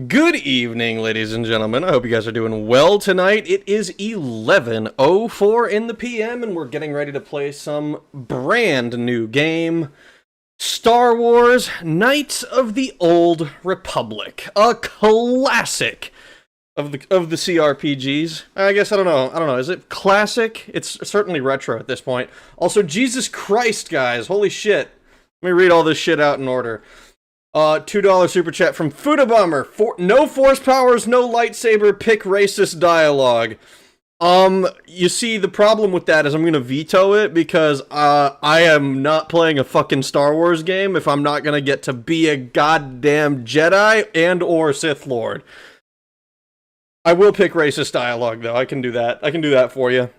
Good evening, ladies and gentlemen. I hope you guys are doing well tonight. It is 11:04 in the PM, and we're getting ready to play some brand new game. Star Wars Knights of the Old Republic. A classic of the CRPGs. I guess I don't know. Is it classic? It's certainly retro at this point. Also, Jesus Christ, guys. Holy shit. Let me read all this shit out in order. $2 super chat from Fudabummer. No force powers, no lightsaber, pick racist dialogue. You see, the problem with that is I'm gonna veto it because, I am not playing a fucking Star Wars game if I'm not gonna get to be a goddamn Jedi and or Sith Lord. I will pick racist dialogue, though. I can do that. I can do that for you.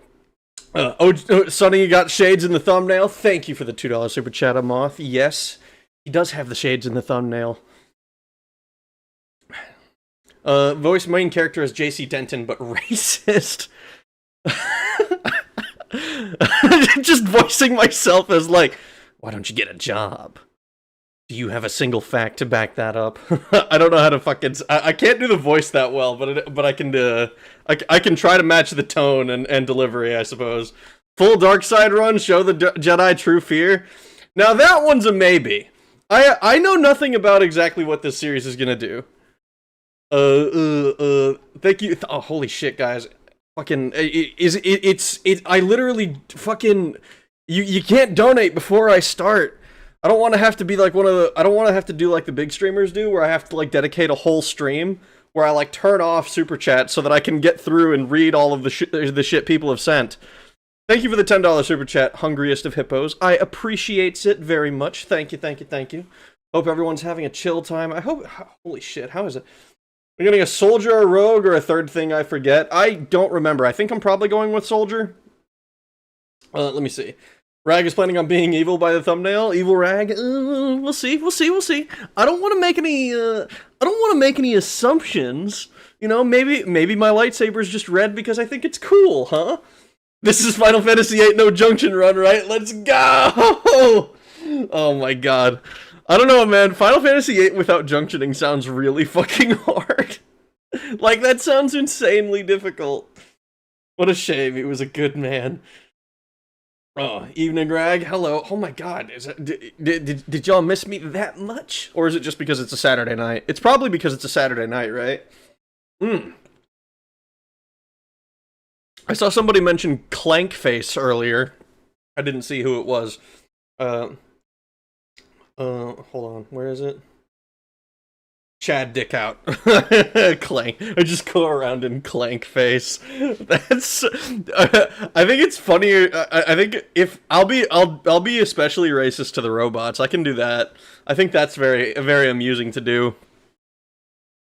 Sonny, you got shades in the thumbnail. Thank you for the $2 super chat, Moth. Yes, he does have the shades in the thumbnail. Voice main character as JC Denton, but racist. Just voicing myself as like, why don't you get a job? Do you have a single fact to back that up? I don't know how to fucking... I can't do the voice that well, but I can I can try to match the tone and delivery, I suppose. Full dark side run, show the Jedi true fear. Now that one's a maybe. I know nothing about exactly what this series is gonna do. Thank you. Oh, holy shit, guys. Fucking, I literally fucking, you can't donate before I start. I don't want to have to be like I don't want to have to do like the big streamers do, where I have to like dedicate a whole stream, where I like turn off super chat so that I can get through and read all of the shit people have sent. Thank you for the $10 super chat, Hungriest of Hippos. I appreciate it very much. Thank you, thank you, thank you. Hope everyone's having a chill time. I hope, holy shit, how is it? We're getting a soldier, a rogue, or a third thing I forget. I don't remember. I think I'm probably going with soldier. Let me see. Rag is planning on being evil by the thumbnail. Evil Rag. We'll see. We'll see. We'll see. I don't want to make any. I don't want to make any assumptions. You know, maybe my lightsaber is just red because I think it's cool, huh? This is Final Fantasy VIII No Junction Run, right? Let's go! Oh my god. I don't know, man. Final Fantasy VIII without junctioning sounds really fucking hard. Like, that sounds insanely difficult. What a shame. He was a good man. Oh, evening, Rag. Hello. Oh my god. Did y'all miss me that much? Or is it just because it's a Saturday night? It's probably because it's a Saturday night, right? I saw somebody mention Clankface earlier. I didn't see who it was. Hold on, where is it? Chad Dick out. Clank. I just go around in Clankface. That's. I think it's funnier. I think if I'll be especially racist to the robots. I can do that. I think that's very amusing to do.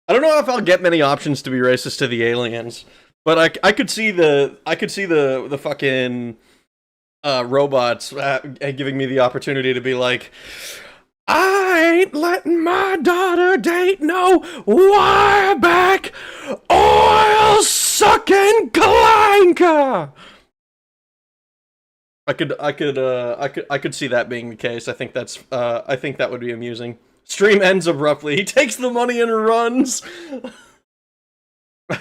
I don't know if I'll get many options to be racist to the aliens, but I could see the fucking robots giving me the opportunity to be like, I ain't letting my daughter date no wireback oil sucking clanker. I could see that being the case. I think that would be amusing. Stream ends abruptly. He takes the money and runs.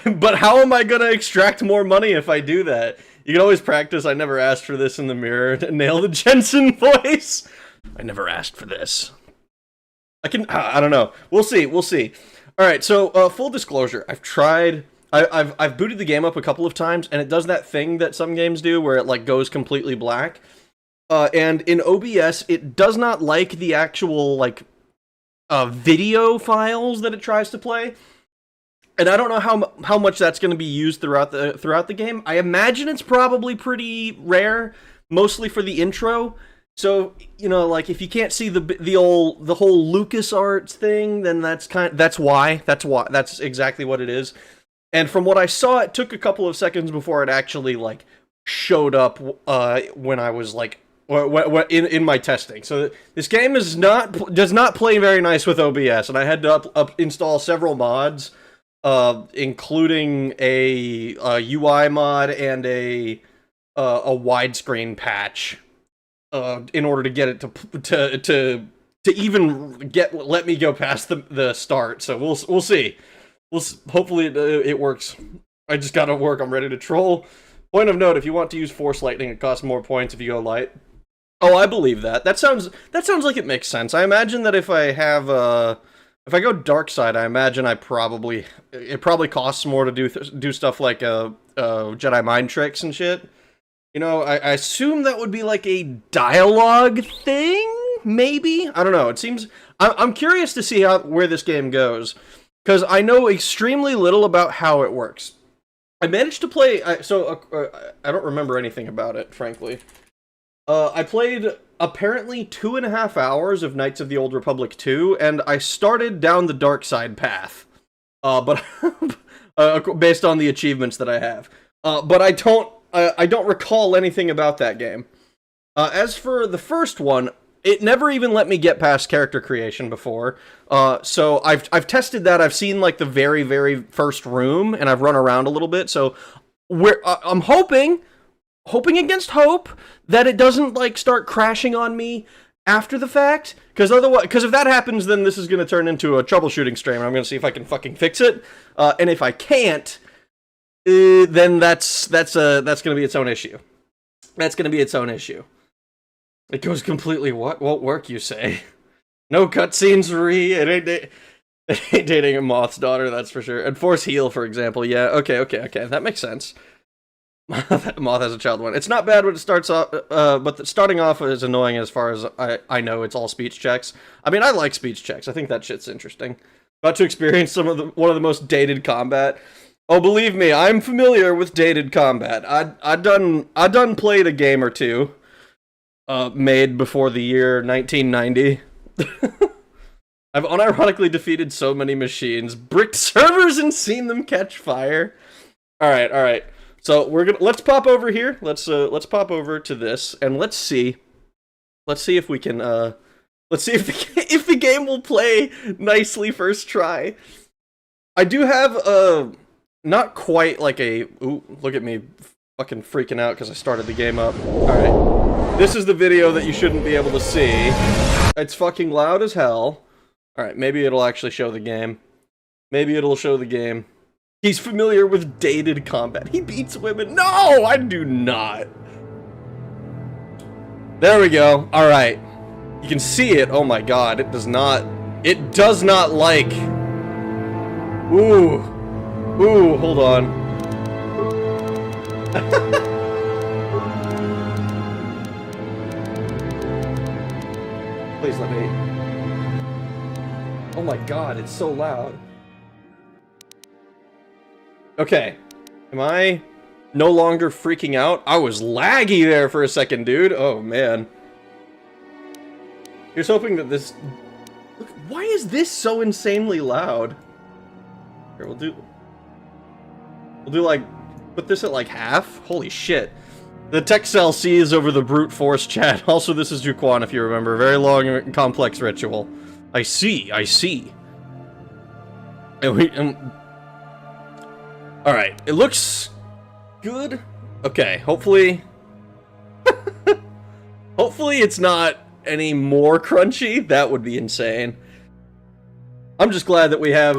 But how am I gonna extract more money if I do that? You can always practice. I never asked for this in the mirror to nail the Jensen voice. I never asked for this. I don't know. We'll see. We'll see. All right. So, full disclosure, I've booted the game up a couple of times, and it does that thing that some games do, where it like goes completely black. And in OBS, it does not like the actual like video files that it tries to play. And I don't know how much that's going to be used throughout the game. I imagine it's probably pretty rare, mostly for the intro. So, you know, like if you can't see the whole LucasArts thing, then that's exactly what it is. And from what I saw, it took a couple of seconds before it actually like showed up when I was like in my testing. So this game does not play very nice with OBS, and I had to install several mods, including a UI mod and a widescreen patch. In order to get it to even let me go past the start. So we'll see. Hopefully it works. I just gotta work. I'm ready to troll. Point of note: if you want to use Force Lightning, it costs more points if you go light. Oh, I believe that. That sounds like it makes sense. I imagine that if I go dark side, I imagine it probably costs more to do stuff like Jedi mind tricks and shit. You know, I assume that would be like a dialogue thing? maybe? I don't know. It seems... I'm curious to see where this game goes, because I know extremely little about how it works. I managed to play... I don't remember anything about it, frankly. I played apparently 2.5 hours of Knights of the Old Republic 2, and I started down the dark side path. But based on the achievements that I have. But I don't recall anything about that game. As for the first one, it never even let me get past character creation before. So I've tested that. I've seen like the very, very first room, and I've run around a little bit. So I'm hoping against hope that it doesn't like start crashing on me after the fact, because if that happens, then this is going to turn into a troubleshooting stream, and I'm going to see if I can fucking fix it. And if I can't, then that's going to be its own issue. That's going to be its own issue. It goes completely what? Won't work, you say? No cutscenes, it ain't dating a Moth's daughter, that's for sure. And Force Heal, for example. Yeah, okay, that makes sense. Moth has a child one. It's not bad when it starts off, but starting off is annoying as far as I know. It's all speech checks. I mean, I like speech checks. I think that shit's interesting. About to experience one of the most dated combat. Oh, believe me, I'm familiar with dated combat. I done played a game or two, made before the year 1990. I've unironically defeated so many machines, bricked servers, and seen them catch fire. All right. So let's pop over here. Let's pop over to this, and let's see if we can let's see if the game will play nicely first try. I do have not quite like a ooh, look at me fucking freaking out because I started the game up. All right, this is the video that you shouldn't be able to see. It's fucking loud as hell. All right, maybe it'll actually show the game. Maybe it'll show the game. He's familiar with dated combat. He beats women. No, I do not. There we go. All right. You can see it. Oh my god. It does not like. Ooh, hold on. Please let me. Oh my god, it's so loud. Okay, am I no longer freaking out? I was laggy there for a second, dude. Oh, man. Here's hoping that this... Look, why is this so insanely loud? Here, we'll do like... Put this at like half? Holy shit. The tech cell sees over the brute force chat. Also, this is Juquan, if you remember. Very long and complex ritual. I see. And alright, it looks good. Okay, hopefully... hopefully it's not any more crunchy. That would be insane. I'm just glad that we have,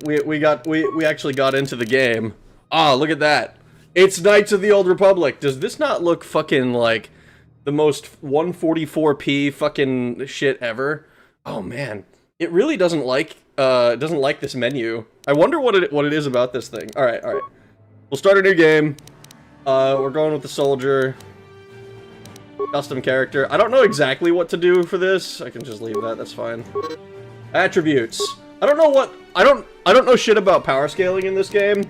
we actually got into the game. Ah, look at that. It's Knights of the Old Republic. Does this not look fucking like the most 144p fucking shit ever? Oh man, it really doesn't like this menu. I wonder what it is about this thing. All right. We'll start a new game. We're going with the soldier. Custom character. I don't know exactly what to do for this. I can just leave that. That's fine. Attributes. I don't know shit about power scaling in this game.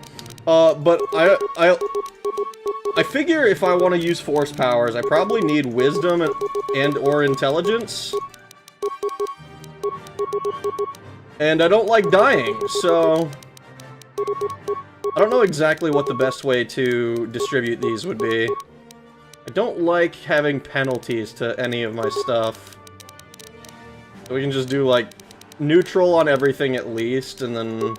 But I figure if I want to use force powers, I probably need wisdom and or intelligence. And I don't like dying, so I don't know exactly what the best way to distribute these would be. I don't like having penalties to any of my stuff. So we can just do, like, neutral on everything at least, and then...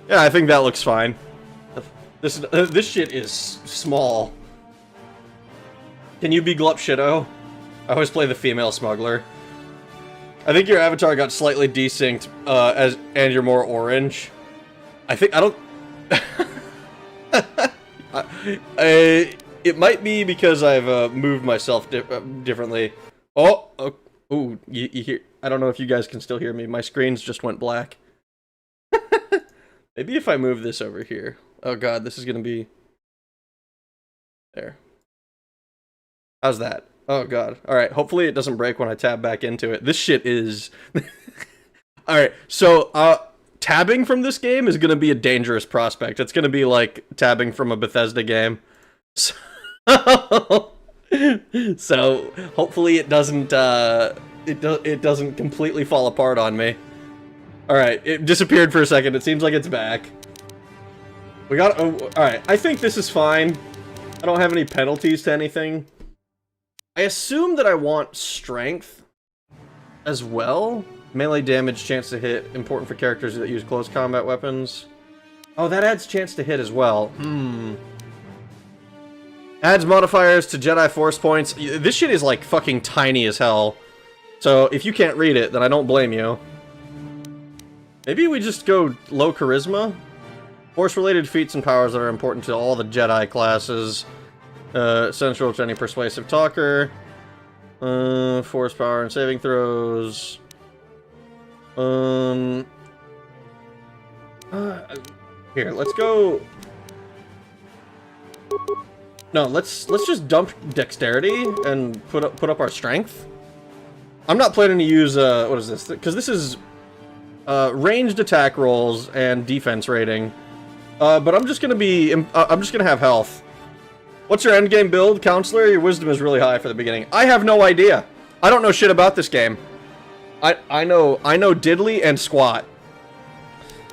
Yeah, I think that looks fine. This shit is small. Can you be Glup Shido? I always play the female smuggler. I think your avatar got slightly desynced, and you're more orange. I don't... it might be because I've moved myself differently. Ooh, you hear... I don't know if you guys can still hear me. My screens just went black. Maybe if I move this over here. Oh god, this is gonna be... There. How's that? Oh god. Alright, hopefully it doesn't break when I tab back into it. This shit is... Alright, so, tabbing from this game is gonna be a dangerous prospect. It's gonna be like tabbing from a Bethesda game. So, so hopefully it doesn't, it doesn't completely fall apart on me. Alright, it disappeared for a second. It seems like it's back. We got... Oh, alright, I think this is fine. I don't have any penalties to anything. I assume that I want strength as well. Melee damage, chance to hit, important for characters that use close combat weapons. Oh, that adds chance to hit as well. Adds modifiers to Jedi Force points. This shit is like fucking tiny as hell. So if you can't read it, then I don't blame you. Maybe we just go low charisma? Force-related feats and powers that are important to all the Jedi classes. Central to any persuasive talker. Force power and saving throws. Here, let's go... No, let's just dump dexterity and put up our strength. I'm not planning to use, what is this? Because this is ranged attack rolls and defense rating. But I'm just gonna have health. What's your endgame build, Counselor? Your wisdom is really high for the beginning. I have no idea. I don't know shit about this game. I know diddly and squat.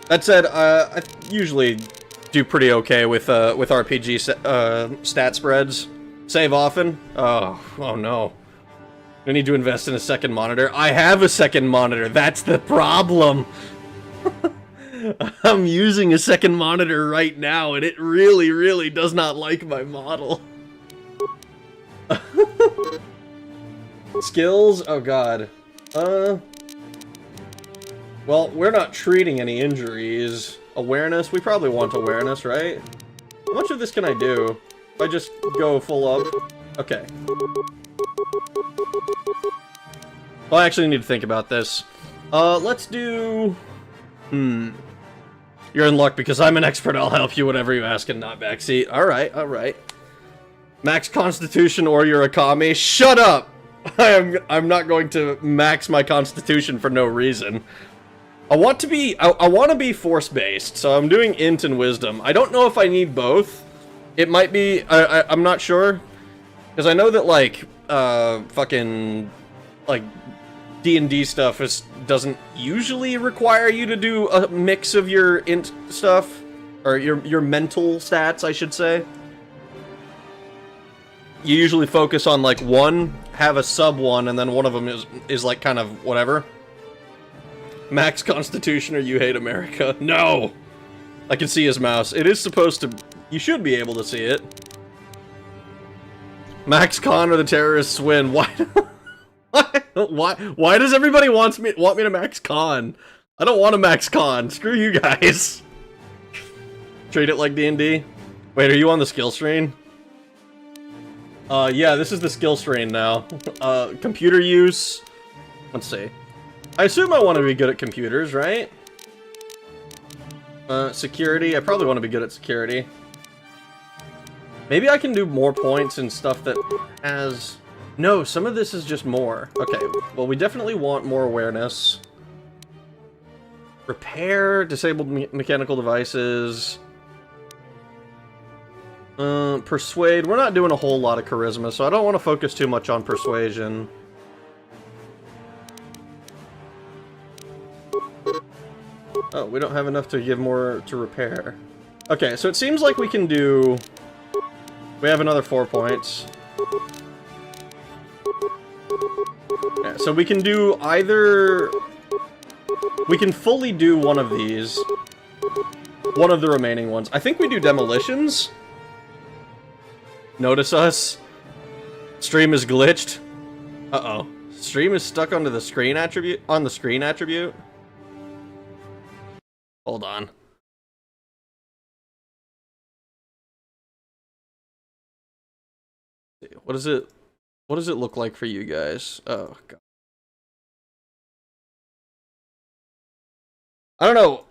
That said, I usually do pretty okay with RPG stat spreads. Save often. Oh no. I need to invest in a second monitor. I have a second monitor. That's the problem. I'm using a second monitor right now, and it really, really does not like my model. Skills? Oh god. Well, we're not treating any injuries. Awareness? We probably want awareness, right? How much of this can I do? If I just go full up? Okay. Well, I actually need to think about this. Let's do... You're in luck because I'm an expert. I'll help you whatever you ask and not backseat. Alright, alright. Max Constitution or you're a commie? Shut up! I'm not going to max my Constitution for no reason. I want to be Force-based, so I'm doing Int and Wisdom. I don't know if I need both. It might be... I'm not sure. Because I know that, like, fucking... Like, D&D stuff doesn't usually require you to do a mix of your int stuff, or your mental stats, I should say. You usually focus on like one, have a sub one, and then one of them is like kind of whatever. Max Constitution or you hate America? No! I can see his mouse. It is supposed to... You should be able to see it. Max Con or the terrorists win. Why? Why does everybody want me to max con? I don't want to max con. Screw you guys. Treat it like D&D. Wait, are you on the skill screen? Yeah, this is the skill screen now. Computer use. Let's see. I assume I want to be good at computers, right? Security. I probably want to be good at security. Maybe I can do more points and stuff that has... No, some of this is just more. Okay, well, we definitely want more awareness. Repair, disabled mechanical devices. Persuade. We're not doing a whole lot of charisma, so I don't want to focus too much on persuasion. Oh, we don't have enough to give more to repair. Okay, so it seems like we can do... We have another 4 points. Yeah, so we can do either... We can fully do one of these. One of the remaining ones. I think we do demolitions. Notice us. Stream is glitched. Uh-oh. Stream is stuck onto the screen attribute. On the screen attribute. Hold on. What does it look like for you guys? Oh god. I don't know.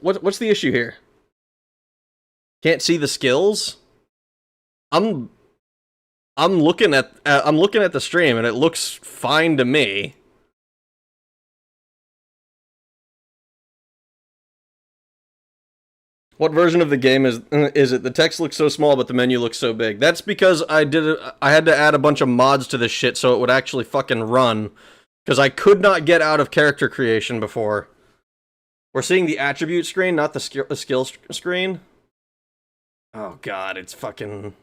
What's the issue here? Can't see the skills? I'm I'm looking at the stream and it looks fine to me. What version of the game is it? The text looks so small, but the menu looks so big. That's because I had to add a bunch of mods to this shit so it would actually fucking run. Because I could not get out of character creation before. We're seeing the attribute screen, not the skill screen. Oh god, it's fucking...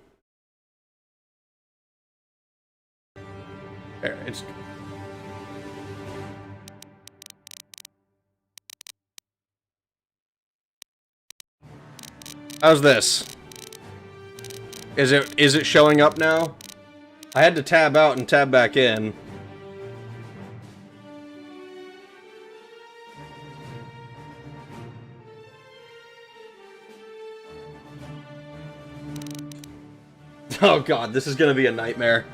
There, it's... How's this? Is it showing up now? I had to tab out and tab back in. Oh god, this is gonna be a nightmare.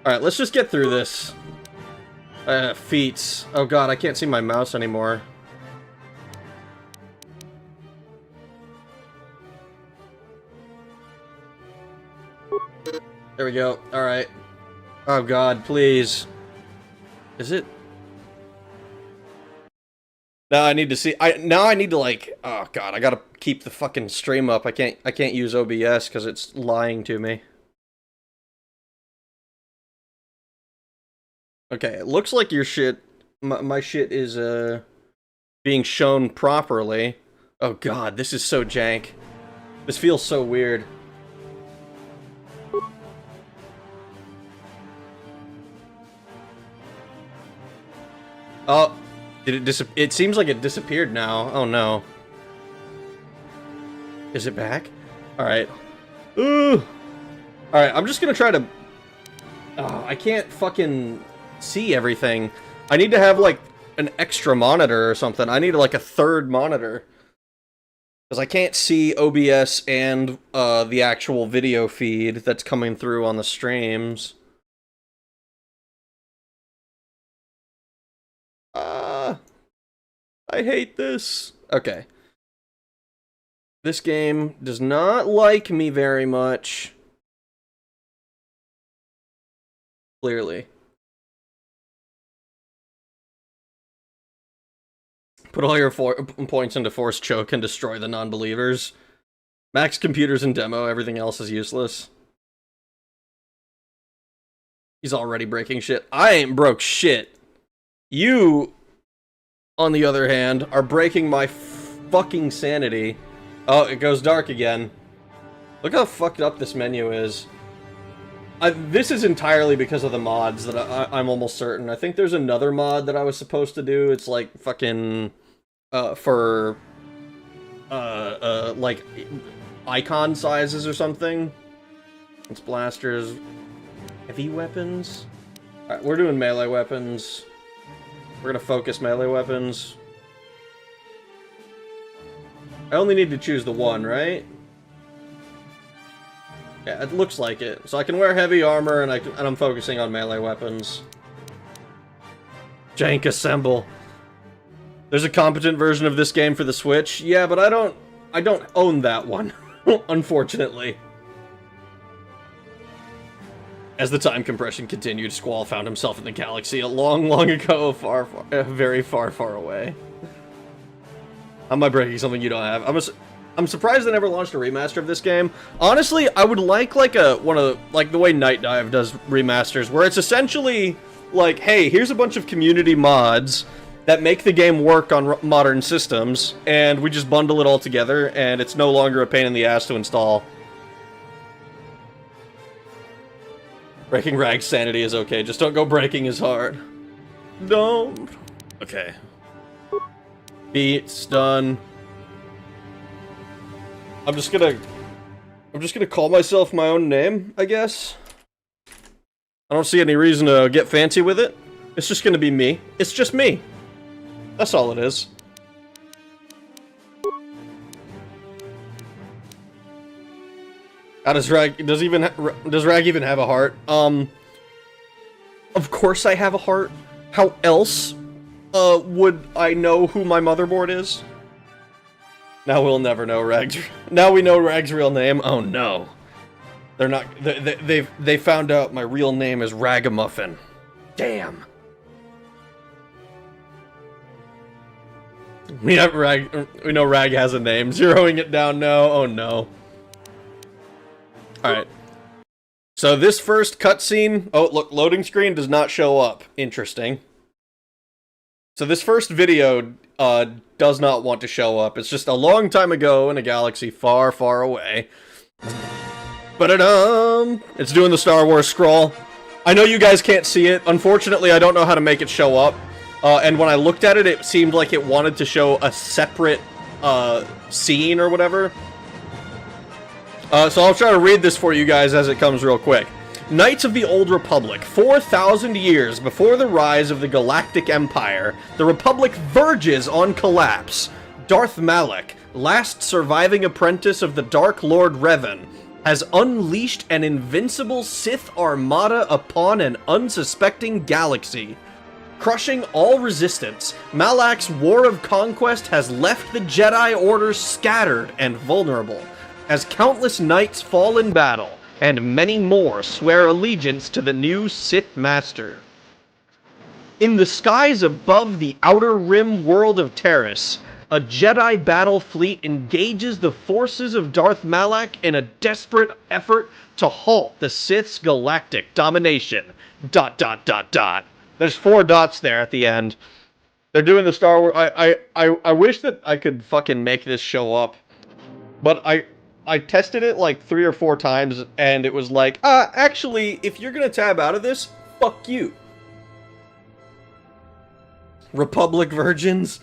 Alright, let's just get through this. Feats. Oh god, I can't see my mouse anymore. There we go. Alright. Oh god, please. Is it? Now I need to see. Now I need to like. Oh god, I gotta keep the fucking stream up. I can't use OBS because it's lying to me. Okay, it looks like your shit. My shit is being shown properly. Oh god, this is so jank. This feels so weird. Oh, did it disappear? It seems like it disappeared now. Oh no. Is it back? Alright. Ooh! Alright, I'm just gonna try to... Oh, I can't fucking see everything. I need to have, like, an extra monitor or something. I need, like, a third monitor. Because I can't see OBS and the actual video feed that's coming through on the streams. I hate this. Okay. This game does not like me very much. Clearly. Put all your points into Force Choke and destroy the non-believers. Max computers and demo, everything else is useless. He's already breaking shit. I ain't broke shit. You, on the other hand, are breaking my fucking sanity. Oh, it goes dark again. Look how fucked up this menu is. This is entirely because of the mods that I'm almost certain. I think there's another mod that I was supposed to do. It's like fucking for like icon sizes or something. It's blasters, heavy weapons. All right, we're doing melee weapons. We're gonna focus melee weapons. I only need to choose the one, right? Yeah, it looks like it. So I can wear heavy armor, and I'm focusing on melee weapons. Jank assemble. There's a competent version of this game for the Switch. Yeah, but I don't own that one, unfortunately. As the time compression continued, Squall found himself in the galaxy a long, long ago, very far, far away. How am I breaking something you don't have? I'm surprised they never launched a remaster of this game. Honestly, I would like the way Night Dive does remasters, where it's essentially like, hey, here's a bunch of community mods that make the game work on modern systems, and we just bundle it all together, and it's no longer a pain in the ass to install. Breaking Rag's sanity is okay, just don't go breaking his heart. Don't. Okay. Beats done. I'm just gonna call myself my own name, I guess. I don't see any reason to get fancy with it. It's just gonna be me. It's just me. That's all it is. How does Rag does Rag even have a heart? Of course I have a heart. How else would I know who my motherboard is? Now we'll never know Rag's... Now we know Rag's real name. Oh no. They're not. They found out my real name is Ragamuffin. Damn. We know Rag has a name. Zeroing it down. No. Oh no. All right. So this first cutscene. Oh look, loading screen does not show up. Interesting. So this first video does not want to show up. It's just a long time ago in a galaxy far, far away. Ba-da-dum! It's doing the Star Wars scroll. I know you guys can't see it. Unfortunately, I don't know how to make it show up. And when I looked at it, it seemed like it wanted to show a separate scene or whatever. So I'll try to read this for you guys as it comes real quick. Knights of the Old Republic. 4,000 years before the rise of the Galactic Empire, the Republic verges on collapse. Darth Malak, last surviving apprentice of the Dark Lord Revan, has unleashed an invincible Sith armada upon an unsuspecting galaxy. Crushing all resistance, Malak's war of conquest has left the Jedi Order scattered and vulnerable, as countless knights fall in battle, and many more swear allegiance to the new Sith Master. In the skies above the Outer Rim world of Terrace, a Jedi battle fleet engages the forces of Darth Malak in a desperate effort to halt the Sith's galactic domination. ... There's 4 dots there at the end. They're doing the Star Wars... I wish that I could fucking make this show up. But I tested it like 3 or 4 times, and it was like, actually, if you're gonna tab out of this, fuck you. Republic virgins?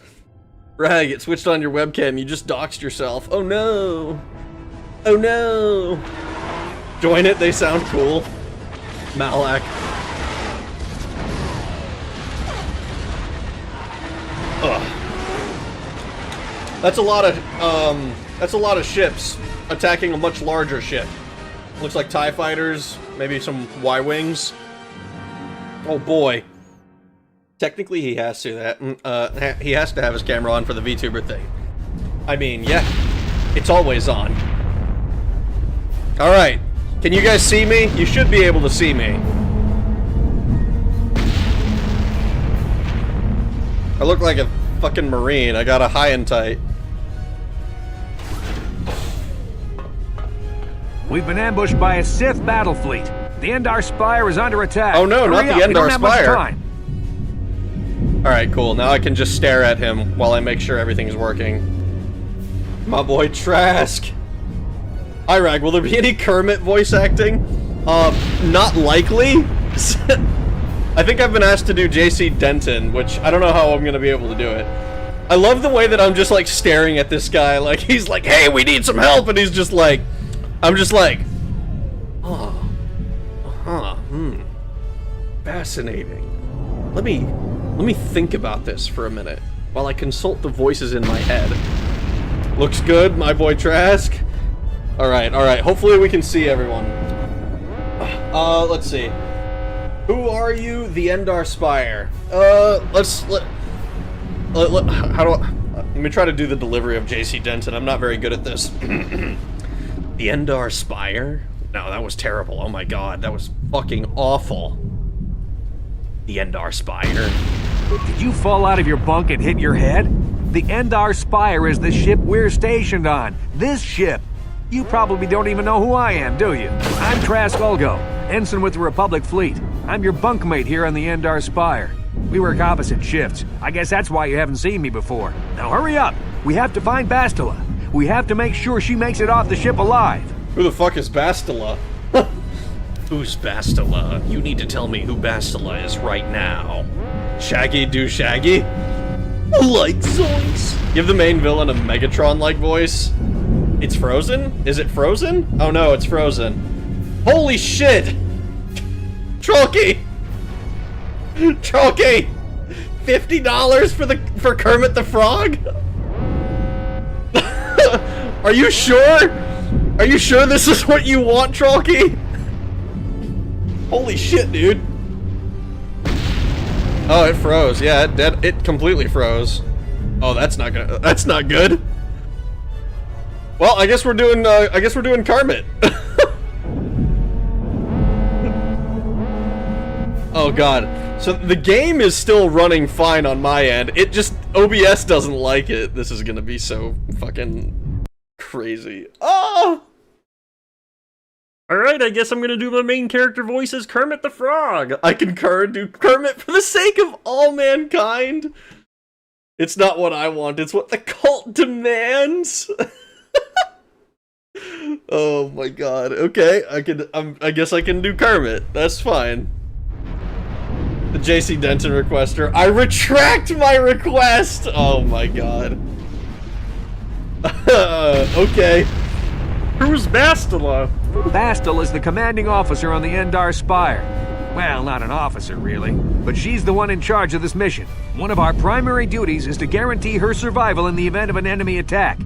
Rag, it switched on your webcam, you just doxed yourself. Oh no! Oh no! Join it, they sound cool. Malak. Ugh. That's a lot of ships attacking a much larger ship. Looks like TIE fighters, maybe some Y-wings. Oh boy. Technically he has to he has to have his camera on for the VTuber thing. I mean, yeah, it's always on. Alright, can you guys see me? You should be able to see me. I look like a fucking Marine. I got a high and tight. We've been ambushed by a Sith battle fleet. The Endar Spire is under attack. Oh no, not the Endar Spire. All right, cool. Now I can just stare at him while I make sure everything's working. My boy Trask. Hi, Rag. Will there be any Kermit voice acting? Not likely. I think I've been asked to do JC Denton, which I don't know how I'm gonna be able to do it. I love the way that I'm just like staring at this guy, like he's like, "Hey, we need some help," and he's just like, I'm just like, oh, fascinating. Let me think about this for a minute while I consult the voices in my head. Looks good, my boy Trask. All right. Hopefully we can see everyone. Let's see. Who are you? The Endar Spire. Let me try to do the delivery of JC Denton. I'm not very good at this. The Endar Spire? No, that was terrible. Oh my god, that was fucking awful. The Endar Spire. Did you fall out of your bunk and hit your head? The Endar Spire is the ship we're stationed on. This ship. You probably don't even know who I am, do you? I'm Trask Ulgo, ensign with the Republic Fleet. I'm your bunkmate here on the Endar Spire. We work opposite shifts. I guess that's why you haven't seen me before. Now hurry up. We have to find Bastila. We have to make sure she makes it off the ship alive. Who the fuck is Bastila? Who's Bastila? You need to tell me who Bastila is right now. Shaggy do Shaggy? Like zoinks. Give the main villain a Megatron-like voice. It's Frozen? Is it Frozen? Oh no, it's Frozen. Holy shit! Trolky! Trolky! $50 for Kermit the Frog? Are you sure? Are you sure this is what you want, Trolky? Holy shit, dude. Oh, it froze. Yeah, it completely froze. Oh, that's not good. Well, I guess we're doing Kermit. Oh god. So the game is still running fine on my end. It just, OBS doesn't like it. This is gonna be so fucking crazy. Oh! Alright, I guess I'm gonna do my main character voice as Kermit the Frog. I concur, do Kermit for the sake of all mankind. It's not what I want, it's what the cult demands. Oh my god. Okay, I guess I can do Kermit. That's fine. The JC Denton requester. I retract my request! Oh my god. Okay. Who's Bastila? Bastila is the commanding officer on the Endar Spire. Well, not an officer, really, but she's the one in charge of this mission. One of our primary duties is to guarantee her survival in the event of an enemy attack.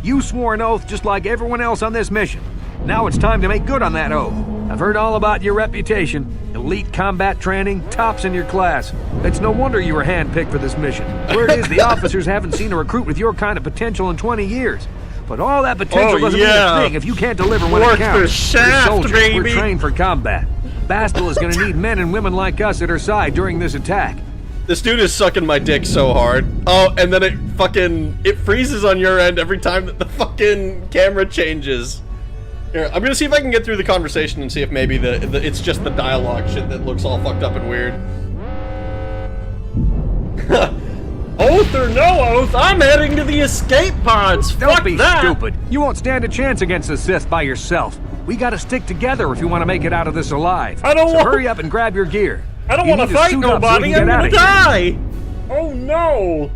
You swore an oath just like everyone else on this mission. Now it's time to make good on that oath. I've heard all about your reputation. Elite combat training, tops in your class. It's no wonder you were handpicked for this mission. Word is the officers haven't seen a recruit with your kind of potential in 20 years. But all that potential doesn't mean a thing if you can't deliver when it counts. The shaft, soldiers, baby. we're trained for combat. Bastila is gonna need men and women like us at her side during this attack. This dude is sucking my dick so hard. Oh, and then it freezes on your end every time that the fucking camera changes. Here, I'm gonna see if I can get through the conversation and see if maybe it's just the dialogue shit that looks all fucked up and weird. Oath or no oath, I'm heading to the escape pods. Don't Fuck be that. stupid. You won't stand a chance against the Sith by yourself. We gotta stick together if you want to make it out of this alive. So hurry up and grab your gear. I don't want to fight nobody. I'm gonna die. Oh no.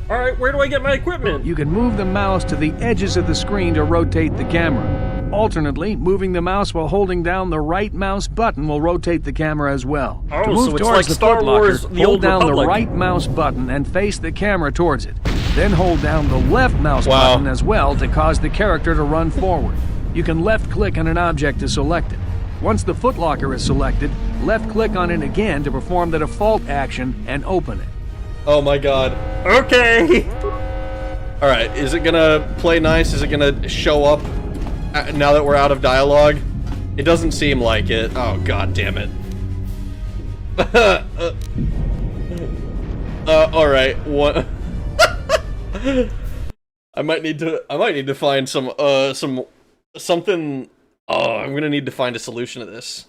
All right, where do I get my equipment? You can move the mouse to the edges of the screen to rotate the camera. Alternately, moving the mouse while holding down the right mouse button will rotate the camera as well. Oh, to move so it's towards like the Star footlocker, Wars, the hold Old down Republic. the right mouse button and face the camera towards it. Then hold down the left mouse Wow. button as well to cause the character to run forward. You can left-click on an object to select it. Once the footlocker is selected, left-click on it again to perform the default action and open it. Oh my god. Okay. All right, is it gonna play nice? Is it gonna show up now that we're out of dialogue? It doesn't seem like it. Oh god damn it. All right. What? I might need to find something. Oh, I'm gonna need to find a solution to this.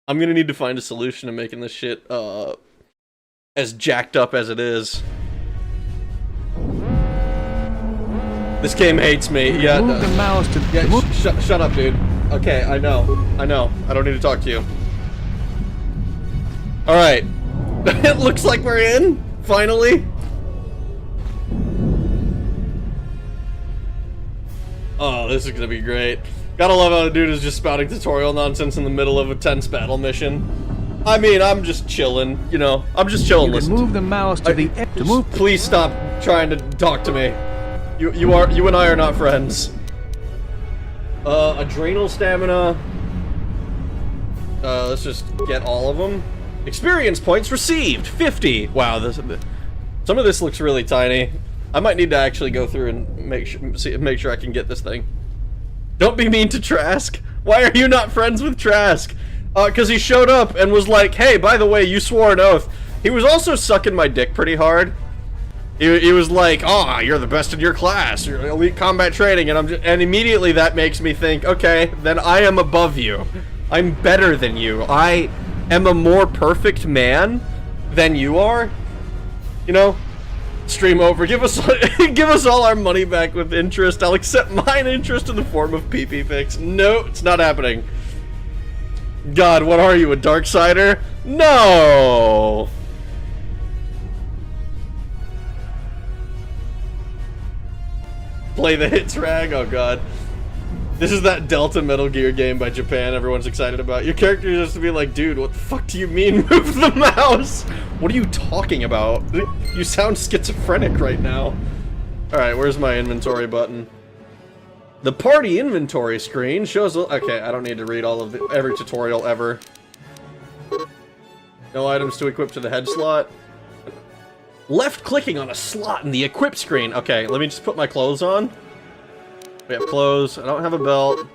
I'm gonna need to find a solution to making this shit as jacked up as it is. This game hates me. Yeah. Move the mouse to Shut up, dude. Okay, I know. I don't need to talk to you. All right. It looks like we're in finally. Oh, this is gonna be great. Gotta love how the dude is just spouting tutorial nonsense in the middle of a tense battle mission. I mean, I'm just chilling, you know. I'm just chilling. You can move the mouse to the to move. Please stop trying to talk to me. You and I are not friends. Adrenal stamina. Let's just get all of them. Experience points received, 50. Wow, some of this looks really tiny. I might need to actually go through and make sure I can get this thing. Don't be mean to Trask. Why are you not friends with Trask? Because he showed up and was like, hey, by the way, you swore an oath. He was also sucking my dick pretty hard. He was like, oh, you're the best in your class. You're elite combat training. And immediately that makes me think, okay, then I am above you. I'm better than you. I am a more perfect man than you are. You know? Stream over. Give us all our money back with interest. I'll accept mine interest in the form of PP Fix. No, it's not happening. God, what are you, a Darksider? No! Play the hits rag? Oh god. This is that Delta Metal Gear game by Japan everyone's excited about. Your character is just to be like, dude, what the fuck do you mean move the mouse? What are you talking about? You sound schizophrenic right now. Alright, where's my inventory button? The party inventory screen shows... Okay, I don't need to read all of every tutorial ever. No items to equip to the head slot. Left clicking on a slot in the equip screen. Okay, let me just put my clothes on. We have clothes. I don't have a belt.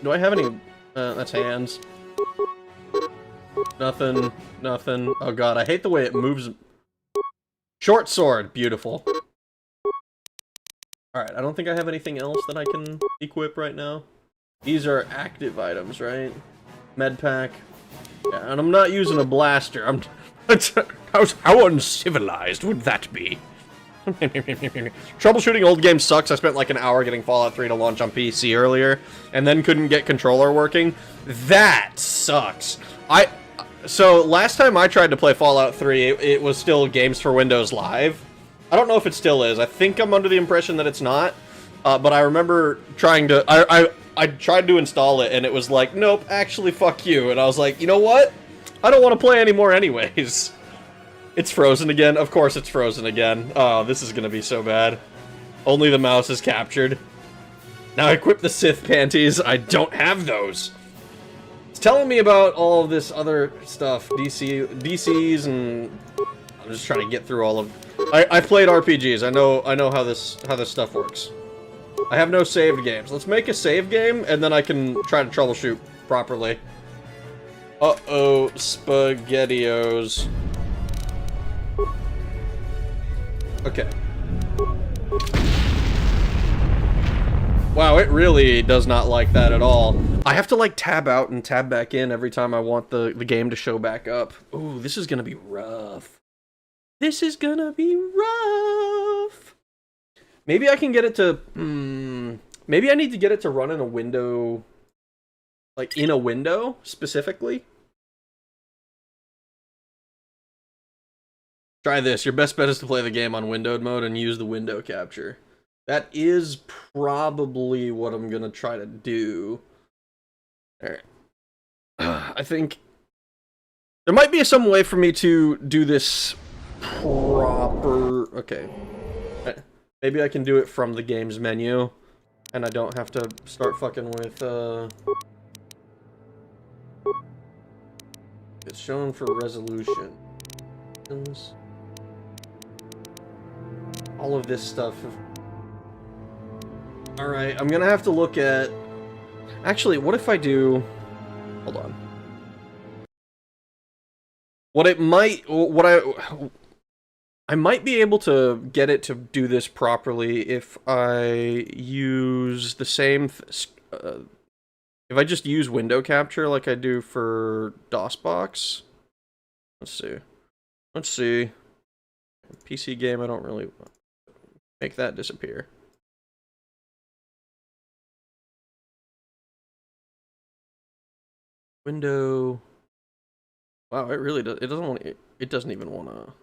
Do I have any... that's hands. Nothing, nothing. Oh god, I hate the way it moves. Short sword, beautiful. Alright, I don't think I have anything else that I can equip right now. These are active items, right? Med pack. Yeah, and I'm not using a blaster. How uncivilized would that be? Troubleshooting old games sucks. I spent like an hour getting Fallout 3 to launch on PC earlier, and then couldn't get controller working. That sucks. So last time I tried to play Fallout 3, it was still Games for Windows Live. I don't know if it still is. I think I'm under the impression that it's not. But I remember trying to... I tried to install it, and it was like, nope, actually, fuck you. And I was like, you know what? I don't want to play anymore anyways. It's frozen again. Of course it's frozen again. Oh, this is gonna be so bad. Only the mouse is captured. Now equip the Sith panties. I don't have those. It's telling me about all of this other stuff. DCs, and... I'm just trying to get through all of... I've played RPGs. I know how this stuff works. I have no saved games. Let's make a save game, and then I can try to troubleshoot properly. Uh-oh, SpaghettiOs. Okay. Wow, it really does not like that at all. I have to, like, tab out and tab back in every time I want the game to show back up. Ooh, this is gonna be rough. This is gonna be rough. Maybe I can get it to... maybe I need to get it to run in a window... Like, in a window, specifically? Try this. Your best bet is to play the game on windowed mode and use the window capture. That is probably what I'm gonna try to do. Alright. I think... There might be some way for me to do this proper... Okay. Maybe I can do it from the game's menu, and I don't have to start fucking with, It's shown for resolution. All of this stuff. Alright, I'm gonna have to look at... Actually, what if I do... Hold on. I might be able to get it to do this properly if I use the same... if I just use window capture like I do for DOSBox. Let's see. Let's see. PC game, I don't really... Make that disappear. Window... Wow, it really does... It doesn't want... It doesn't even want to...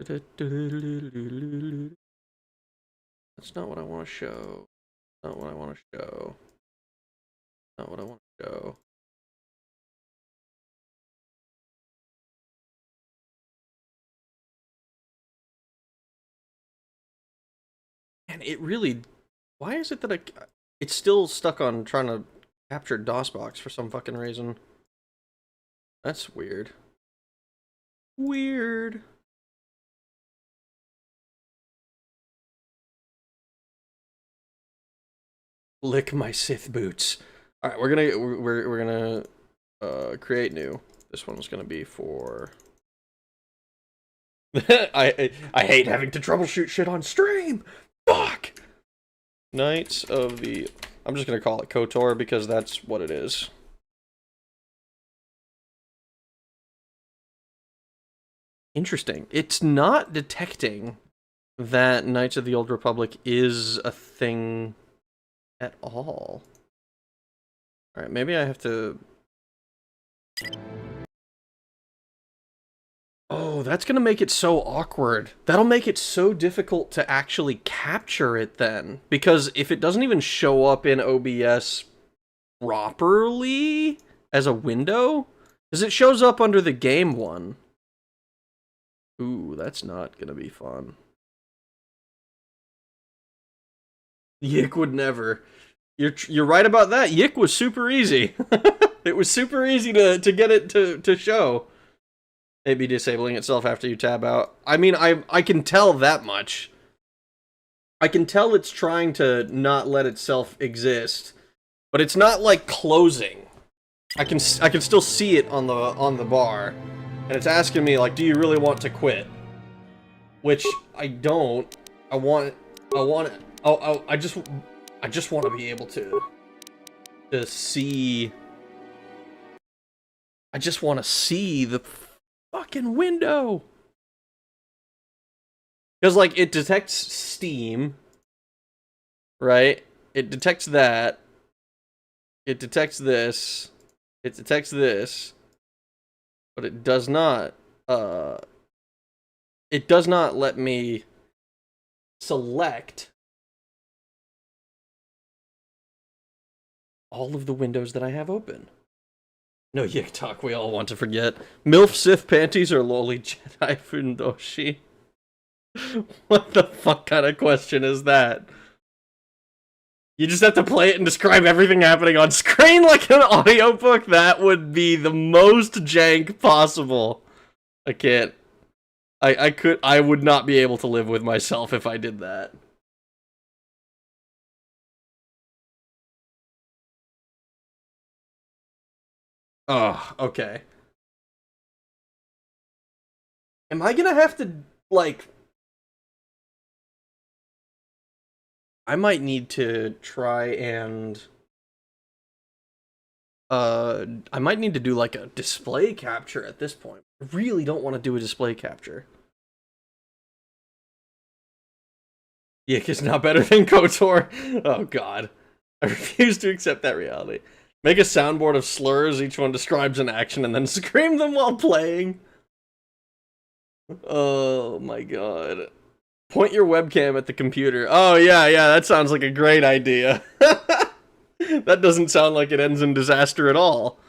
That's not what I want to show. Not what I want to show. Not what I want to show. And it really... Why is it that it's still stuck on trying to capture DOSBox for some fucking reason? That's weird. Weird. Lick my Sith boots. All right, we're gonna create new. This one's gonna be for. I hate having to troubleshoot shit on stream. Fuck. Knights of the. I'm just gonna call it KOTOR because that's what it is. Interesting. It's not detecting that Knights of the Old Republic is a thing at all. Alright, maybe I have to... Oh, that's gonna make it so awkward. That'll make it so difficult to actually capture it then. Because if it doesn't even show up in OBS properly as a window, because it shows up under the game one. Ooh, that's not gonna be fun. Yik would never. You're right about that. Yik was super easy. It was super easy to get it to show. Maybe disabling itself after you tab out. I mean, I can tell that much. I can tell it's trying to not let itself exist. but it's not like closing. I can still see it on the bar, and it's asking me like, do you really want to quit? Which I don't. I just want to be able to see. I just want to see the fucking window. Because, like, it detects Steam, right? It detects that. It detects this. It detects this. But it does not, it does not let me select all of the windows that I have open. No Yik Talk, we all want to forget. MILF Sith panties or loli Jedi fundoshi? What the fuck kind of question is that? You just have to play it and describe everything happening on screen like an audiobook? That would be the most jank possible. I can't. I would not be able to live with myself if I did that. Oh, okay. Am I gonna have to, like... I might need to try and... I might need to do, like, a display capture at this point. I really don't want to do a display capture. Yik is not better than KOTOR. Oh, God. I refuse to accept that reality. Make a soundboard of slurs, each one describes an action, and then scream them while playing. Oh, my God. Point your webcam at the computer. Oh, yeah, that sounds like a great idea. That doesn't sound like it ends in disaster at all.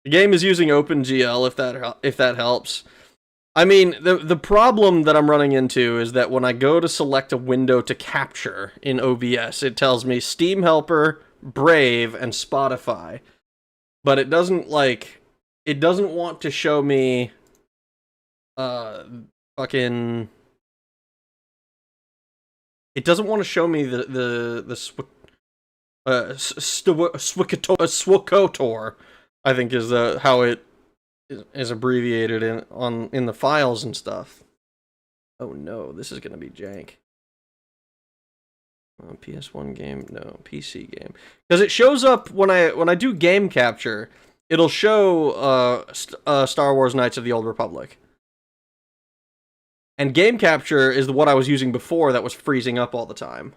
The game is using OpenGL, if that helps. I mean, the problem that I'm running into is that when I go to select a window to capture in OBS, it tells me Steam Helper, Brave, and Spotify. But it doesn't, like... It doesn't want to show me... fucking... It doesn't want to show me SWOKOTOR, I think is how it is abbreviated in the files and stuff. Oh no, this is gonna be jank. PS1 game, no, PC game. Because it shows up when I do game capture, it'll show Star Wars Knights of the Old Republic. And game capture is what I was using before that was freezing up all the time.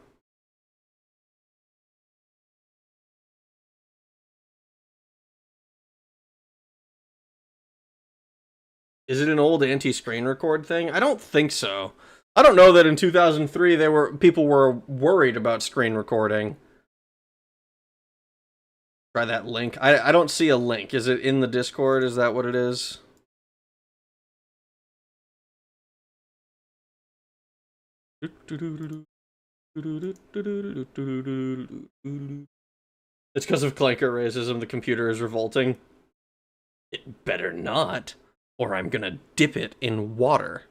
Is it an old anti-screen record thing? I don't think so. I don't know that in 2003 people were worried about screen recording. Try that link. I don't see a link. Is it in the Discord? Is that what it is? It's because of Clanker racism, the computer is revolting. It better not, or I'm gonna dip it in water.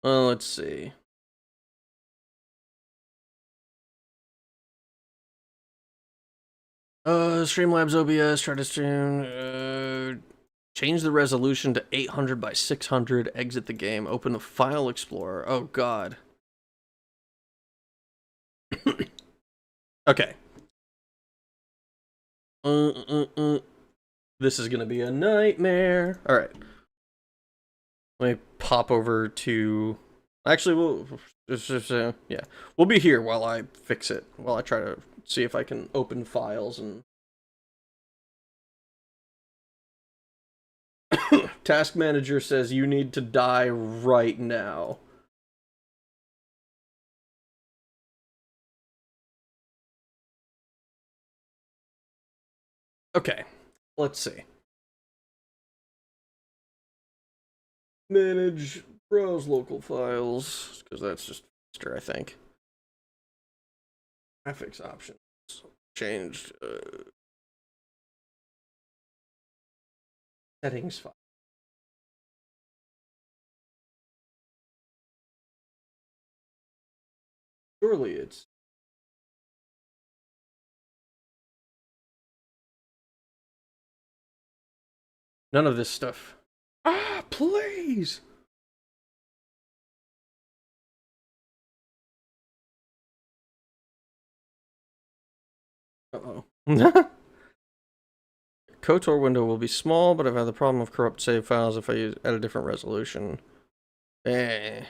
Well, let's see. Streamlabs OBS, try to stream, change the resolution to 800 by 600, exit the game, open the file explorer. Oh, God. Okay. This is gonna be a nightmare. Alright. Let me pop over to... Actually, yeah. We'll be here while I fix it. While I try to see if I can open files and... Task Manager says you need to die right now. Okay, let's see. Manage, browse local files, because that's just faster, I think. Graphics options changed. Settings file. Surely it's... None of this stuff. Ah, please! Uh-oh. KOTOR window will be small, but I've had the problem of corrupt save files if I use at a different resolution. Eh.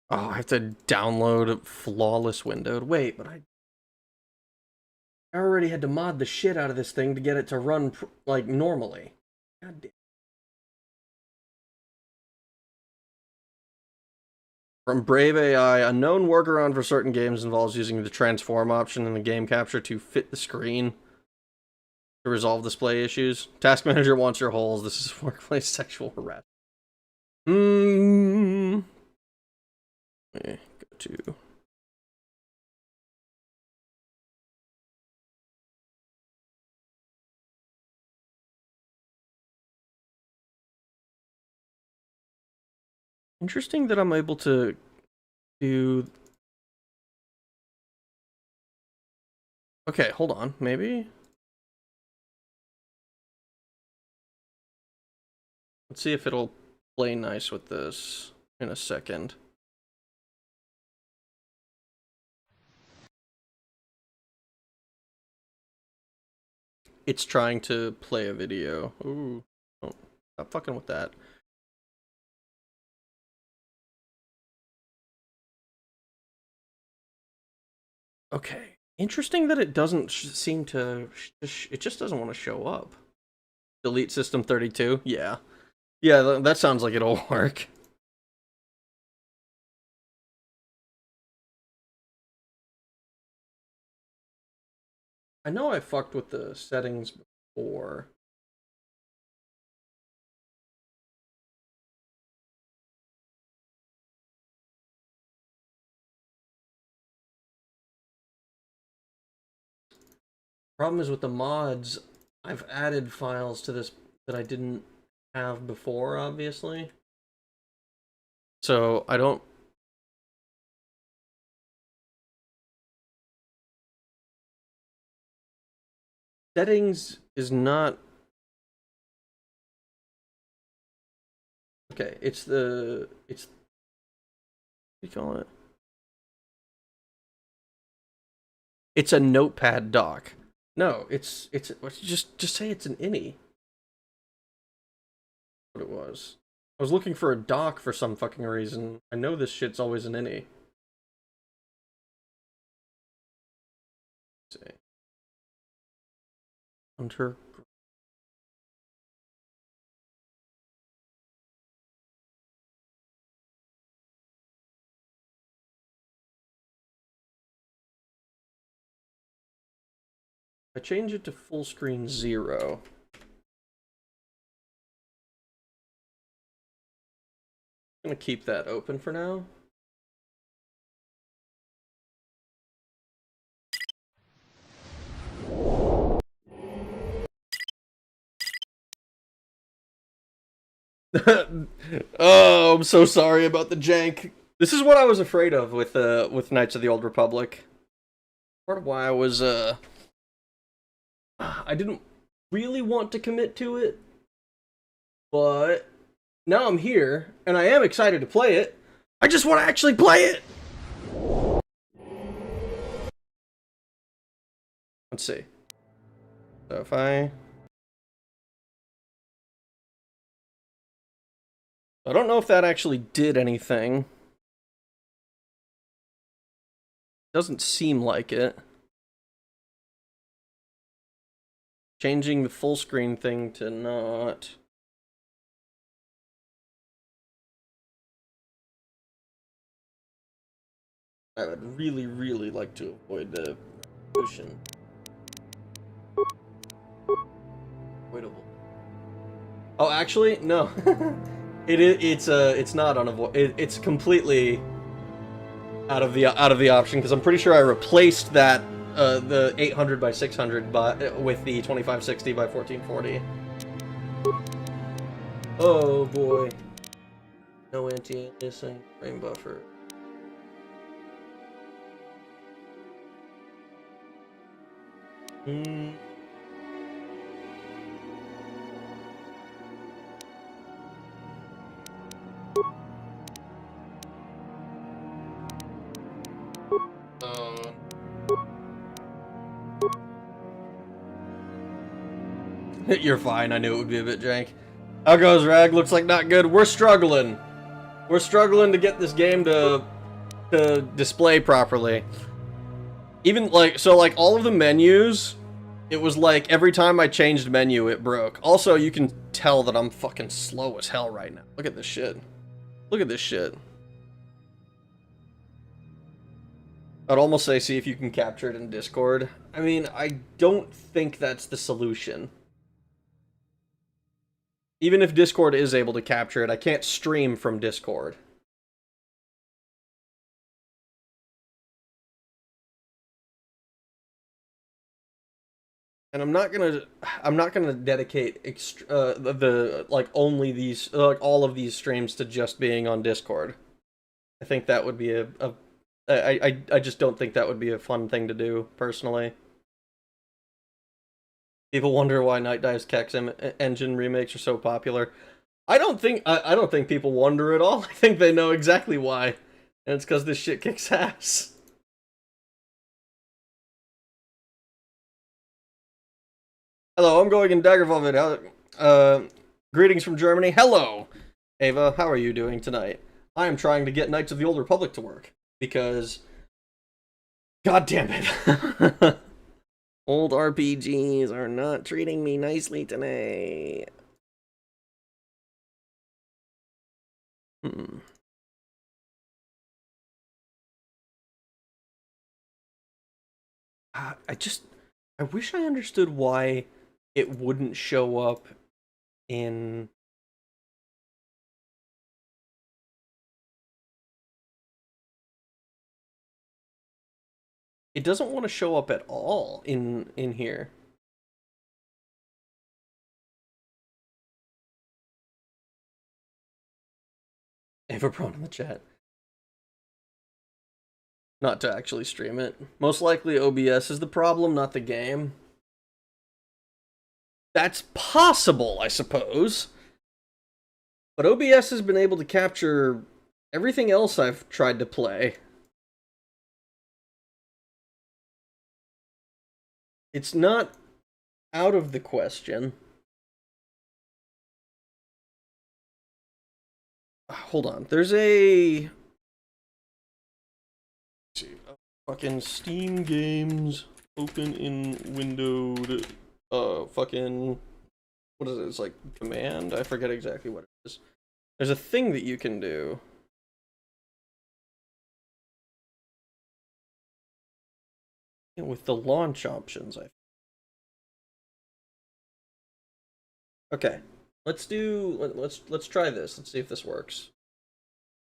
Oh, I have to download flawless windowed. Wait, but I already had to mod the shit out of this thing to get it to run like normally. God damn. From Brave AI, a known workaround for certain games involves using the transform option in the game capture to fit the screen to resolve display issues. Task Manager wants your holes. This is workplace sexual harassment. Let me go to... Interesting that I'm able to do... Okay, hold on, maybe? Let's see if it'll play nice with this in a second. It's trying to play a video. Ooh, oh, stop fucking with that. Okay, interesting that it doesn't seem to... it just doesn't want to show up. Delete system 32? Yeah. Yeah, that sounds like it'll work. I know I fucked with the settings before. Problem is with the mods, I've added files to this that I didn't have before, obviously. So I don't... Settings is not... Okay, it's the... It's... What do you call it? It's a notepad dock. No, it's just say it's an ini. What it was. I was looking for a dock for some fucking reason. I know this shit's always an ini. Let's see. Hunter. I change it to full screen 0. I'm gonna keep that open for now. Oh, I'm so sorry about the jank. This is what I was afraid of with Knights of the Old Republic. Part of why I was I didn't really want to commit to it, but now I'm here and I am excited to play it. I just want to actually play it. Let's see. So if I don't know if that actually did anything. Doesn't seem like it. Changing the full screen thing to not. I would really, really like to avoid the ocean. Avoidable. Oh, actually, no. It's not unavoidable. It's completely out of the option because I'm pretty sure I replaced that the 800 by 600 with the 2560 by 1440. Oh boy. No anti-aliasing, frame buffer. You're fine. I knew it would be a bit jank. How goes, Rag? Looks like not good. We're struggling. We're struggling to get this game to display properly. Even like all of the menus, it was like every time I changed menu, it broke. Also, you can tell that I'm fucking slow as hell right now. Look at this shit. Look at this shit. I'd almost say see if you can capture it in Discord. I mean, I don't think that's the solution. Even if Discord is able to capture it, I can't stream from Discord. And I'm not gonna dedicate only these all of these streams to just being on Discord. I think that would be I just don't think that would be a fun thing to do personally. People wonder why Night Dive's Kex engine remakes are so popular. I don't think people wonder at all. I think they know exactly why, and it's because this shit kicks ass. Hello, I'm going in Dagger Velvet. Greetings from Germany. Hello, Ava. How are you doing tonight? I am trying to get Knights of the Old Republic to work because, God damn it, old RPGs are not treating me nicely today. I wish I understood why it wouldn't show up in... It doesn't want to show up at all in here. Everprone in the chat. Not to actually stream it. Most likely OBS is the problem, not the game. That's possible, I suppose. But OBS has been able to capture everything else I've tried to play. It's not out of the question. Hold on. There's a... Let's see. Fucking Steam games open in windowed... fucking... What is it? It's like command? I forget exactly what it is. There's a thing that you can do. With the launch options, Okay. Let's try this. Let's see if this works.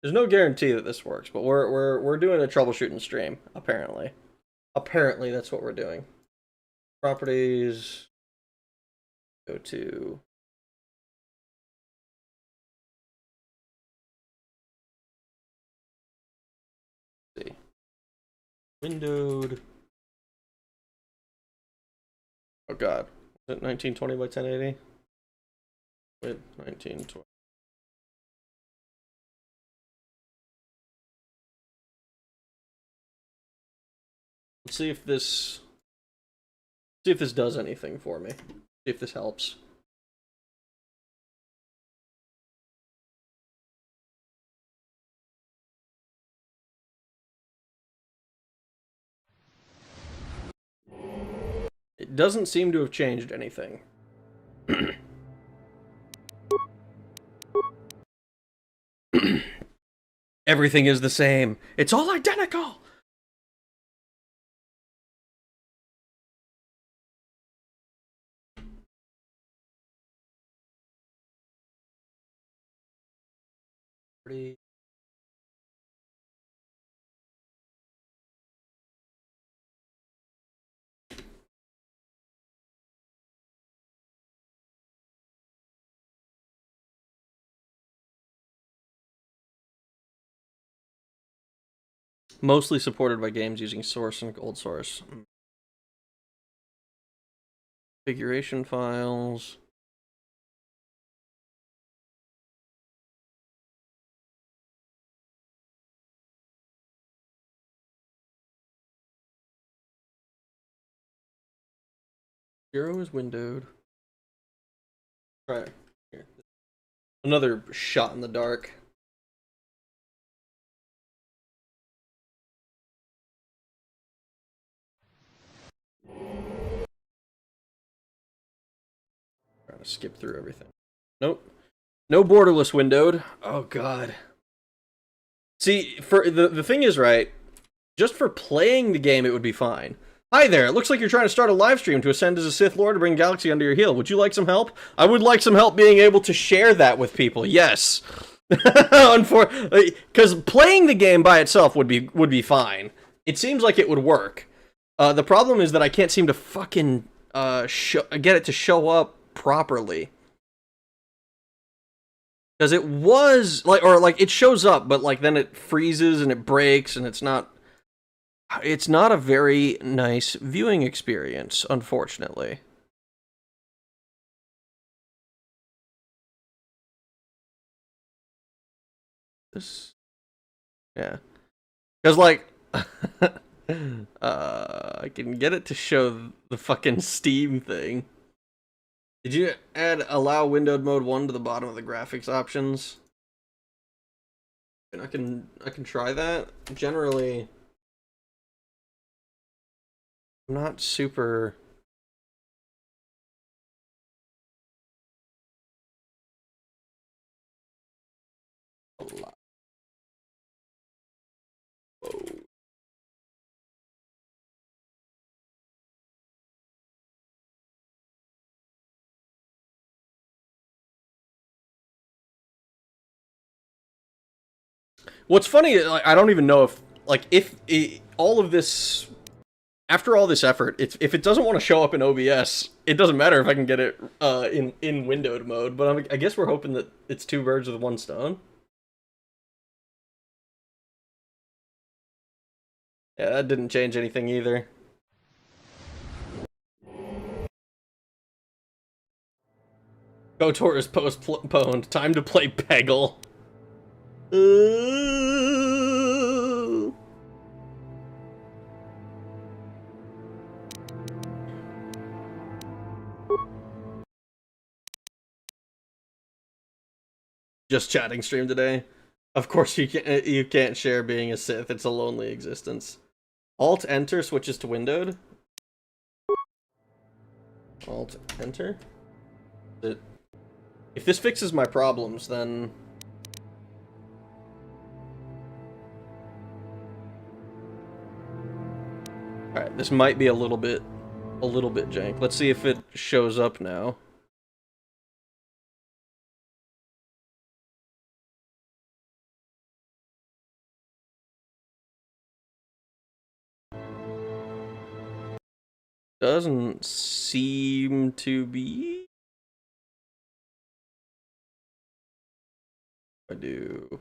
There's no guarantee that this works, but we're doing a troubleshooting stream, apparently. Apparently that's what we're doing. Properties. Go to see. Windowed. Oh god. Is it 1920 by 1080? Wait, 1920. Let's see if this does anything for me. See if this helps. It doesn't seem to have changed anything. Everything is the same. It's all identical. Pretty. Mostly supported by games using source and gold source. Configuration files. Zero is windowed. Right. Here. Another shot in the dark. Trying to skip through everything. Nope. No borderless windowed. Oh god. See, for the thing is, right, just for playing the game it would be fine. Hi there, it looks like you're trying to start a live stream to ascend as a Sith Lord to bring Galaxy under your heel. Would you like some help? I would like some help being able to share that with people, yes. Because playing the game by itself would be fine. It seems like it would work. The problem is that I can't seem to fucking get it to show up properly. Because it was, like, it shows up, but, like, then it freezes and it breaks, and it's not a very nice viewing experience, unfortunately. Yeah. Because, like, I can get it to show the fucking Steam thing. Did you add allow windowed mode 1 to the bottom of the graphics options? And I can try that. Generally, I'm not super... What's funny, I don't even know if, like, all of this, after all this effort, if it doesn't want to show up in OBS, it doesn't matter if I can get it in windowed mode, but I guess we're hoping that it's two birds with one stone. Yeah, that didn't change anything either. KOTOR is postponed. Time to play Peggle. Just chatting stream today. Of course you can't share being a Sith. It's a lonely existence. Alt enter switches to windowed. Alt enter. If this fixes my problems, then alright, this might be a little bit jank. Let's see if it shows up now. Doesn't seem to be. I do.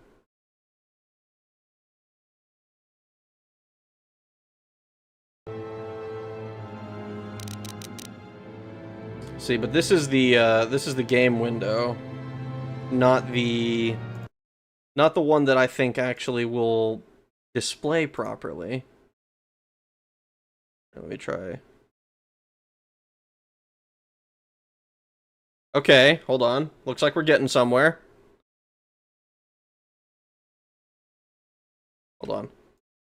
See, but this is the game window, not the one that I think actually will display properly. Let me try. Okay, hold on. Looks like we're getting somewhere. Hold on.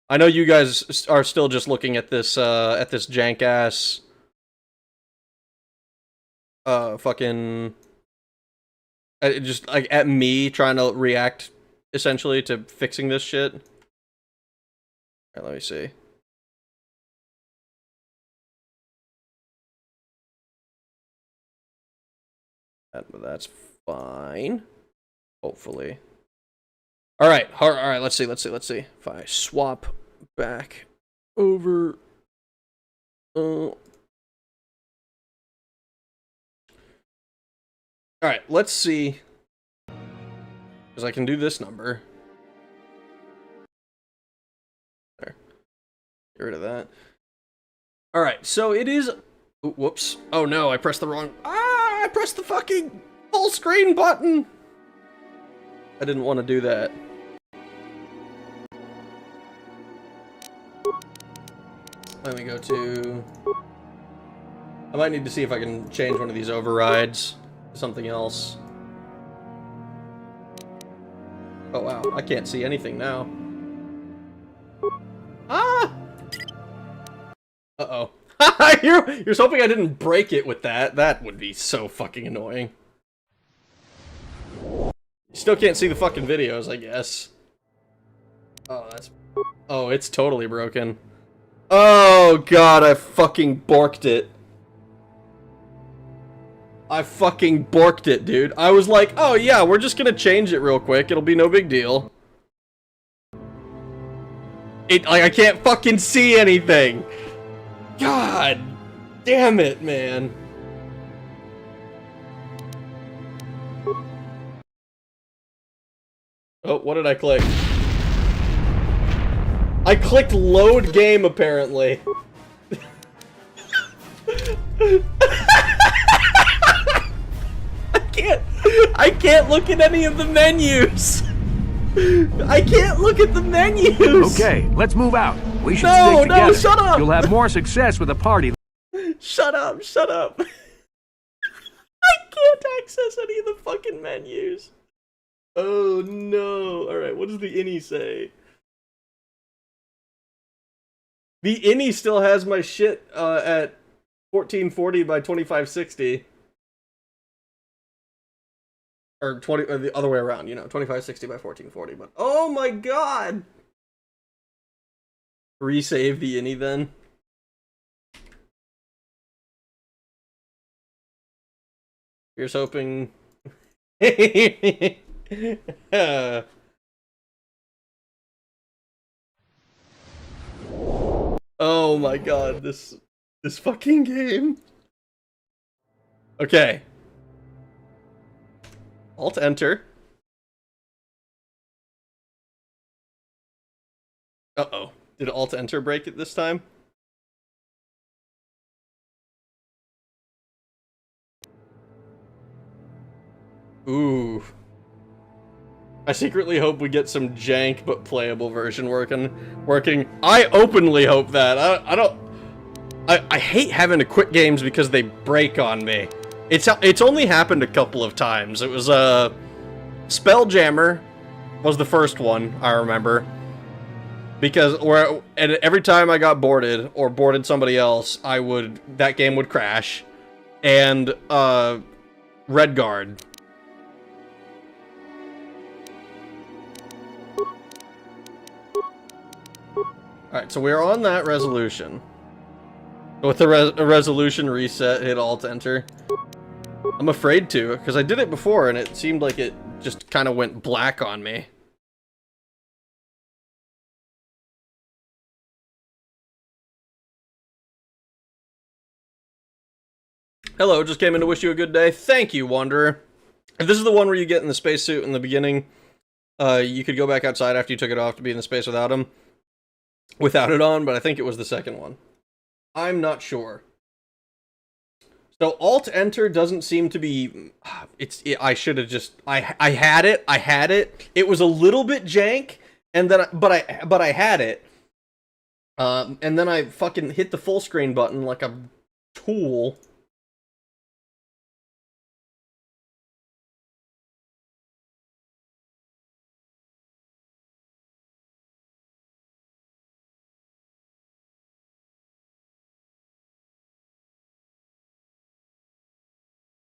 I know you guys are still just looking at this jank ass fucking just like at me trying to react essentially to fixing this shit. Alright, let me see. That's fine. Hopefully. Alright, let's see. If I swap back over Alright, let's see. Because I can do this number. There. Get rid of that. Alright, so it is... Ooh, whoops. Oh no, I pressed the wrong... I pressed the fucking full screen button! I didn't want to do that. Let me go to... I might need to see if I can change one of these overrides to something else. Oh wow, I can't see anything now. Ah! Uh-oh. You're hoping I didn't break it with that. That would be so fucking annoying. You still can't see the fucking videos, I guess. Oh, that's... Oh, it's totally broken. Oh god, I fucking borked it. I fucking borked it, dude. I was like, oh yeah, we're just gonna change it real quick. It'll be no big deal. Like, I can't fucking see anything. God damn it, man. Oh, what did I click? I clicked load game, apparently. I can't look at any of the menus. I can't look at the menus. Okay, let's move out. We should stick together. No, shut up. You'll have more success with a party. Shut up, shut up. I can't access any of the fucking menus. Oh no. Alright, what does the innie say? The innie still has my shit at 1440 by 2560. Or 20, or the other way around, you know, 2560 by 1440, but oh my god! Resave the innie then. Here's hoping. Oh my god, this fucking game. Okay. Alt enter. Uh-oh. Did Alt enter break it this time? Ooh. I secretly hope we get some jank but playable version working. I openly hope that. I hate having to quit games because they break on me. It's only happened a couple of times. It was Spelljammer was the first one I remember, because every time I got boarded or boarded somebody else, that game would crash, and Redguard. All right, so we're on that resolution. With the resolution reset, hit Alt Enter. I'm afraid to, because I did it before and it seemed like it just kind of went black on me. Hello, just came in to wish you a good day. Thank you, Wanderer. If this is the one where you get in the spacesuit in the beginning, you could go back outside after you took it off to be in the space without it on, but I think it was the second one. I'm not sure. So Alt-Enter doesn't seem to be... I should have just... I had it. It was a little bit jank, and then but I had it. And then I fucking hit the full screen button like a tool.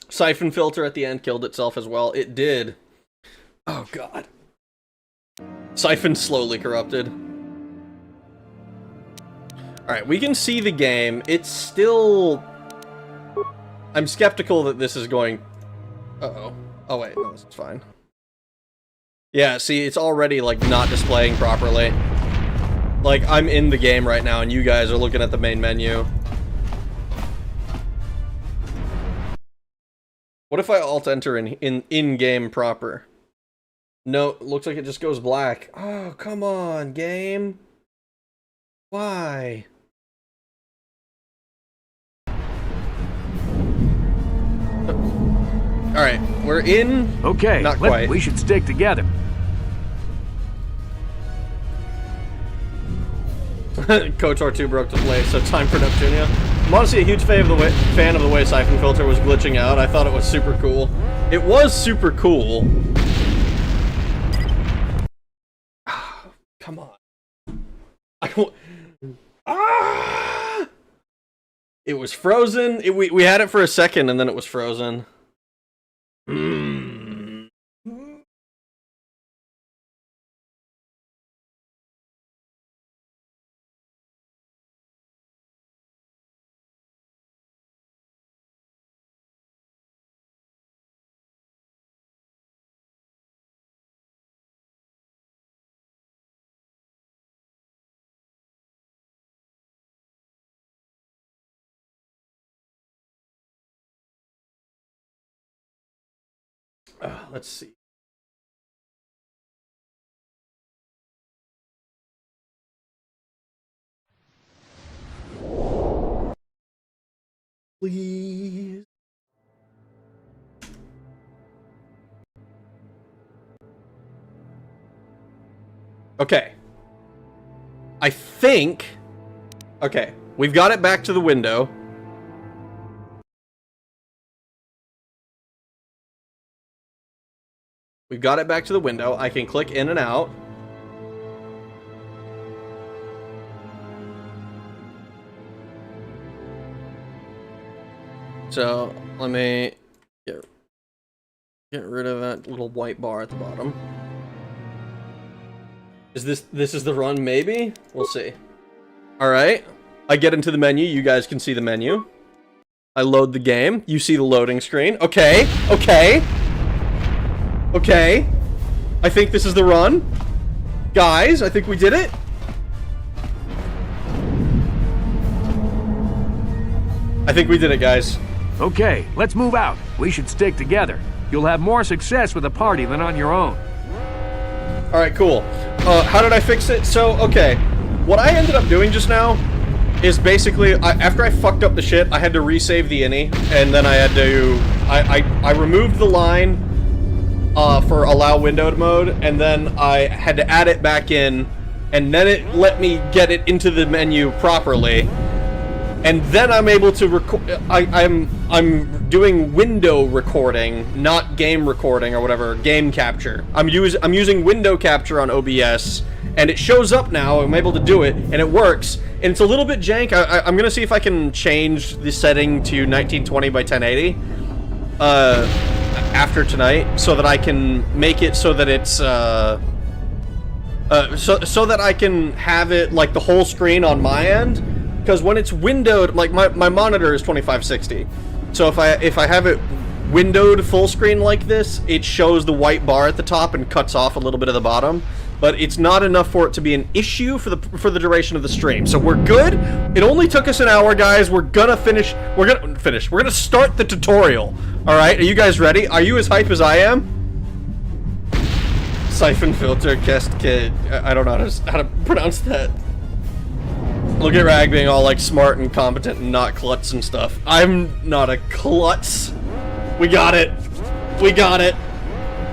Siphon filter at the end killed itself as well. It did. Oh god. Siphon slowly corrupted. Alright, we can see the game. It's still... I'm skeptical that this is going... Uh-oh. Oh wait, no, this is fine. Yeah, see, it's already, like, not displaying properly. Like, I'm in the game right now, and you guys are looking at the main menu. What if I Alt-Enter in-game proper? No, looks like it just goes black. Oh, come on, game. Why? Alright, we're in. Okay, Not quite. we should stick together. KOTOR 2 broke to play, so time for Neptunia. I'm honestly a huge fan of the way Siphon Filter was glitching out. I thought it was super cool. It was super cool. Come on. I don't... Ah! It was frozen. We had it for a second, and then it was frozen. Let's see. Please. Okay. I think... Okay, we've got it back to the window. We've got it back to the window. I can click in and out. So, let me get rid of that little white bar at the bottom. Is this is the run, maybe? We'll see. Alright. I get into the menu. You guys can see the menu. I load the game. You see the loading screen. Okay. Okay. Okay. I think this is the run. Guys, I think we did it. I think we did it, guys. Okay, let's move out. We should stick together. You'll have more success with a party than on your own. Alright, cool. How did I fix it? So, okay. What I ended up doing just now is basically, after I fucked up the shit, I had to resave the ini, and then I had to... I removed the line for allow windowed mode, and then I had to add it back in, and then it let me get it into the menu properly. And then I'm able to record. I'm doing window recording, not game recording or whatever. Game capture. I'm using window capture on OBS, and it shows up now. I'm able to do it, and it works. And it's a little bit jank. I'm gonna see if I can change the setting to 1920 by 1080 after tonight, so that I can make it so that it's so that I can have it like the whole screen on my end. Because when it's windowed, like my monitor is 2560, so if I have it windowed full screen like this, it shows the white bar at the top and cuts off a little bit of the bottom. But it's not enough for it to be an issue for the duration of the stream. So we're good. It only took us an hour, guys. We're gonna finish. We're gonna start the tutorial. All right, are you guys ready? Are you as hype as I am? Siphon Filter Kest Kid. I don't know how to pronounce that. Look at Rag being all like smart and competent and not klutz and stuff. I'm not a klutz. We got it. We got it.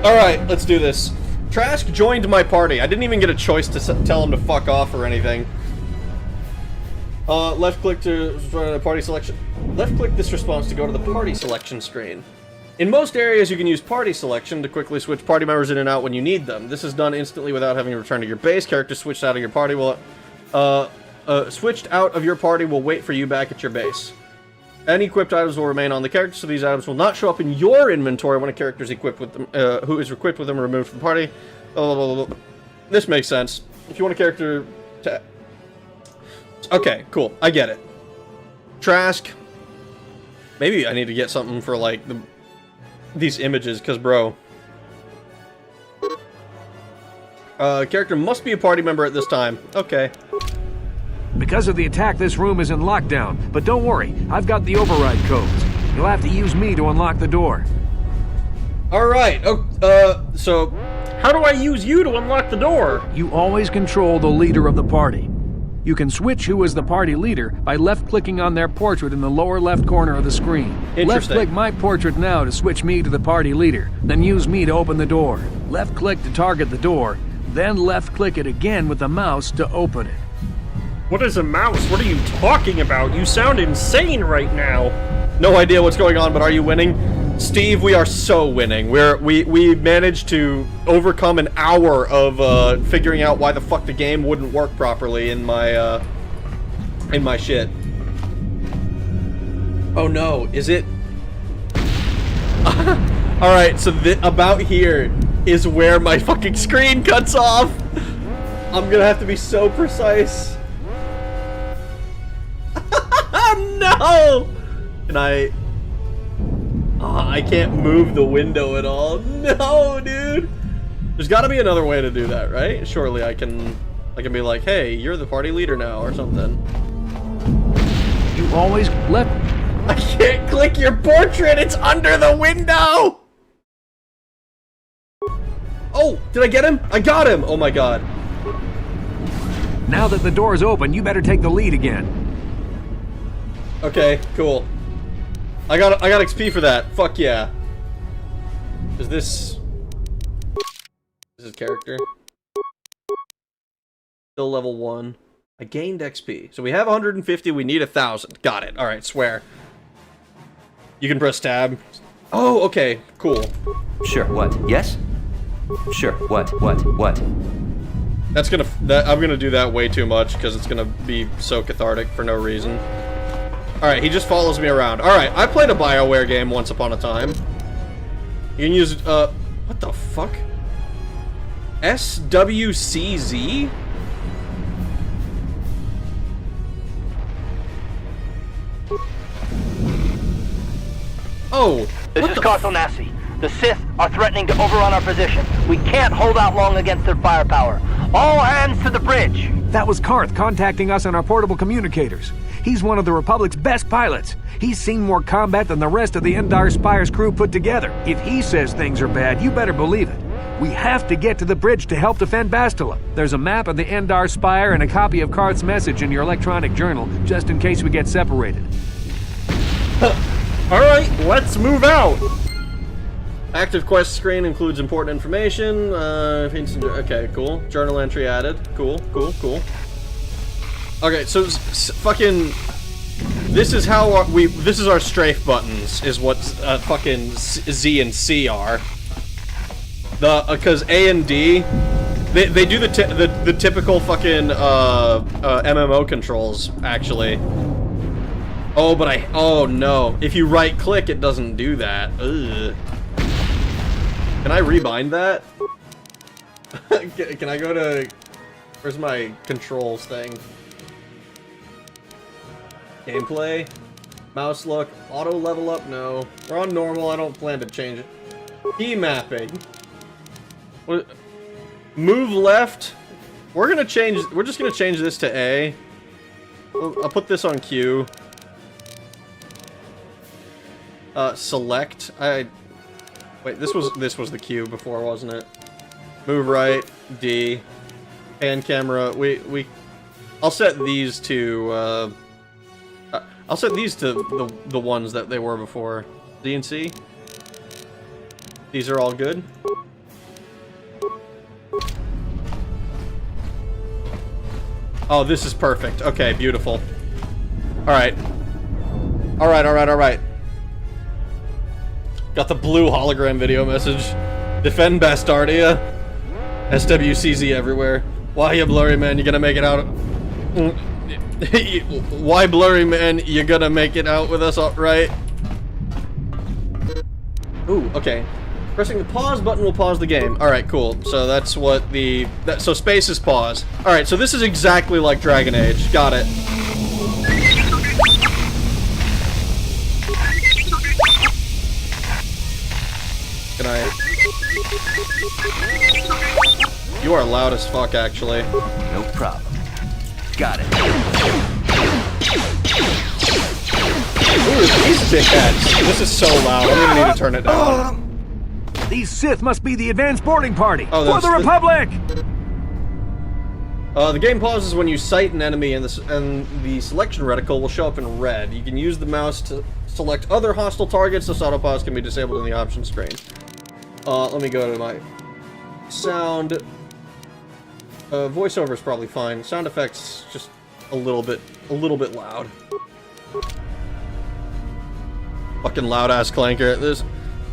Alright, let's do this. Trask joined my party. I didn't even get a choice to tell him to fuck off or anything. Left click to party selection. Left click this response to go to the party selection screen. In most areas, you can use party selection to quickly switch party members in and out when you need them. This is done instantly without having to return to your base. Characters switched out of your party will... switched out of your party will wait for you back at your base. Any equipped items will remain on the character, so these items will not show up in your inventory when a character is equipped with them, who is equipped with them removed from the party. This makes sense. If you want a character to... Okay, cool. I get it. Trask. Maybe I need to get something for, like, these images, because, bro... character must be a party member at this time. Okay. Because of the attack, this room is in lockdown. But don't worry, I've got the override codes. You'll have to use me to unlock the door. Alright, so... How do I use you to unlock the door? You always control the leader of the party. You can switch who is the party leader by left-clicking on their portrait in the lower left corner of the screen. Interesting. Left-click my portrait now to switch me to the party leader, then use me to open the door. Left-click to target the door, then left-click it again with the mouse to open it. What is a mouse? What are you talking about? You sound insane right now. No idea what's going on, but are you winning? Steve, we are so winning. We managed to overcome an hour of figuring out why the fuck the game wouldn't work properly in my shit. Oh no, is it? All right, so about here is where my fucking screen cuts off. I'm gonna have to be so precise. No! Can I? I can't move the window at all. No, dude. There's got to be another way to do that, right? Surely I can be like, hey, you're the party leader now, or something. You always left. I can't click your portrait. It's under the window. Oh, did I get him? I got him. Oh my god. Now that the door's open, you better take the lead again. Okay, cool. I got XP for that. Fuck yeah. Is this is character? Still level 1. I gained XP. So we have 150, we need 1,000. Got it. Alright, swear. You can press tab. Oh, okay, cool. Sure, what? Yes? Sure, what? That's gonna I'm gonna do that way too much because it's gonna be so cathartic for no reason. Alright, he just follows me around. Alright, I played a BioWare game once upon a time. You can use, what the fuck? SWCZ? Oh! This is Carthel Nassi. The Sith are threatening to overrun our position. We can't hold out long against their firepower. All hands to the bridge! That was Karth contacting us on our portable communicators. He's one of the Republic's best pilots. He's seen more combat than the rest of the Endar Spire's crew put together. If he says things are bad, you better believe it. We have to get to the bridge to help defend Bastila. There's a map of the Endar Spire and a copy of Karth's message in your electronic journal, just in case we get separated. Alright, let's move out! Active quest screen includes important information. Okay, cool. Journal entry added. Cool. Okay, so fucking. This is how this is our strafe buttons. Is what fucking Z and C are. Because A and D, they do the typical fucking MMO controls actually. Oh, but oh no! If you right click, it doesn't do that. Ugh. Can I rebind that? Can I go to... Where's my controls thing? Gameplay? Mouse look? Auto level up? No. We're on normal, I don't plan to change it. Key mapping. What? Move left? We're just gonna change this to A. I'll put this on Q. Select. Wait, this was the Q before, wasn't it? Move right, D. Pan camera. I'll set these to I'll set these to the ones that they were before. D and C. These are all good. Oh, this is perfect. Okay, beautiful. Alright. Alright. Got the blue hologram video message. Defend Bastardia. SWCZ everywhere. Why, you blurry man, you gonna make it out? Why, blurry man, you gonna make it out with us, right? Ooh, okay. Pressing the pause button will pause the game. Alright, cool. So that's what so space is pause. Alright, so this is exactly like Dragon Age. Got it. Can I... You are loud as fuck, actually. No problem. Got it. Ooh, these dickheads. This is so loud. I'm gonna need to turn it down. These Sith must be the advanced boarding party. Oh, for the Republic! The game pauses when you sight an enemy, and the selection reticle will show up in red. You can use the mouse to select other hostile targets. This autopause can be disabled in the options screen. Let me go to my sound. Voiceover is probably fine. Sound effects just a little bit loud. Fucking loud ass clanker.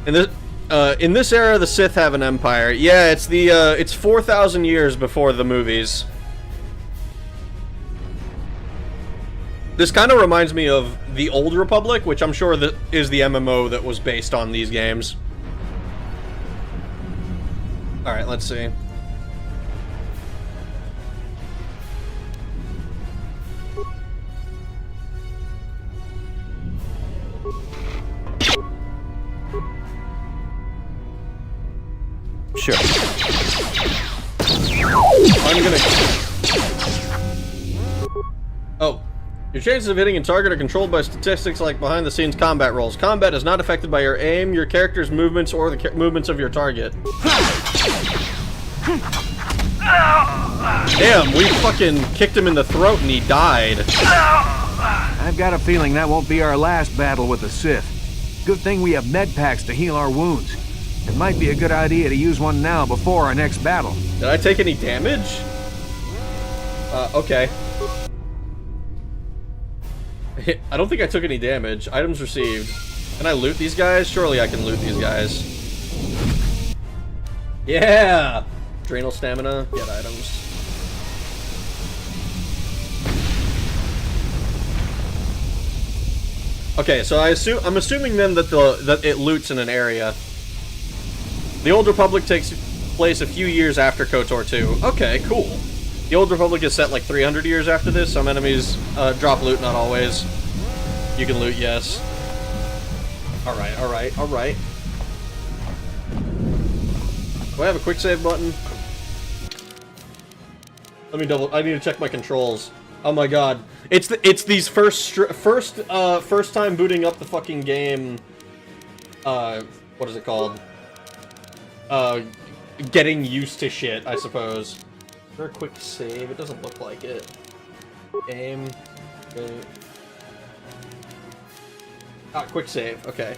In this era, the Sith have an empire. Yeah, it's 4,000 years before the movies. This kind of reminds me of The Old Republic, which I'm sure that is the MMO that was based on these games. Alright, let's see. Sure. I'm gonna... Oh. Your chances of hitting a target are controlled by statistics like behind-the-scenes combat rolls. Combat is not affected by your aim, your character's movements, or the movements of your target. Damn, we fucking kicked him in the throat and he died. I've got a feeling that won't be our last battle with the Sith. Good thing we have med packs to heal our wounds. It might be a good idea to use one now before our next battle. Did I take any damage? Okay. I don't think I took any damage. Items received. Can I loot these guys? Surely I can loot these guys. Yeah! Adrenal stamina. Get items. Okay, so I'm assuming then that it loots in an area. The Old Republic takes place a few years after KOTOR 2. Okay, cool. The Old Republic is set like 300 years after this. Some enemies drop loot, not always. You can loot, yes. Alright, alright, alright. Do I have a quick save button? Let me I need to check my controls. Oh my god. It's these first time booting up the fucking game. What is it called? Getting used to shit, I suppose. Is there a quick save? It doesn't look like it. Game. Quick save. Okay.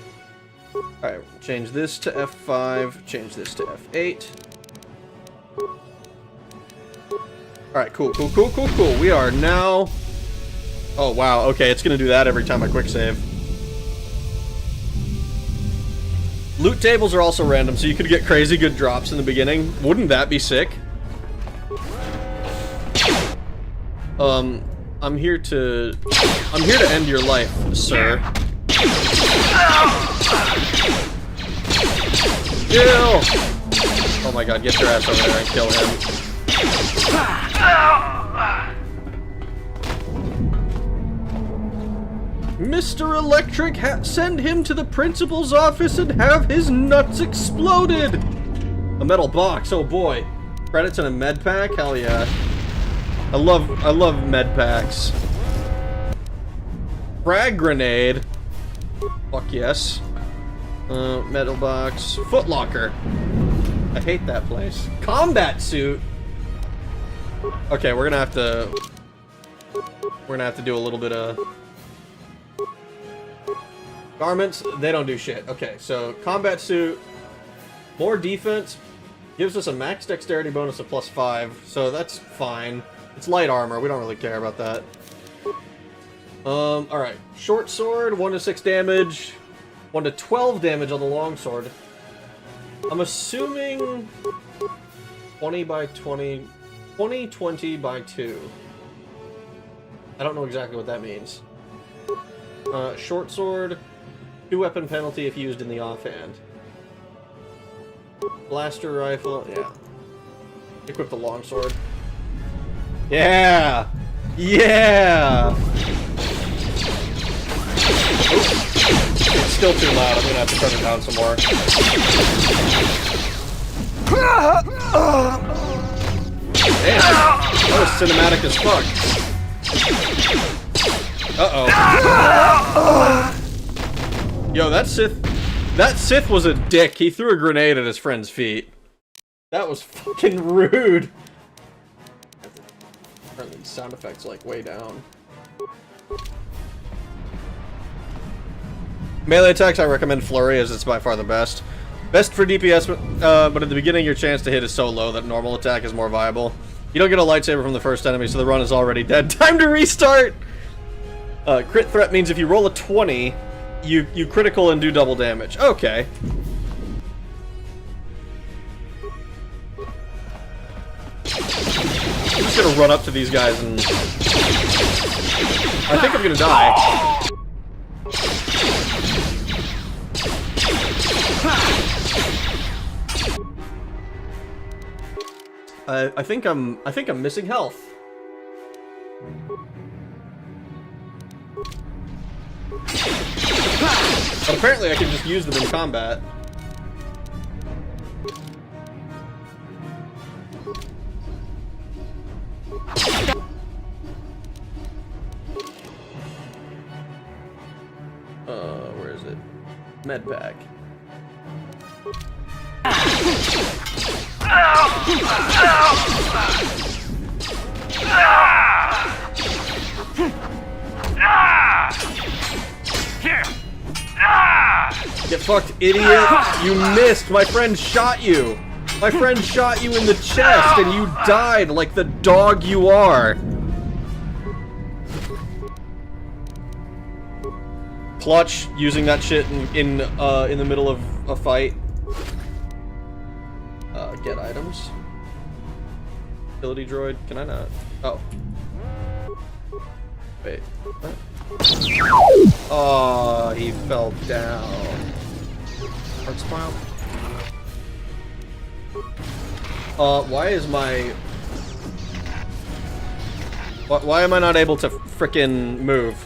Alright, change this to F5. Change this to F8. Alright, cool. We are now... Oh, wow. Okay, it's gonna do that every time I quick save. Loot tables are also random, so you could get crazy good drops in the beginning. Wouldn't that be sick? I'm here to end your life, sir. Kill! Oh my god, get your ass over there and kill him. Mr. Electric, send him to the principal's office and have his nuts exploded! A metal box, oh boy. Credits and a med pack? Hell yeah. I love med packs. Frag grenade. Fuck yes. Metal box. Foot locker. I hate that place. Combat suit. Okay, we're gonna have to do a little bit of garments. They don't do shit. Okay, so combat suit, more defense, gives us a max dexterity bonus of +5, so that's fine. It's light armor. We don't really care about that. Alright. Short sword, 1 to 6 damage, 1 to 12 damage on the long sword. I'm assuming 20 by 20, 20 by 2. I don't know exactly what that means. Short sword, 2 weapon penalty if used in the offhand. Blaster rifle, yeah. Equip the longsword. Yeah! Yeah! It's still too loud. I'm gonna have to turn it down some more. Damn! That was cinematic as fuck. Uh-oh. Yo, that Sith was a dick. He threw a grenade at his friend's feet. That was fucking rude. Turn these sound effects like way down. Melee attacks, I recommend Flurry as it's by far the best. Best for DPS, but at the beginning your chance to hit is so low that normal attack is more viable. You don't get a lightsaber from the first enemy, so the run is already dead. Time to restart! Crit threat means if you roll a 20, you critical and do double damage. Okay. I'm just gonna run up to these guys and... I think I'm gonna die. I think I'm missing health. But apparently I can just use them in combat. Where is it? Medpack. Get fucked, idiot! You missed! My friend shot you! My friend shot you in the chest and you died like the dog you are! Clutch, using that shit in the middle of a fight. Get items. Ability droid, can I not? Oh. Wait, what? Oh, he fell down. Heart smile. Why is my... Why am I not able to frickin' move?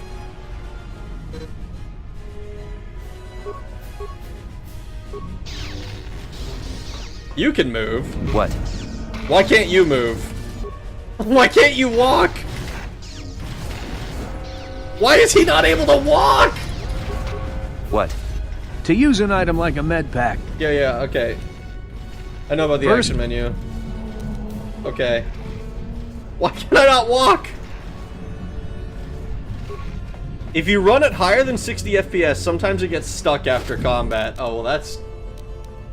You can move. What? Why can't you move? Why can't you walk? Why is he not able to walk? What? To use an item like a med pack, Yeah, okay. I know about the First- action menu. Okay. Why can I not walk? If you run at higher than 60 FPS, sometimes it gets stuck after combat. Oh, well that's...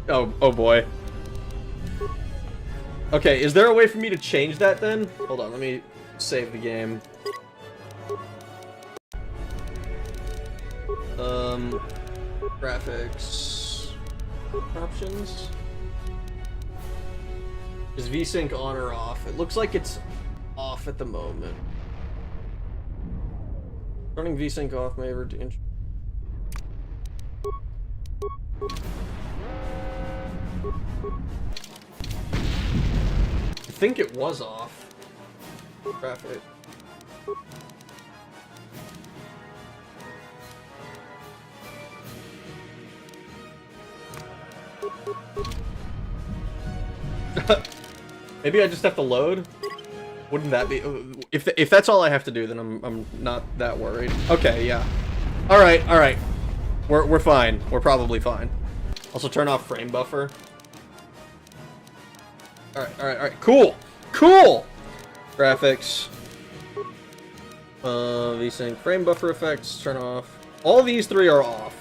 Oh boy. Okay, is there a way for me to change that then? Hold on, let me save the game. Graphics... Options? Is VSync on or off? It looks like it's off at the moment. Turning VSync off may revert to I think it was off. Graphic. Maybe I just have to load? Wouldn't that be... If that's all I have to do, then I'm not that worried. Okay, yeah. Alright. We're fine. We're probably fine. Also turn off frame buffer. Alright. Cool! Graphics. VSync. Frame buffer effects, turn off. All these three are off.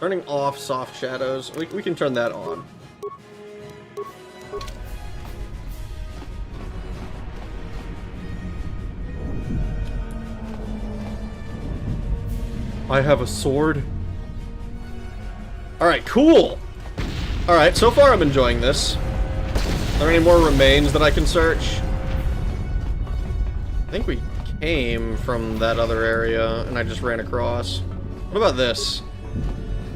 Turning off soft shadows. We can turn that on. I have a sword. Alright, cool! Alright, so far I'm enjoying this. Are there any more remains that I can search? I think we came from that other area, and I just ran across. What about this?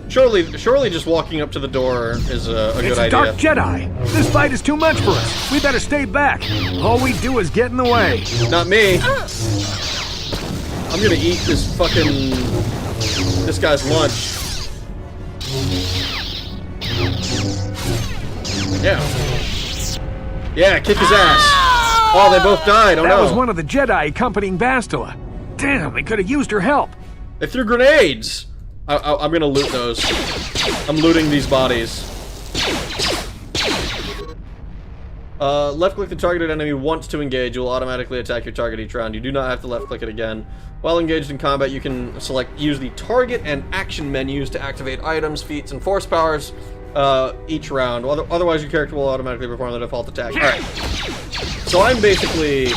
Surely just walking up to the door is a good idea. It's a Dark Jedi. This fight is too much for us. We better stay back. All we do is get in the way. Not me. I'm gonna eat this guy's lunch. Yeah, kick his ass. Oh, they both died. Oh no. That was one of the Jedi accompanying Bastila. Damn, they could have used her help. They threw grenades. I'm gonna loot those. I'm looting these bodies. Left-click the targeted enemy once to engage. You will automatically attack your target each round. You do not have to left-click it again. While engaged in combat, you can use the target and action menus to activate items, feats, and force powers each round. Otherwise, your character will automatically perform the default attack. Alright. So I'm basically...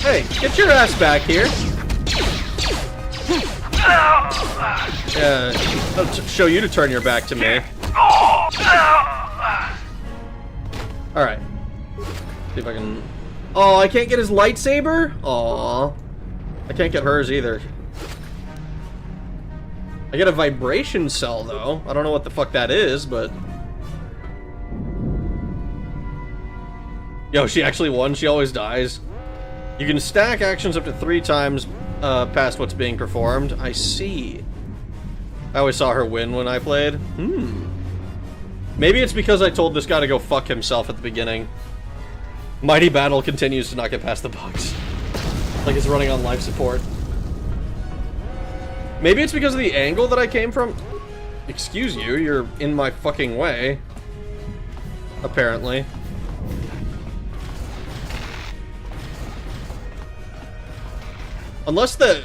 Hey, get your ass back here. Yeah, I'll show you to turn your back to me. Alright. See if I can... Oh, I can't get his lightsaber? Aw. I can't get hers either. I get a vibration cell, though. I don't know what the fuck that is, but... Yo, she actually won. She always dies. You can stack actions up to 3 times past what's being performed. I see. I always saw her win when I played. Maybe it's because I told this guy to go fuck himself at the beginning. Mighty Battle continues to not get past the bugs. Like it's running on life support. Maybe it's because of the angle that I came from. Excuse you, you're in my fucking way. Apparently. Unless that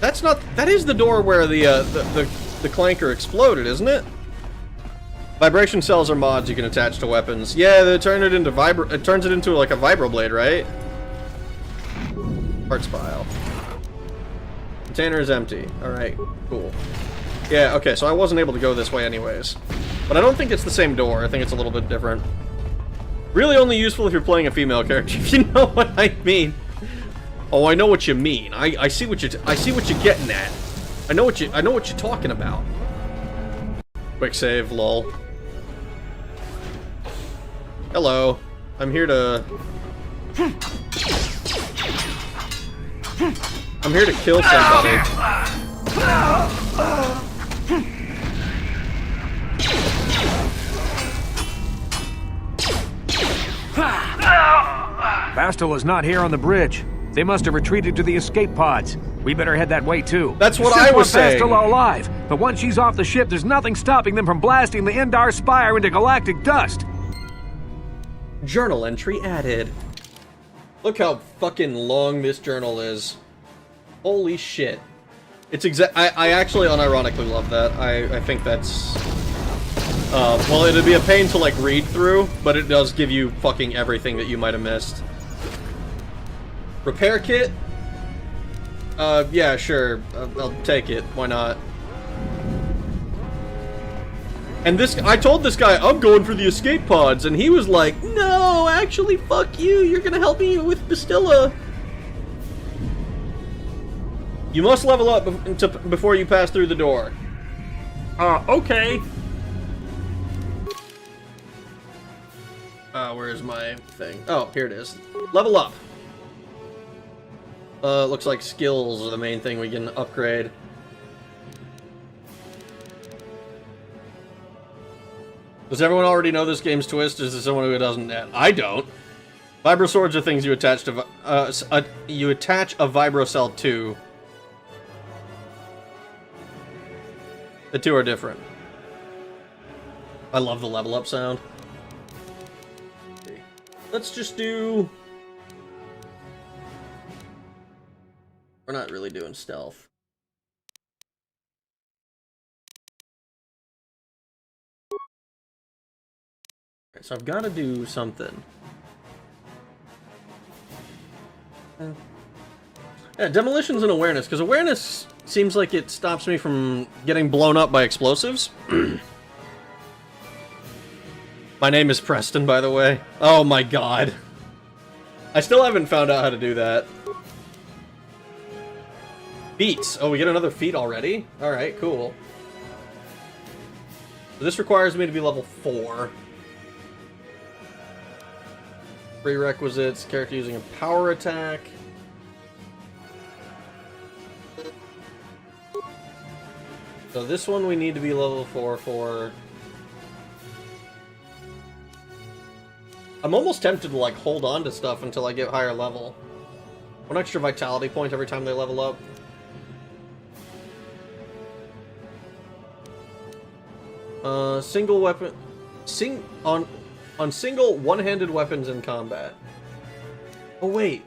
is the door where the clanker exploded, isn't it? Vibration cells are mods you can attach to weapons. Yeah, they turn it into it turns it into like a vibroblade, right? Parts pile. Container is empty. Alright, cool. Yeah, okay, so I wasn't able to go this way anyways. But I don't think it's the same door. I think it's a little bit different. Really only useful if you're playing a female character, if you know what I mean. Oh, I know what you mean. I see what you're getting at. I know what you're talking about. Quick save, lol. Hello. I'm here to kill somebody. Bastila is not here on the bridge. They must have retreated to the escape pods. We better head that way, too. That's what I was saying. Bastila alive, but once she's off the ship, there's nothing stopping them from blasting the Endar Spire into galactic dust. Journal entry added. Look how fucking long this journal is. Holy shit. It's I actually unironically love that. I think that's... well, it'd be a pain to, like, read through, but it does give you fucking everything that you might have missed. Repair kit? Yeah, sure. I'll take it. Why not? And I told this guy, I'm going for the escape pods, and he was like, no, actually, fuck you. You're gonna help me with Bastila. You must level up before you pass through the door. Okay. Where's my thing? Oh, here it is. Level up. Looks like skills are the main thing we can upgrade. Does everyone already know this game's twist? Is there someone who doesn't yet? I don't. Vibro swords are things you attach to... you attach a vibro cell to. The two are different. I love the level up sound. Let's just do... We're not really doing stealth. Alright, so I've got to do something. Yeah, demolition's an awareness, because awareness seems like it stops me from getting blown up by explosives. My name is Preston, by the way. Oh my god. I still haven't found out how to do that. Feats. Oh, we get another feat already? Alright, cool. So this requires me to be level 4. Prerequisites, character using a power attack. So this one we need to be level 4 for. I'm almost tempted to, like, hold on to stuff until I get higher level. 1 extra vitality point every time they level up. Single weapon... On single one-handed weapons in combat. Oh, wait.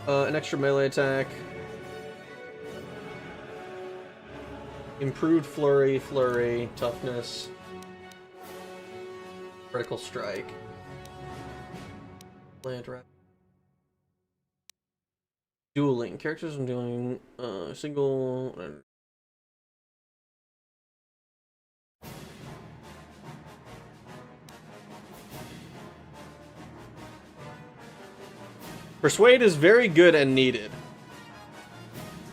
An extra melee attack. Improved flurry, toughness. Critical strike. Land rat. Dueling. Characters in dueling. Single... Persuade is very good and needed.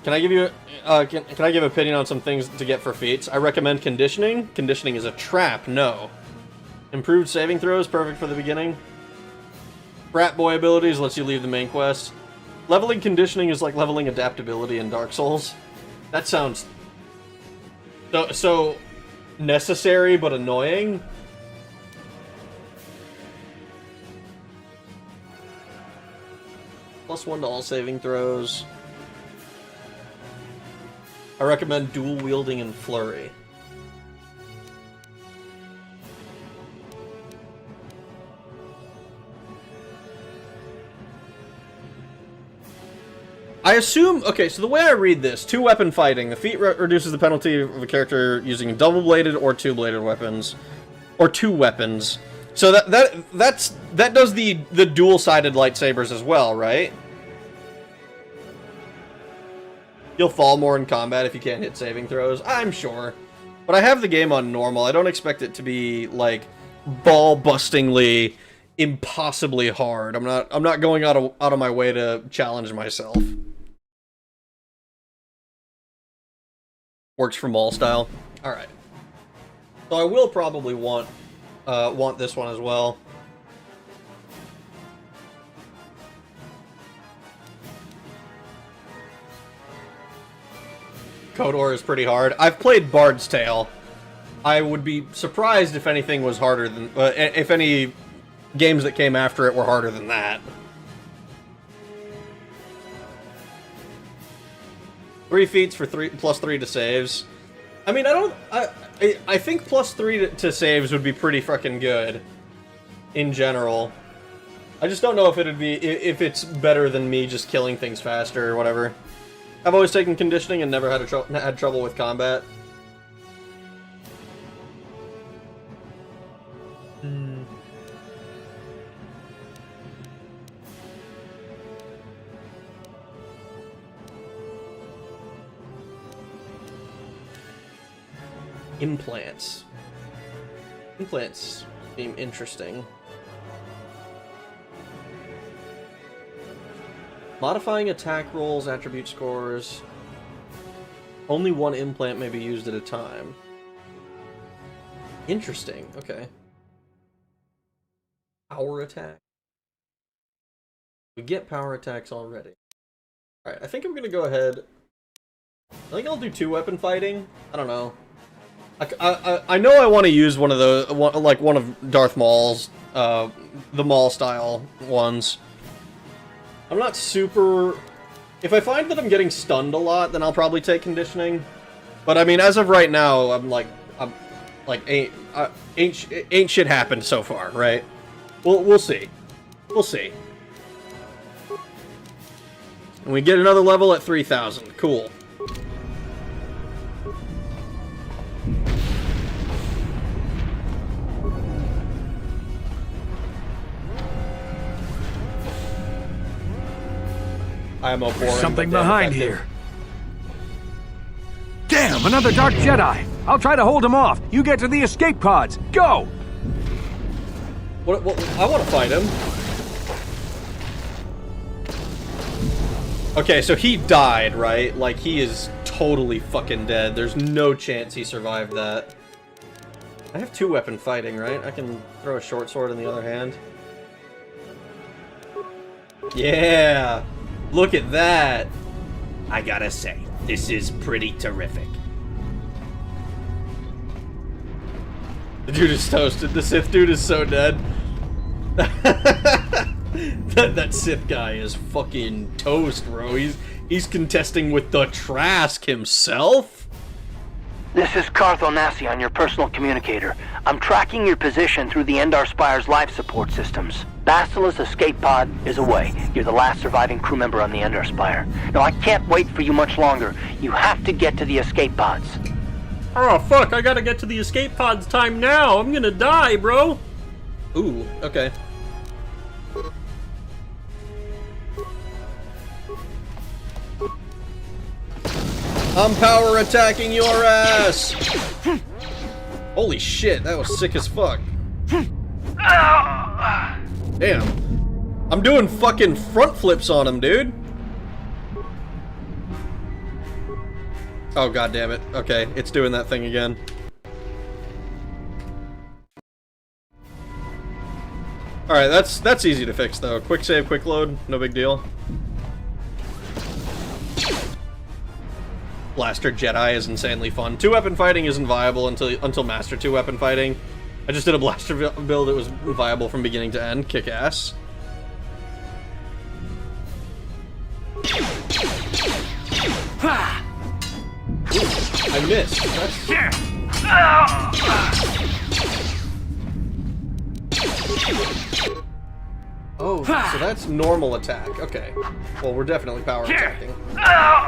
Can I give you can I give opinion on some things to get for feats? I recommend conditioning. Conditioning is a trap, no. Improved saving throws, perfect for the beginning. Frat boy abilities lets you leave the main quest. Leveling conditioning is like leveling adaptability in Dark Souls. That sounds so necessary but annoying. +1 to all saving throws. I recommend dual wielding and flurry. I assume, okay, so the way I read this, 2-weapon fighting. The feat reduces the penalty of a character using double-bladed or two-bladed weapons. Or 2 weapons. So that does the dual-sided lightsabers as well, right? You'll fall more in combat if you can't hit saving throws, I'm sure. But I have the game on normal. I don't expect it to be, like, ball-bustingly, impossibly hard. I'm not going out of my way to challenge myself. Works for Maul style. Alright. So I will probably want this one as well. KOTOR is pretty hard. I've played Bard's Tale. I would be surprised if anything was harder than... if any games that came after it were harder than that. 3 feats for +3 to saves. I mean, I think +3 to saves would be pretty fucking good. In general. I just don't know if it'd be... if it's better than me just killing things faster or whatever. I've always taken conditioning and never had trouble with combat. Implants. Implants seem interesting. Modifying attack rolls, attribute scores. Only 1 implant may be used at a time. Interesting, okay. Power attack. We get power attacks already. Alright, I think I'm gonna go ahead. I think I'll do 2-weapon fighting. I don't know. I know I want to use one of those, like one of Darth Maul's, the Maul style ones. I'm not super... If I find that I'm getting stunned a lot, then I'll probably take conditioning. But I mean, as of right now, I'm like ain't shit happened so far, right? We'll see. We'll see. And we get another level at 3,000. Cool. I'm a boring, something behind here. Damn, another Dark Jedi! I'll try to hold him off. You get to the escape pods. Go! What, I want to fight him. Okay, so he died, right? Like, he is totally fucking dead. There's no chance he survived that. I have 2-weapon fighting, right? I can throw a short sword in the other hand. Yeah! Look at that! I gotta say, this is pretty terrific. The dude is toasted. The Sith dude is so dead. that Sith guy is fucking toast, bro. He's contesting with the Trask himself? This is Karth Onasi on your personal communicator. I'm tracking your position through the Endar Spire's life support systems. Basila's escape pod is away. You're the last surviving crew member on the Endar Spire. Now, I can't wait for you much longer. You have to get to the escape pods. Oh, fuck, I gotta get to the escape pod's time now. I'm gonna die, bro. Ooh, okay. I'm power attacking your ass! Holy shit, that was sick as fuck. Damn. I'm doing fucking front flips on him, dude. Oh, god damn it. Okay, it's doing that thing again. Alright, that's easy to fix though. Quick save, quick load, no big deal. Blaster Jedi is insanely fun. 2-weapon fighting isn't viable until Master 2-weapon fighting. I just did a blaster build that was viable from beginning to end. Kick ass. I missed. Oh, so that's normal attack. Okay. Well, we're definitely power attacking.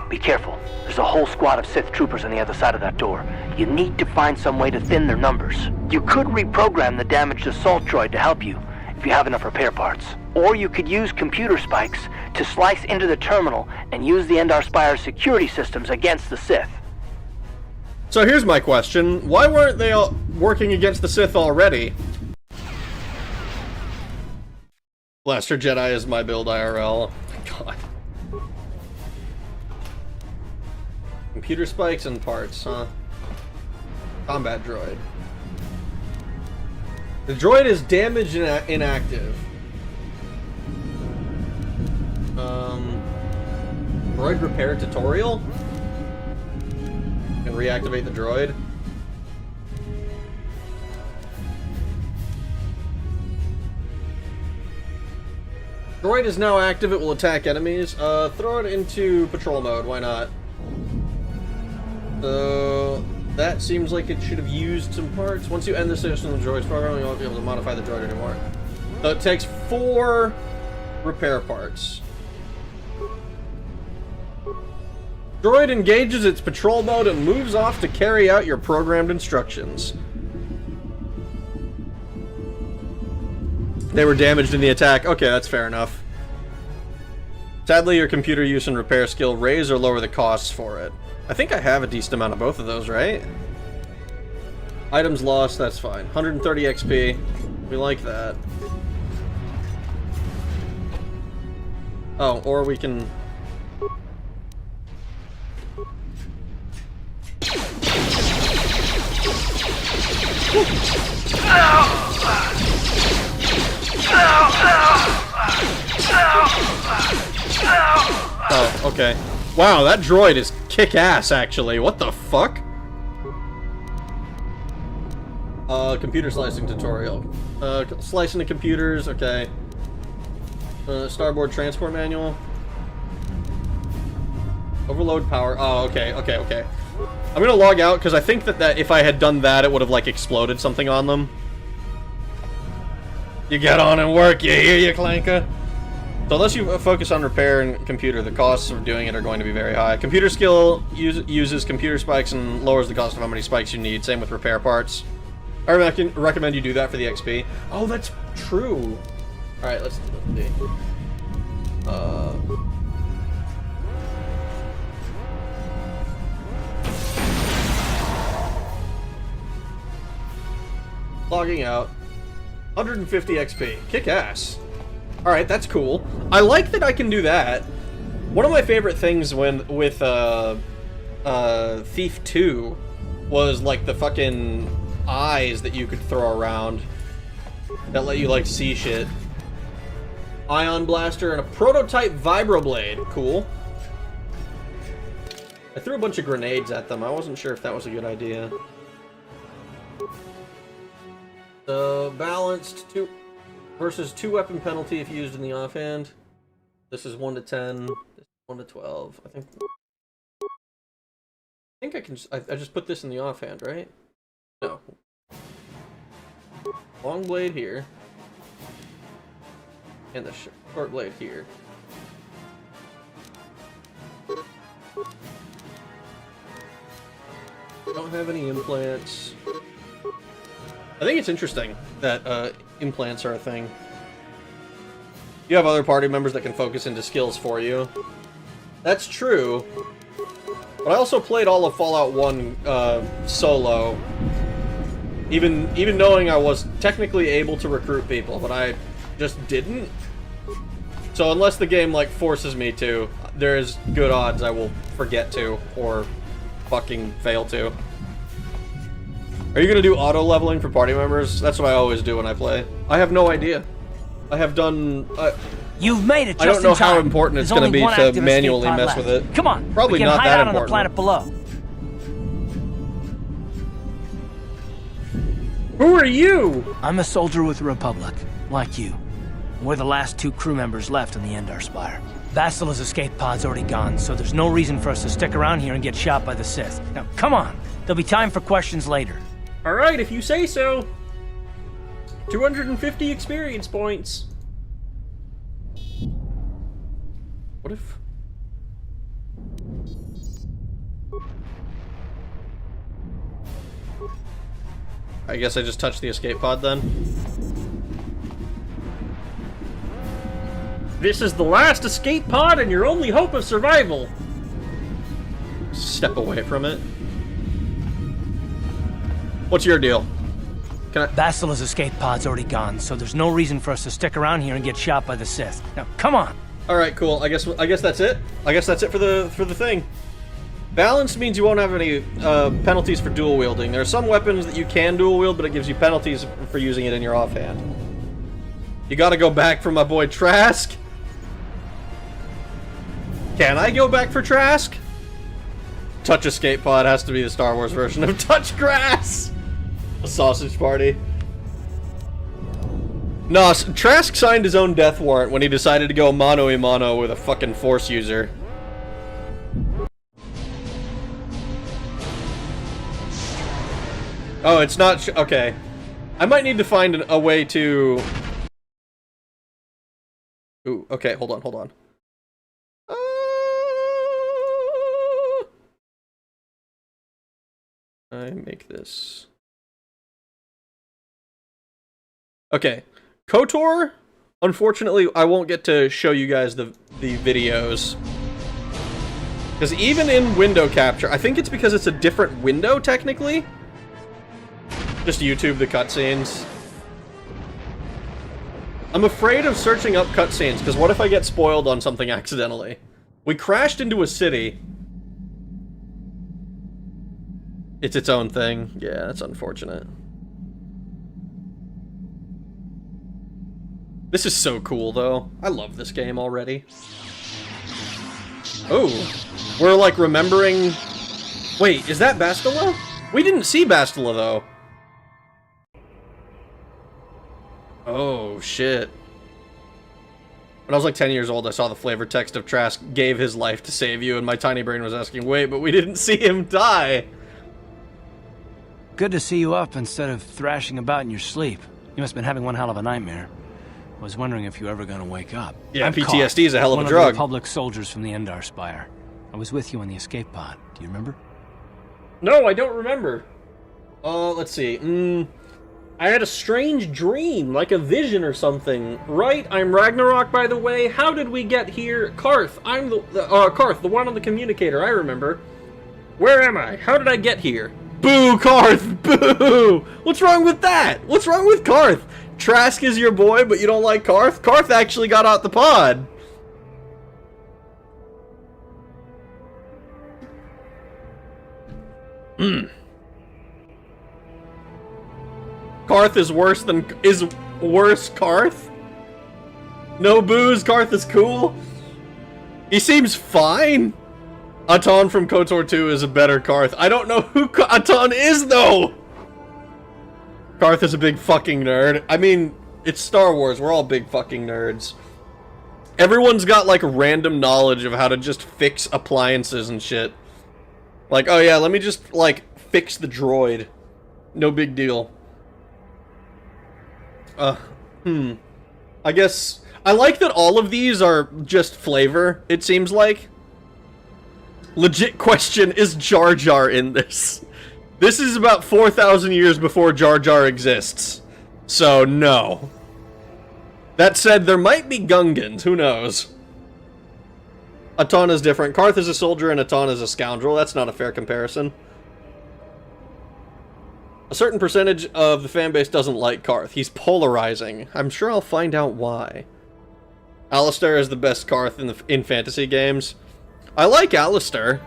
Be careful. There's a whole squad of Sith troopers on the other side of that door. You need to find some way to thin their numbers. You could reprogram the damaged assault droid to help you, if you have enough repair parts. Or you could use computer spikes to slice into the terminal and use the Endar Spire's security systems against the Sith. So here's my question. Why weren't they all working against the Sith already? Blaster Jedi is my build IRL. Oh my god. Computer spikes and parts, huh? Combat droid. The droid is damaged and inactive. Droid repair tutorial? And reactivate the droid. Droid is now active, it will attack enemies. Throw it into patrol mode, why not? So, that seems like it should have used some parts. Once you end the system of the droid's program, you won't be able to modify the droid anymore. So it takes 4 repair parts. Droid engages its patrol mode and moves off to carry out your programmed instructions. They were damaged in the attack. Okay, that's fair enough. Sadly, your computer use and repair skill raise or lower the costs for it. I think I have a decent amount of both of those, right? Items lost, that's fine. 130 XP. We like that. Oh, or we can... Oh, okay. Wow, that droid is kick-ass, actually. What the fuck? Computer slicing tutorial. Slicing the computers, okay. Starboard transport manual. Overload power. Oh, okay. I'm gonna log out, because I think that if I had done that, it would have, like, exploded something on them. You get on and work, you hear you, Clanka? So unless you focus on repair and computer, the costs of doing it are going to be very high. Computer skill uses computer spikes and lowers the cost of how many spikes you need. Same with repair parts. I recommend you do that for the XP. Oh, that's true. Alright, let's see. Logging out. 150 XP. Kick ass. Alright, that's cool. I like that I can do that. One of my favorite things with Thief 2 was like the fucking eyes that you could throw around that let you like see shit. Ion blaster and a prototype vibroblade. Cool. I threw a bunch of grenades at them. I wasn't sure if that was a good idea. Balanced 2 versus 2 weapon penalty if used in the offhand. This is 1 to 10. This is 1 to 12. I think I can. I just put this in the offhand, right? No. Long blade here, and the short blade here. Don't have any implants. I think it's interesting that implants are a thing. You have other party members that can focus into skills for you. That's true. But I also played all of Fallout 1 solo. Even knowing I was technically able to recruit people, but I just didn't. So unless the game like forces me to, there's good odds I will forget to or fucking fail to. Are you gonna do auto leveling for party members? That's what I always do when I play. I have no idea. I have done. You've made it. I don't know how important it's gonna be to manually mess with it. Come on. Probably we can not hide that out important. on the planet below. Who are you? I'm a soldier with the Republic, like you. We're the last 2 crew members left on the Endar Spire. Bastila's escape pod's already gone, so there's no reason for us to stick around here and get shot by the Sith. Now, come on. There'll be time for questions later. Alright, if you say so. 250 experience points. What if? I guess I just touched the escape pod then. This is the last escape pod and your only hope of survival. Step away from it. What's your deal? Can I? Bastila's escape pod's already gone, so there's no reason for us to stick around here and get shot by the Sith. Now, come on. All right, cool. I guess that's it. I guess that's it for the thing. Balanced means you won't have any penalties for dual wielding. There are some weapons that you can dual wield, but it gives you penalties for using it in your offhand. You got to go back for my boy Trask. Can I go back for Trask? Touch escape pod has to be the Star Wars version of touch grass. A sausage party. No, Trask signed his own death warrant when he decided to go mano-a-mano with a fucking Force user. Oh, it's not okay. I might need to find a way to... Ooh, okay, hold on. I make this... Okay. KOTOR, unfortunately, I won't get to show you guys the videos. Because even in window capture, I think it's because it's a different window, technically. Just YouTube the cutscenes. I'm afraid of searching up cutscenes, because what if I get spoiled on something accidentally? We crashed into a city. It's its own thing. Yeah, that's unfortunate. This is so cool, though. I love this game already. Oh, we're like remembering... Wait, is that Bastila? We didn't see Bastila, though. Oh, shit. When I was like 10 years old, I saw the flavor text of Trask gave his life to save you, and my tiny brain was asking, wait, but we didn't see him die. Good to see you up instead of thrashing about in your sleep. You must have been having one hell of a nightmare. I was wondering if you were ever going to wake up. Yeah, I'm PTSD is a hell of a one drug. Of the Republic soldiers from the Endar Spire. I was with you on the escape pod. Do you remember? No, I don't remember. Let's see. I had a strange dream, like a vision or something. Right? I'm Ragnarok, by the way. How did we get here? Karth. I'm Karth, the one on the communicator. I remember. Where am I? How did I get here? Boo, Karth! Boo! What's wrong with that? What's wrong with Karth? Trask is your boy, but you don't like Karth? Karth actually got out the pod. Karth is worse Karth? No booze, Karth is cool? He seems fine. Aton from KOTOR 2 is a better Karth. I don't know who Aton is, though! Garth is a big fucking nerd. I mean, it's Star Wars. We're all big fucking nerds. Everyone's got, like, random knowledge of how to just fix appliances and shit. Like, oh yeah, let me just, like, fix the droid. No big deal. I guess... I like that all of these are just flavor, it seems like. Legit question, is Jar Jar in this? This is about 4,000 years before Jar Jar exists. So, no. That said, there might be Gungans, who knows? Atana's different. Karth is a soldier and Atana is a scoundrel. That's not a fair comparison. A certain percentage of the fanbase doesn't like Karth. He's polarizing. I'm sure I'll find out why. Alistair is the best Karth in fantasy games. I like Alistair.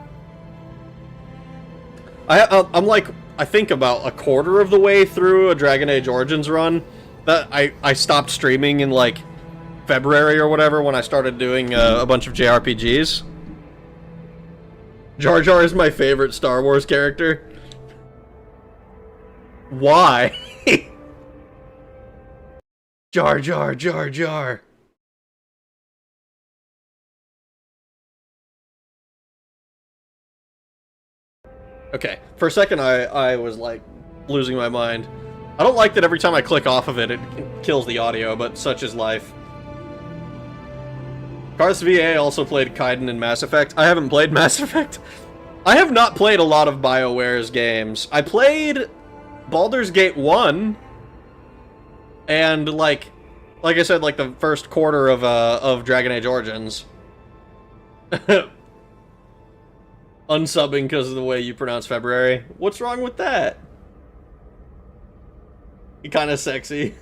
I'm like, I think about a quarter of the way through a Dragon Age Origins run. That I stopped streaming in, like, February or whatever when I started doing a bunch of JRPGs. Jar Jar is my favorite Star Wars character. Why? Jar Jar, Jar Jar. Okay, for a second I was, like, losing my mind. I don't like that every time I click off of it, it kills the audio, but such is life. Karth's VA also played Kaiden in Mass Effect. I haven't played Mass Effect. I have not played a lot of BioWare's games. I played Baldur's Gate 1, and, like I said, like, the first quarter of Dragon Age Origins. Unsubbing because of the way you pronounce February. What's wrong with that? You're kind of sexy.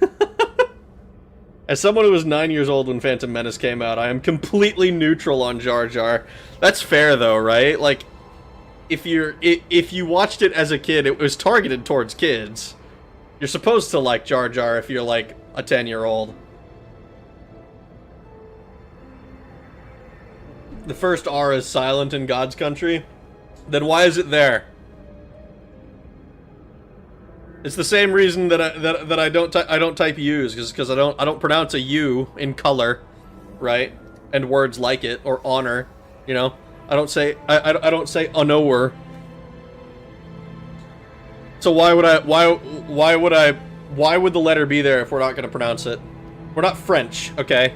As someone who was 9 years old when Phantom Menace came out, I am completely neutral on Jar Jar. That's fair, though, right? Like, if you watched it as a kid, it was targeted towards kids. You're supposed to like Jar Jar if you're, like, a 10-year-old. The first R is silent in God's Country. Then why is it there? It's the same reason that I don't type U's, because I don't pronounce a U in color, right? And words like it or honor, you know. I don't say unower. So why would the letter be there if we're not going to pronounce it? We're not French, okay?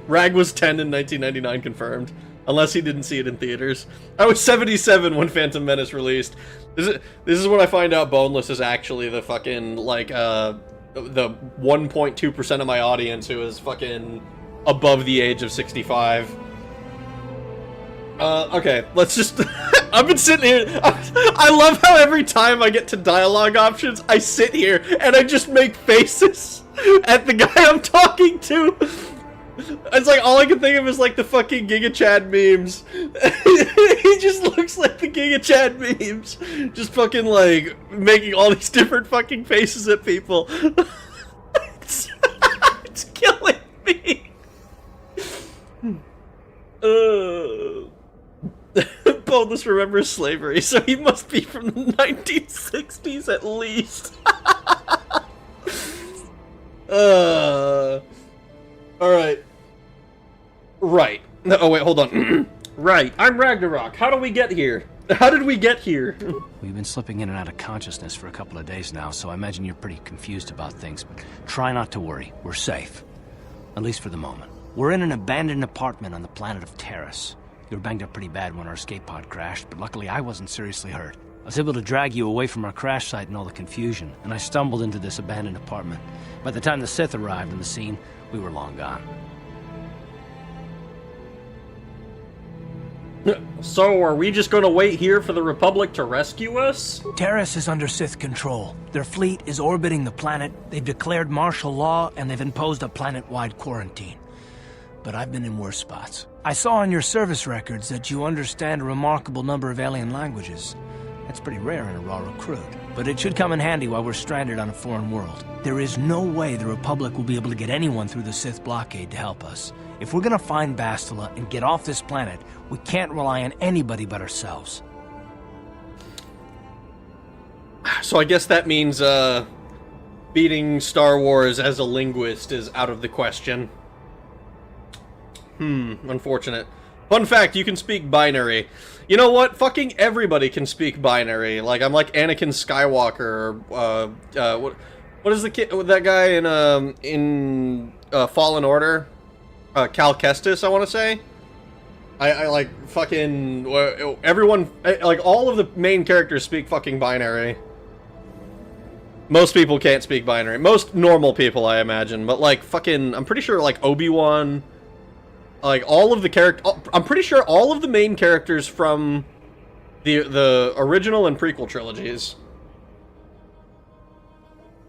Rag was 10 in 1999 confirmed. Unless he didn't see it in theaters. I was 77 when Phantom Menace released. This is when I find out Boneless is actually the fucking, like, the 1.2% of my audience who is fucking above the age of 65. Okay, let's just... I've been sitting here... I love how every time I get to dialogue options, I sit here and I just make faces at the guy I'm talking to. It's like, all I can think of is, like, the fucking Giga Chad memes. He just looks like the Giga Chad memes. Just fucking, like, making all these different fucking faces at people. It's killing me. Boneless remembers slavery, so he must be from the 1960s at least. Alright. Right. Oh, wait, hold on. Right. I'm Ragnarok. How do we get here? How did we get here? We've been slipping in and out of consciousness for a couple of days now, so I imagine you're pretty confused about things, but try not to worry. We're safe. At least for the moment. We're in an abandoned apartment on the planet of Terrace. You were banged up pretty bad when our escape pod crashed, but luckily I wasn't seriously hurt. I was able to drag you away from our crash site and all the confusion, and I stumbled into this abandoned apartment. By the time the Sith arrived on the scene, we were long gone. So, are we just gonna wait here for the Republic to rescue us? Terrace is under Sith control. Their fleet is orbiting the planet, they've declared martial law, and they've imposed a planet-wide quarantine. But I've been in worse spots. I saw on your service records that you understand a remarkable number of alien languages. That's pretty rare in a raw recruit. But it should come in handy while we're stranded on a foreign world. There is no way the Republic will be able to get anyone through the Sith blockade to help us. If we're gonna find Bastila and get off this planet, we can't rely on anybody but ourselves. So I guess that means, beating Star Wars as a linguist is out of the question. Unfortunate. Fun fact, you can speak binary. You know what? Fucking everybody can speak binary. Like, I'm like Anakin Skywalker, or, what is the kid, that guy in Fallen Order? Cal Kestis, I want to say? I like, fucking, everyone, like, all of the main characters speak fucking binary. Most people can't speak binary. Most normal people, I imagine. But, like, fucking, I'm pretty sure, like, Obi-Wan, like, all of the I'm pretty sure all of the main characters from the original and prequel trilogies.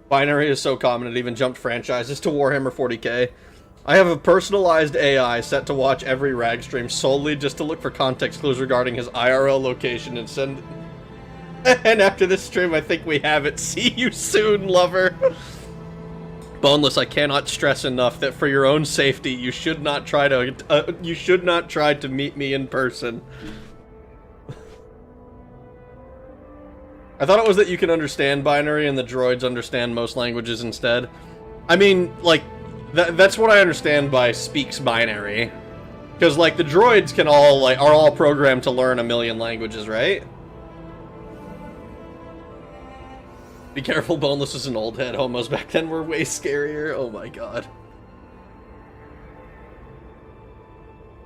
Binary is so common it even jumped franchises to Warhammer 40k. I have a personalized AI set to watch every rag stream solely just to look for context clues regarding his IRL location and send... And after this stream, I think we have it. See you soon, lover. Boneless, I cannot stress enough that for your own safety, you should not try to meet me in person. I thought it was that you can understand binary and the droids understand most languages instead. I mean, like, that's what I understand by speaks binary. Because, like, the droids can all, like, are all programmed to learn a million languages, right? Be careful, Boneless is an old head. Homos back then were way scarier. Oh my god.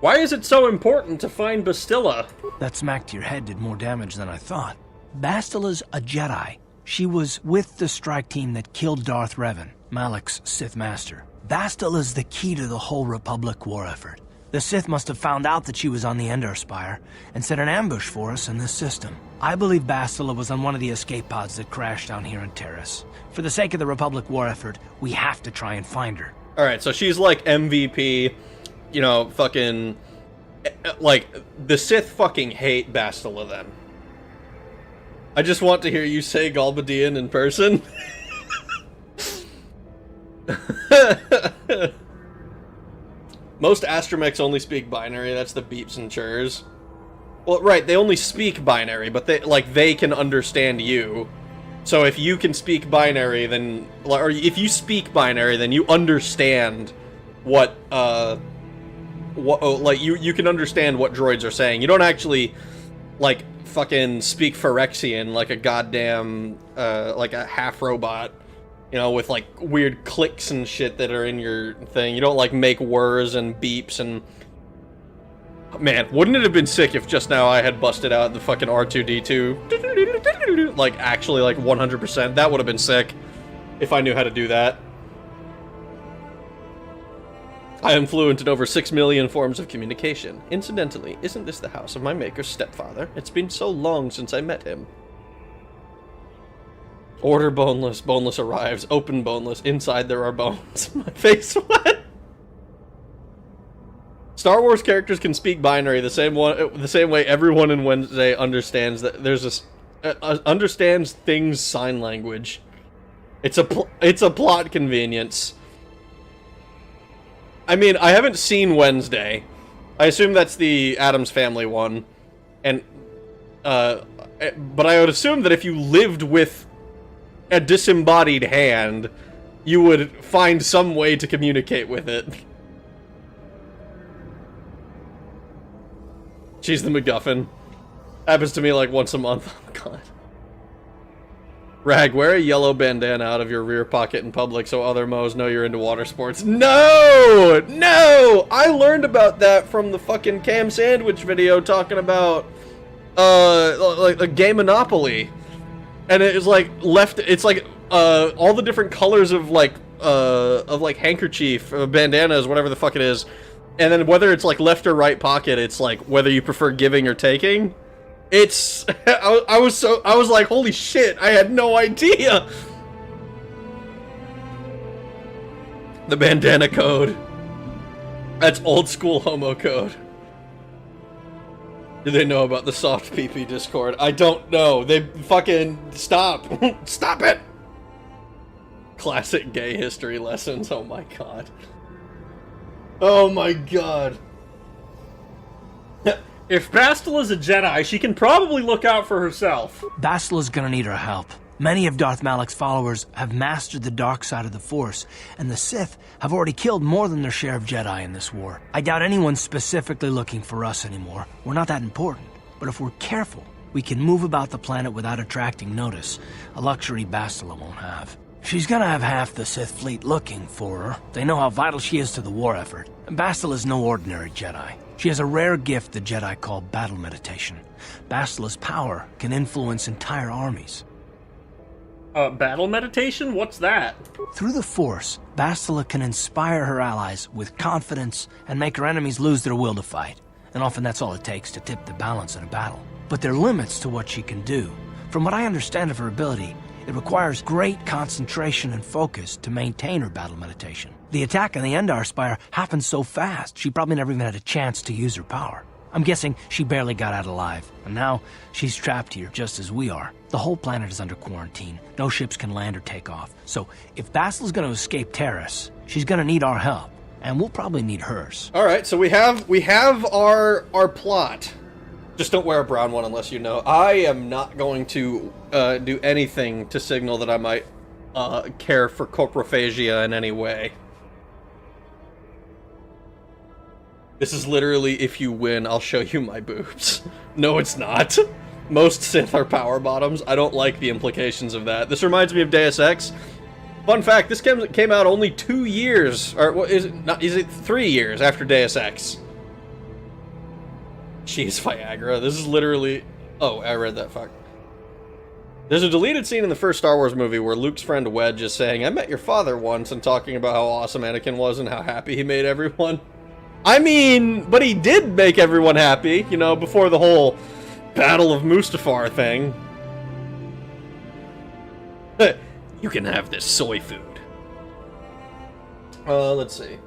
Why is it so important to find Bastila? That smack to your head did more damage than I thought. Bastila's a Jedi. She was with the strike team that killed Darth Revan, Malak's Sith Master. Bastila's the key to the whole Republic war effort. The Sith must have found out that she was on the Endar Spire and set an ambush for us in this system. I believe Bastila was on one of the escape pods that crashed down here in Terrace. For the sake of the Republic war effort, we have to try and find her. Alright, so she's like MVP, you know, fucking... Like, the Sith fucking hate Bastila then. I just want to hear you say Galbadian in person. Most astromechs only speak binary, that's the beeps and churs. Well, right, they only speak binary, but they can understand you. So if you can speak binary, then... Or if you speak binary, then you understand what you can understand what droids are saying. You don't actually, like, fucking speak Phyrexian like a goddamn, like a half-robot. You know, with, like, weird clicks and shit that are in your thing. You don't, like, make whirs and beeps and... Man, wouldn't it have been sick if just now I had busted out the fucking R2-D2? Like, actually, like, 100%. That would have been sick. If I knew how to do that. I am fluent in over 6 million forms of communication. Incidentally, isn't this the house of my maker's stepfather? It's been so long since I met him. Order Boneless. Boneless arrives. Open Boneless. Inside there are bones. My face, what? Star Wars characters can speak binary the same way everyone in Wednesday understands that there's understands things sign language. It's a plot convenience. I mean, I haven't seen Wednesday. I assume that's the Addams Family one, and but I would assume that if you lived with a disembodied hand, you would find some way to communicate with it. She's the MacGuffin. Happens to me like once a month. Oh, God. Rag, wear a yellow bandana out of your rear pocket in public so other moes know you're into water sports. No! No! I learned about that from the fucking Cam Sandwich video talking about, like, a gay Monopoly. And it's like, it's like, all the different colors of, like, handkerchief, bandanas, whatever the fuck it is. And then whether it's, like, left or right pocket, it's, like, whether you prefer giving or taking. It's... I was like, holy shit, I had no idea! The bandana code. That's old school homo code. Do they know about the soft PP Discord? I don't know. They fucking... Stop. Stop it! Classic gay history lessons. Oh my god. Oh my god. If Bastila's a Jedi, she can probably look out for herself. Bastila's gonna need our help. Many of Darth Malak's followers have mastered the dark side of the Force, and the Sith have already killed more than their share of Jedi in this war. I doubt anyone's specifically looking for us anymore. We're not that important. But if we're careful, we can move about the planet without attracting notice, a luxury Bastila won't have. She's gonna have half the Sith fleet looking for her. They know how vital she is to the war effort. And Bastila's no ordinary Jedi. She has a rare gift the Jedi call battle meditation. Bastila's power can influence entire armies. Battle meditation? What's that? Through the Force, Bastila can inspire her allies with confidence and make her enemies lose their will to fight. And often that's all it takes to tip the balance in a battle. But there are limits to what she can do. From what I understand of her ability, it requires great concentration and focus to maintain her battle meditation. The attack on the Endar Spire happened so fast, she probably never even had a chance to use her power. I'm guessing she barely got out alive, and now she's trapped here just as we are. The whole planet is under quarantine. No ships can land or take off. So if Bastila's gonna escape Terrace, she's gonna need our help, and we'll probably need hers. All right, so we have our plot. Just don't wear a brown one unless you know. I am not going to do anything to signal that I might care for coprophagia in any way. This is literally, if you win, I'll show you my boobs. No, it's not. Most Sith are power bottoms. I don't like the implications of that. This reminds me of Deus Ex. Fun fact, this came out only 2 years, or what is it? Is it 3 years after Deus Ex? Jeez, Viagra. This is literally... Oh, I read that, fuck. There's a deleted scene in the first Star Wars movie where Luke's friend Wedge is saying, "I met your father once," and talking about how awesome Anakin was and how happy he made everyone. I mean, but he did make everyone happy, you know, before the whole Battle of Mustafar thing. You can have this soy food. Let's see.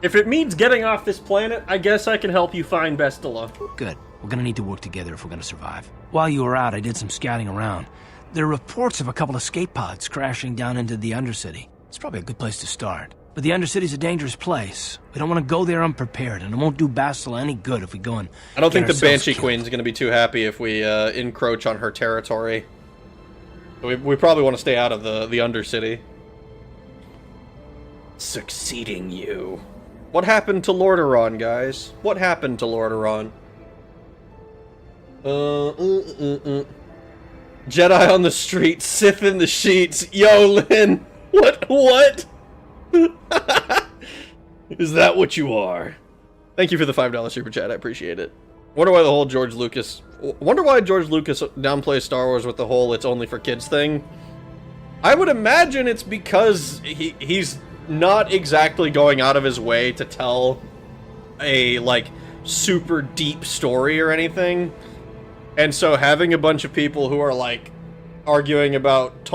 If it means getting off this planet, I guess I can help you find Bastila. Good. We're gonna need to work together if we're gonna survive. While you were out, I did some scouting around. There are reports of a couple of escape pods crashing down into the Undercity. It's probably a good place to start. But the Undercity's a dangerous place. We don't want to go there unprepared, and it won't do Bastila any good if we go and I don't think get the Banshee ourselves Queen's killed. going to be too happy if we encroach on her territory. We probably want to stay out of the Undercity. Succeeding you. What happened to Lordaeron, guys? What happened to Lordaeron? Jedi on the street, Sith in the sheets. Yo, Lynn. What? Is that what you are? Thank you for the $5 super chat. I appreciate it. Wonder why George Lucas downplays Star Wars with the whole "it's only for kids" thing. I would imagine it's because he's not exactly going out of his way to tell a like super deep story or anything, and so having a bunch of people who are like arguing about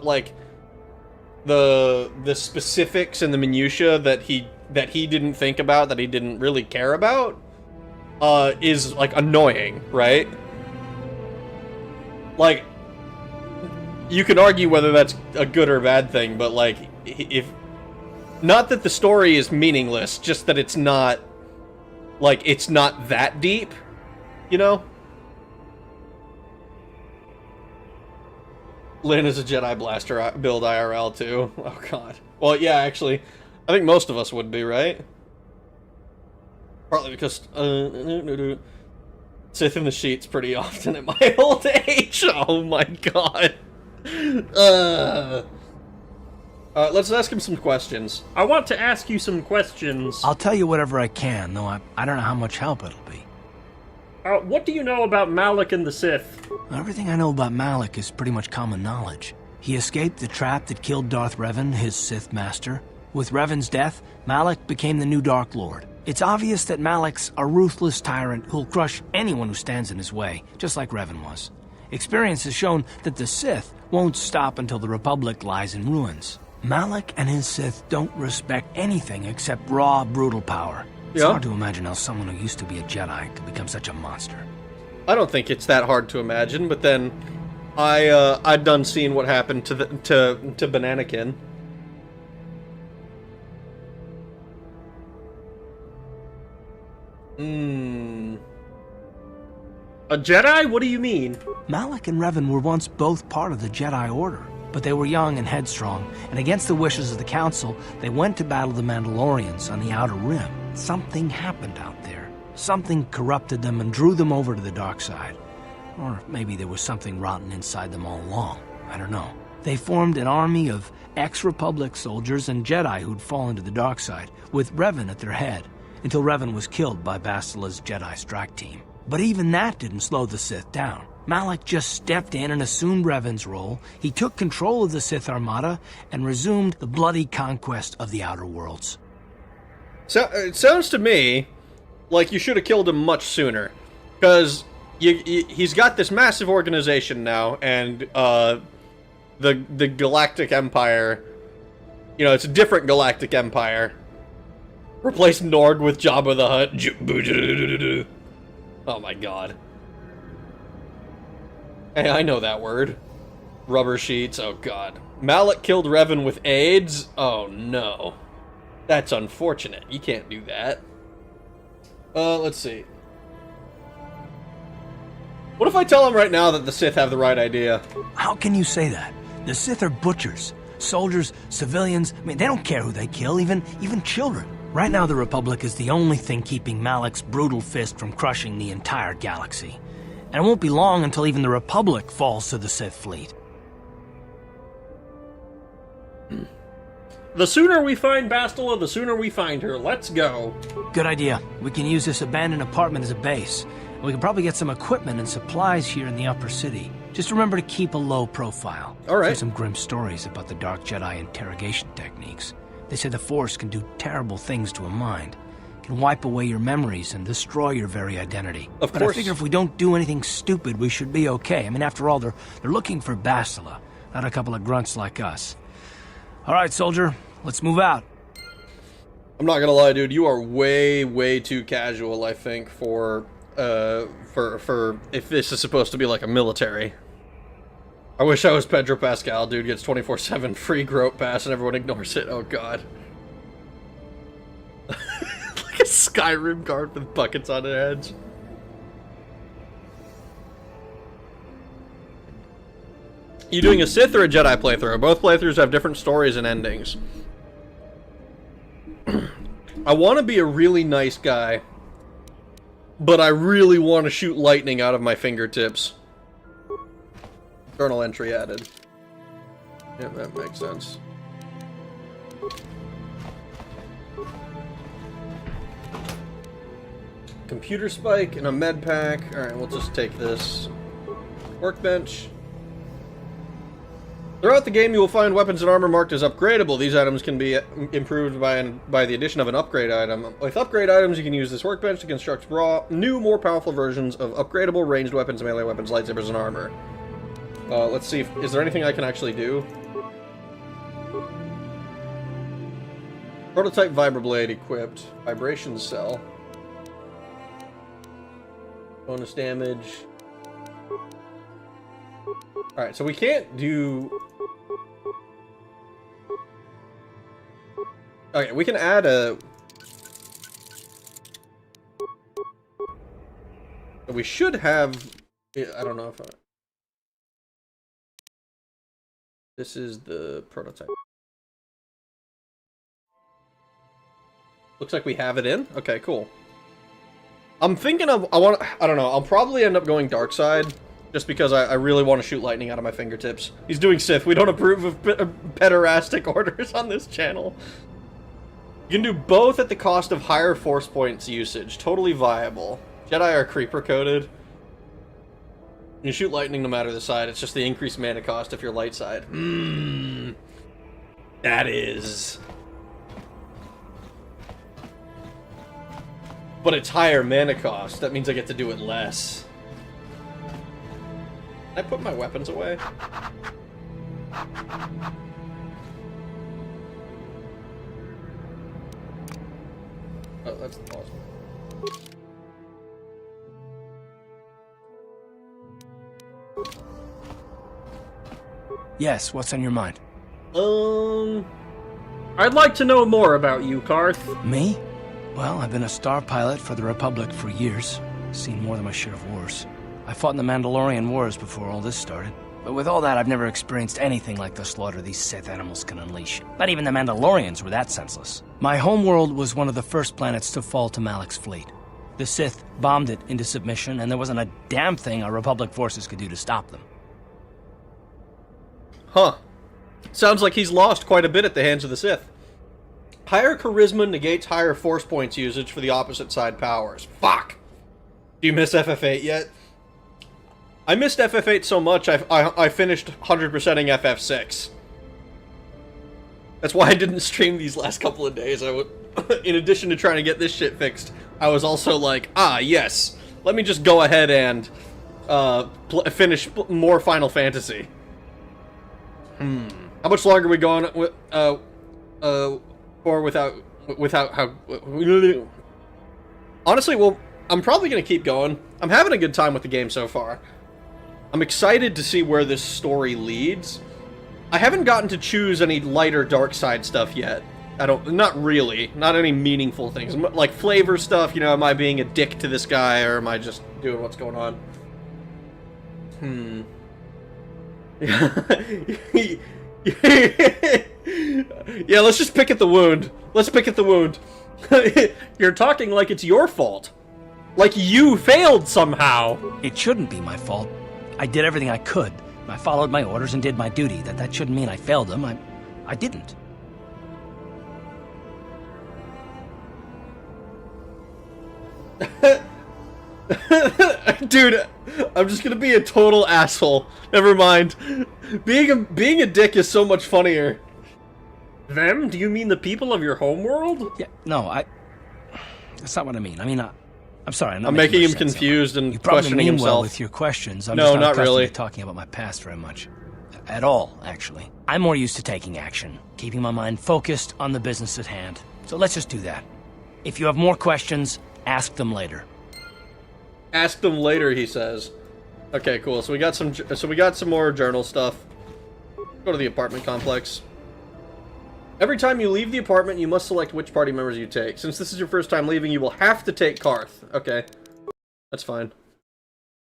like the specifics and the minutia that he didn't think about, that he didn't really care about, is like annoying, right? Like, you can argue whether that's a good or bad thing, but like, if not that the story is meaningless, just that it's not that deep, you know? Lynn is a Jedi Blaster build IRL too. Oh god. Well, yeah, actually, I think most of us would be, right? Partly because Sith in the sheets pretty often at my old age. Oh my god. Let's ask him some questions. I want to ask you some questions. I'll tell you whatever I can, though I don't know how much help it'll be. What do you know about Malak and the Sith? Everything I know about Malak is pretty much common knowledge. He escaped the trap that killed Darth Revan, his Sith master. With Revan's death, Malak became the new Dark Lord. It's obvious that Malak's a ruthless tyrant who'll crush anyone who stands in his way, just like Revan was. Experience has shown that the Sith won't stop until the Republic lies in ruins. Malak and his Sith don't respect anything except raw, brutal power. It's hard to imagine how someone who used to be a Jedi could become such a monster. I don't think it's that hard to imagine, but then I'd done seen what happened to Bananakin. A Jedi? What do you mean? Malak and Revan were once both part of the Jedi Order, but they were young and headstrong, and against the wishes of the Council, they went to battle the Mandalorians on the Outer Rim. Something happened out there. Something corrupted them and drew them over to the dark side. Or maybe there was something rotten inside them all along. I don't know. They formed an army of ex-Republic soldiers and Jedi who'd fallen to the dark side, with Revan at their head, until Revan was killed by Bastila's Jedi strike team. But even that didn't slow the Sith down. Malak just stepped in and assumed Revan's role. He took control of the Sith Armada and resumed the bloody conquest of the Outer Worlds. So, it sounds to me like you should have killed him much sooner. Because he's got this massive organization now, and the Galactic Empire, you know, it's a different Galactic Empire. Replace Nord with Jabba the Hutt. Oh my god. Hey, I know that word. Rubber sheets, oh god. Malak killed Revan with AIDS? Oh no. That's unfortunate. You can't do that. Let's see. What if I tell him right now that the Sith have the right idea? How can you say that? The Sith are butchers. Soldiers, civilians, I mean, they don't care who they kill, even children. Right now, the Republic is the only thing keeping Malak's brutal fist from crushing the entire galaxy. And it won't be long until even the Republic falls to the Sith fleet. The sooner we find Bastila, the sooner we find her. Let's go. Good idea. We can use this abandoned apartment as a base. We can probably get some equipment and supplies here in the upper city. Just remember to keep a low profile. All right. There's some grim stories about the Dark Jedi interrogation techniques. They say the Force can do terrible things to a mind. It can wipe away your memories and destroy your very identity. Of but course. I figure if we don't do anything stupid, we should be okay. I mean, after all, they're looking for Bastila, not a couple of grunts like us. All right, soldier, let's move out. I'm not gonna lie, dude. You are way, way too casual, I think, for if this is supposed to be like a military. I wish I was Pedro Pascal, dude. Gets 24/7 free Groat Pass and everyone ignores it. Oh, God. Like a Skyrim guard with buckets on their heads. You doing a Sith or a Jedi playthrough? Both playthroughs have different stories and endings. I want to be a really nice guy, but I really want to shoot lightning out of my fingertips. Journal entry added. Yeah, that makes sense. Computer spike and a med pack. Alright, we'll just take this. Workbench. Throughout the game, you will find weapons and armor marked as upgradable. These items can be improved by the addition of an upgrade item. With upgrade items, you can use this workbench to construct new, more powerful versions of upgradable ranged weapons, melee weapons, lightsabers, and armor. Let's see. Is there anything I can actually do? Prototype vibroblade equipped. Vibration cell. Bonus damage. Alright, so we can't do... Okay, we can add a... We should have... I don't know if I... This is the prototype. Looks like we have it in. Okay, cool. I'm thinking of... I don't know. I'll probably end up going dark side. Just because I really want to shoot lightning out of my fingertips. He's doing Sith. We don't approve of pederastic orders on this channel. You can do both at the cost of higher force points usage. Totally viable. Jedi are creeper coded. You shoot lightning no matter the side. It's just the increased mana cost if you're light side. That is... But it's higher mana cost. That means I get to do it less. Can I put my weapons away? Oh, that's the pause. Yes, what's on your mind? I'd like to know more about you, Carth. Me? Well, I've been a star pilot for the Republic for years. Seen more than my share of wars. I fought in the Mandalorian Wars before all this started. But with all that, I've never experienced anything like the slaughter these Sith animals can unleash. Not even the Mandalorians were that senseless. My homeworld was one of the first planets to fall to Malak's fleet. The Sith bombed it into submission, and there wasn't a damn thing our Republic forces could do to stop them. Huh. Sounds like he's lost quite a bit at the hands of the Sith. Higher charisma negates higher force points usage for the opposite side powers. Fuck! Do you miss FF8 yet? I missed FF8 so much, I finished 100%ing FF6. That's why I didn't stream these last couple of days. In addition to trying to get this shit fixed, I was also like, yes, let me just go ahead and finish more Final Fantasy. How much longer are we going with, for without how... Honestly, well, I'm probably going to keep going. I'm having a good time with the game so far. I'm excited to see where this story leads. I haven't gotten to choose any lighter dark side stuff yet. Not really. Not any meaningful things. Like flavor stuff, you know, am I being a dick to this guy, or am I just doing what's going on? Yeah, let's just pick at the wound. Let's pick at the wound. You're talking like it's your fault. Like you failed somehow. It shouldn't be my fault. I did everything I could. I followed my orders and did my duty. That shouldn't mean I failed them. I didn't. Dude, I'm just gonna be a total asshole. Never mind. Being a dick is so much funnier. Them? Do you mean the people of your homeworld? Yeah, no, that's not what I mean. I mean, I'm sorry. I'm making him confused and questioning himself. Well with your questions. I'm no, just not really. To talking about my past very much. At all, actually. I'm more used to taking action, keeping my mind focused on the business at hand. So let's just do that. If you have more questions, ask them later. Ask them later, he says. Okay, cool. So we got some more journal stuff. Go to the apartment complex. Every time you leave the apartment, you must select which party members you take. Since this is your first time leaving, you will have to take Carth. Okay. That's fine.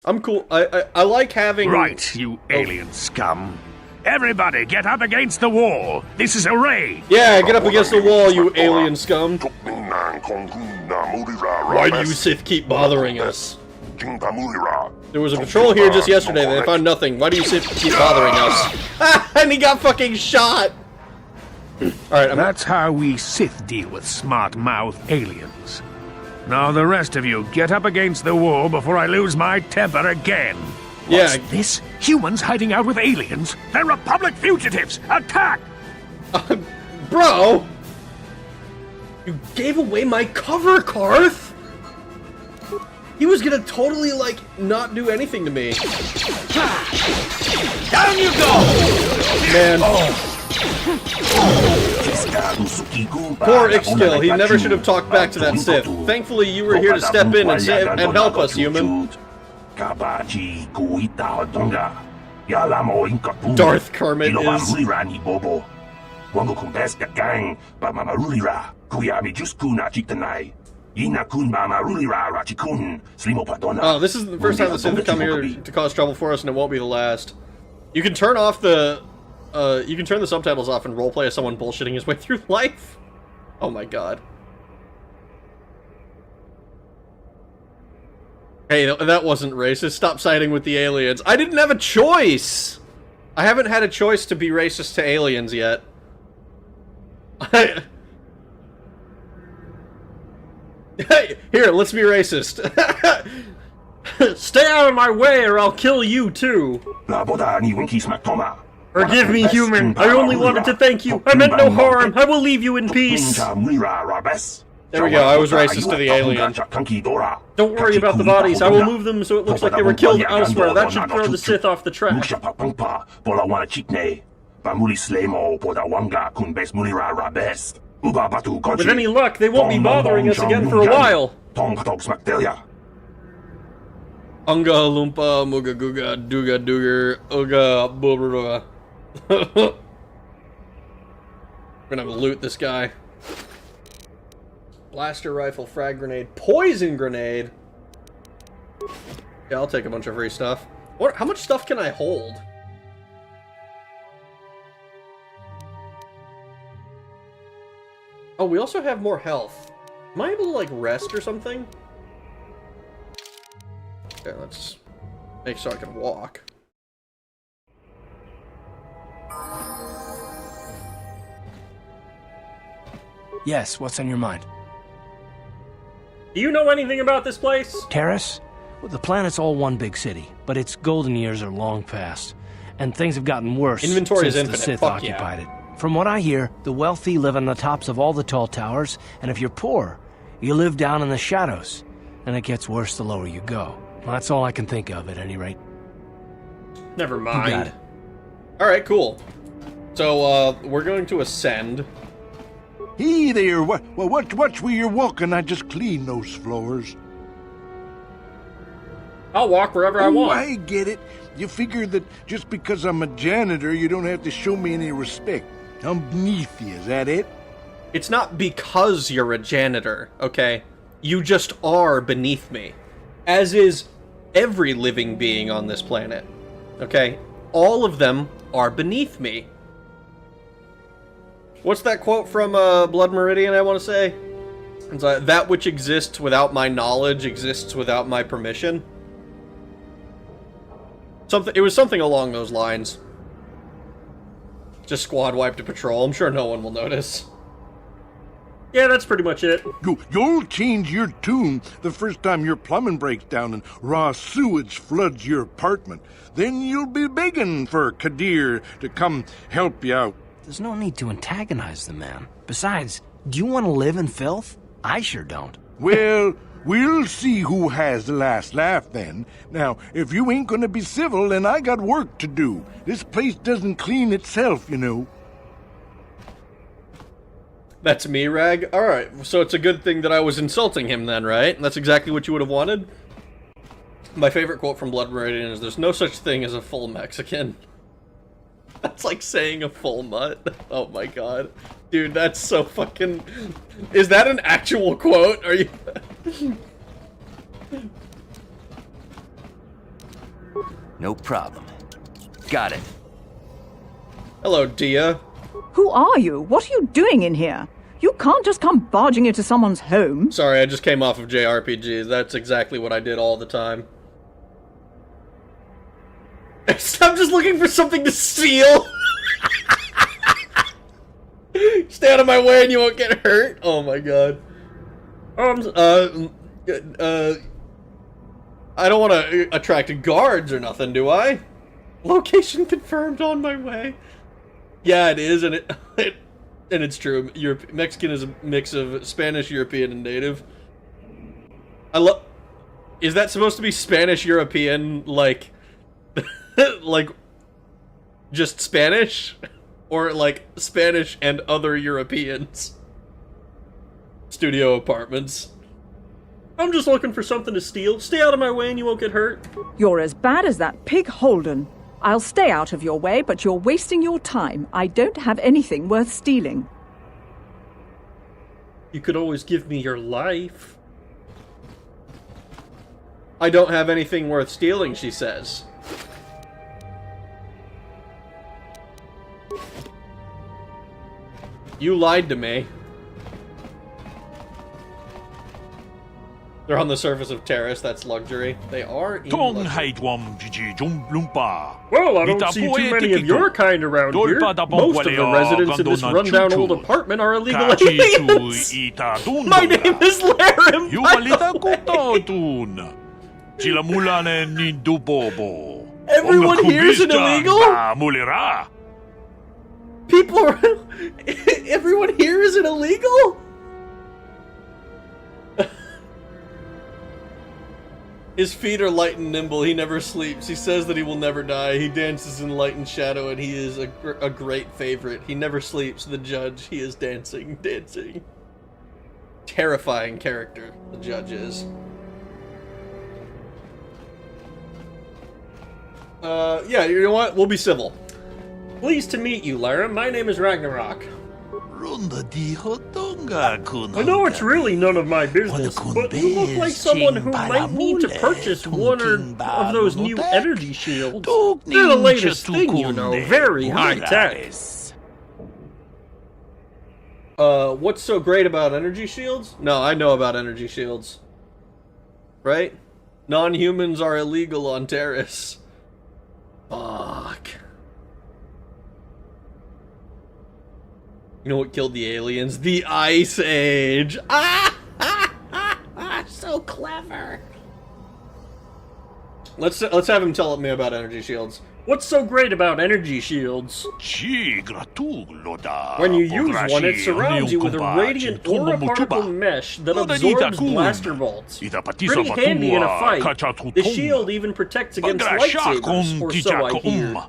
I'm cool. I like having... Right, you alien scum. Everybody, get up against the wall. This is a raid. Yeah, get up against the wall, you alien scum. Why do you Sith keep bothering us? There was a patrol here just yesterday. They found nothing. Why do you Sith keep bothering us? And he got fucking shot. Alright, That's how we Sith deal with smart-mouth aliens. Now the rest of you, get up against the wall before I lose my temper again. What's this? Humans hiding out with aliens? They're Republic fugitives! Attack! Bro! You gave away my cover, Carth! He was gonna totally, like, not do anything to me. Down you go! Man. Poor Ixkill, he never should have talked back to that Sith. Thankfully, you were here to step in and help us, human. Darth Kermit is... Oh, this is the first time the Sith have come here to cause trouble for us, and it won't be the last. You can turn off the... you can turn the subtitles off and roleplay as someone bullshitting his way through life. Oh my god. Hey, that wasn't racist. Stop siding with the aliens. I didn't have a choice! I haven't had a choice to be racist to aliens yet. Hey, here, let's be racist. Stay out of my way or I'll kill you too. Forgive me, human. I only wanted to thank you. I meant no harm. I will leave you in peace. There we go. I was racist to the aliens. Don't worry about the bodies. I will move them so it looks like they were killed elsewhere. That should throw the Sith off the track. With any luck, they won't be bothering us again for a while. Unga Lumpa Muga Guga Duga Duger Uga Bubba. We're gonna loot this guy. Blaster rifle, frag grenade, poison grenade. Yeah, I'll take a bunch of free stuff. What? How much stuff can I hold? Oh, we also have more health. Am I able to, like, rest or something? Okay, let's make sure I can walk. Yes, what's on your mind? Do you know anything about this place? Terrace? Well, the planet's all one big city, but its golden years are long past, and things have gotten worse Inventory is since infinite. the Sith Fuck yeah. occupied it. From what I hear, the wealthy live on the tops of all the tall towers, and if you're poor, you live down in the shadows, and it gets worse the lower you go. Well, that's all I can think of, at any rate. Never You mind. got it. Alright, cool. So, we're going to ascend. Hey there, watch where you're walking. I just cleaned those floors. I'll walk wherever I Oh, want. I get it. You figure that just because I'm a janitor, you don't have to show me any respect. I'm beneath you, is that it? It's not because you're a janitor, okay? You just are beneath me. As is every living being on this planet, okay? All of them are beneath me. What's that quote from Blood Meridian, I want to say? It's like, that which exists without my knowledge exists without my permission. It was something along those lines. Just squad wipe to patrol. I'm sure no one will notice. Yeah, that's pretty much it. You'll change your tune the first time your plumbing breaks down and raw sewage floods your apartment. Then you'll be begging for Kadir to come help you out. There's no need to antagonize the man. Besides, do you want to live in filth? I sure don't. Well, we'll see who has the last laugh then. Now, if you ain't gonna be civil, then I got work to do. This place doesn't clean itself, you know. That's me, Rag? Alright, so it's a good thing that I was insulting him then, right? That's exactly what you would have wanted? My favorite quote from Blood Meridian is, "There's no such thing as a full Mexican." That's like saying a full mutt. Oh my god. Dude, that's so fucking... Is that an actual quote? Are you... No problem. Got it. Hello, Dia. Who are you? What are you doing in here? You can't just come barging into someone's home. Sorry, I just came off of JRPGs. That's exactly what I did all the time. Stop just looking for something to steal! Stay out of my way and you won't get hurt. Oh my god. I don't want to attract guards or nothing, do I? Location confirmed, on my way. Yeah, it is, and it's true. Mexican is a mix of Spanish, European, and native. Is that supposed to be Spanish, European, like, like, just Spanish? Or, like, Spanish and other Europeans? Studio apartments. I'm just looking for something to steal. Stay out of my way and you won't get hurt. You're as bad as that pig Holden. I'll stay out of your way, but you're wasting your time. I don't have anything worth stealing. You could always give me your life. I don't have anything worth stealing, she says. You lied to me. They're on the surface of Terrace, that's luxury. They are in luxury. Well, I don't see too many of your kind around here. Most of the residents in this rundown old apartment are illegal aliens. My name is Laram, by the way. Everyone here is an illegal? People are... Everyone here is an illegal? His feet are light and nimble, he never sleeps. He says that he will never die. He dances in light and shadow, and he is a great favorite. He never sleeps, the judge. He is dancing. Terrifying character, the judge is. Yeah, you know what? We'll be civil. Pleased to meet you, Laram. My name is Ragnarok. I know it's really none of my business, but you look like someone who might need to purchase one of those new energy shields. They're the latest thing, you know, very high tech. What's so great about energy shields? No, I know about energy shields. Right? Non-humans are illegal on Terrace. Fuck. You know what killed the aliens? The Ice Age. So clever. Let's have him tell me about energy shields. What's so great about energy shields? When you use one, it surrounds you with a radiant aura particle mesh that absorbs blaster bolts. Pretty handy in a fight. The shield even protects against lightsabers, or so I hear.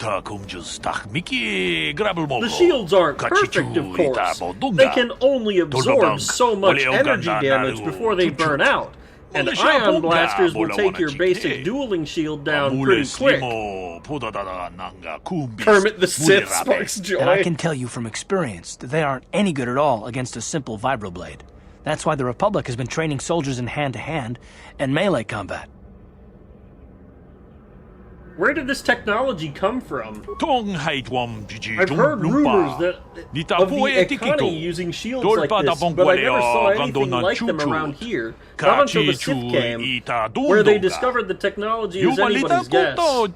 The shields aren't perfect, of course. They can only absorb so much energy damage before they burn out. And ion blasters will take your basic dueling shield down pretty quick. Kermit the Sith sparks joy. And I can tell you from experience that they aren't any good at all against a simple vibroblade. That's why the Republic has been training soldiers in hand-to-hand and melee combat. Where did this technology come from? I've heard rumors that of the Ekani using shields like this, but I never saw anything like them around here. Not until the Sith came, where they discovered the technology is anybody's guess. Go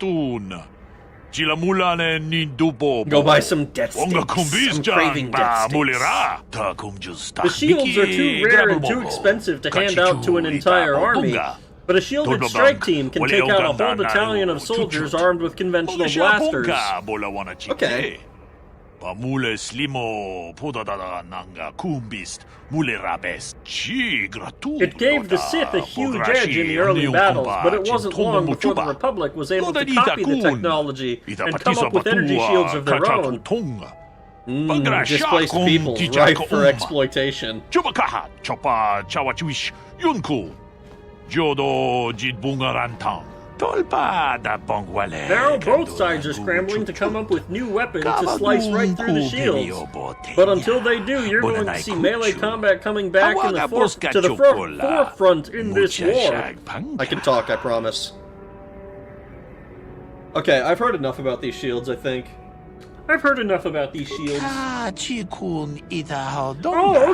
buy some death sticks. I'm craving death sticks. The shields are too rare and too expensive to hand out to an entire army. But a shielded strike team can take out a whole battalion of soldiers armed with conventional blasters. Okay. It gave the Sith a huge edge in the early battles, but it was't long before the Republic was able to copy the technology and come up with energy shields of their own. Displaced peoples, ripe for exploitation. Now both sides are scrambling to come up with new weapons to slice right through the shields. But until they do, you're going to see melee combat coming back to the forefront in this war. I can talk, I promise. Okay, I've heard enough about these shields, I think. I've heard enough about these shields. Oh,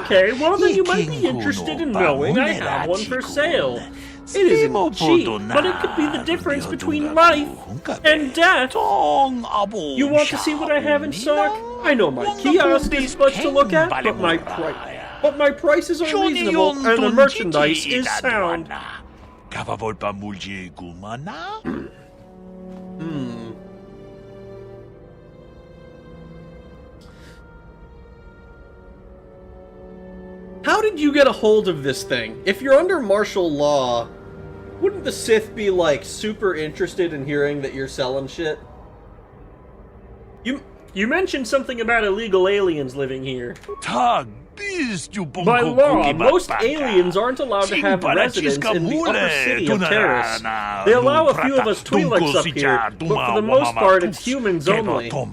okay. Well, then you might be interested in knowing I have one for sale. It isn't cheap, but it could be the difference between life and death. You want to see what I have in stock? I know my kiosk is much to look at, but my prices are reasonable and the merchandise is sound. How did you get a hold of this thing? If you're under martial law, wouldn't the Sith be, like, super interested in hearing that you're selling shit? You mentioned something about illegal aliens living here. By law, most aliens aren't allowed to have residence in the upper city of Terrace. They allow a few of us Twi'leks up here, but for the most part it's humans only. So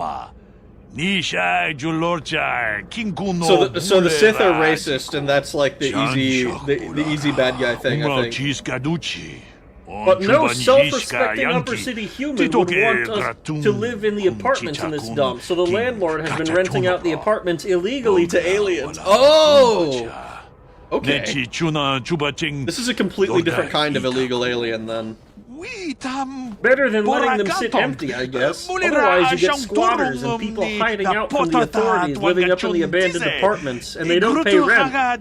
the Sith are racist, and that's like the easy bad guy thing, I think. But no self-respecting upper city human would want us to live in the apartments in this dump, so the landlord has been renting out the apartments illegally to aliens. Oh! Okay. This is a completely different kind of illegal alien, then. Better than letting them sit empty, I guess. Otherwise you get squatters and people hiding out from the authorities living up in the abandoned apartments, and they don't pay rent. I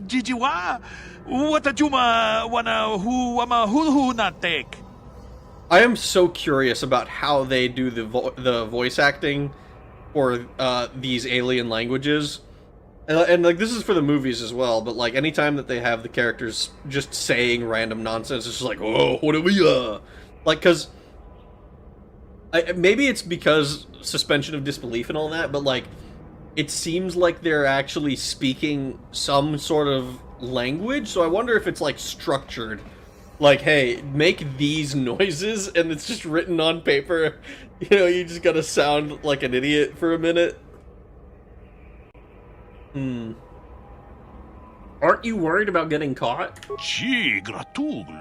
am so curious about how they do the voice acting for these alien languages. And like, this is for the movies as well, but like, anytime that they have the characters just saying random nonsense, it's just like, oh, what are we, like, cause, maybe it's because suspension of disbelief and all that, but like, it seems like they're actually speaking some sort of language, so I wonder if it's like structured like, hey, make these noises, and it's just written on paper. You know, you just gotta sound like an idiot for a minute. Aren't you worried about getting caught? The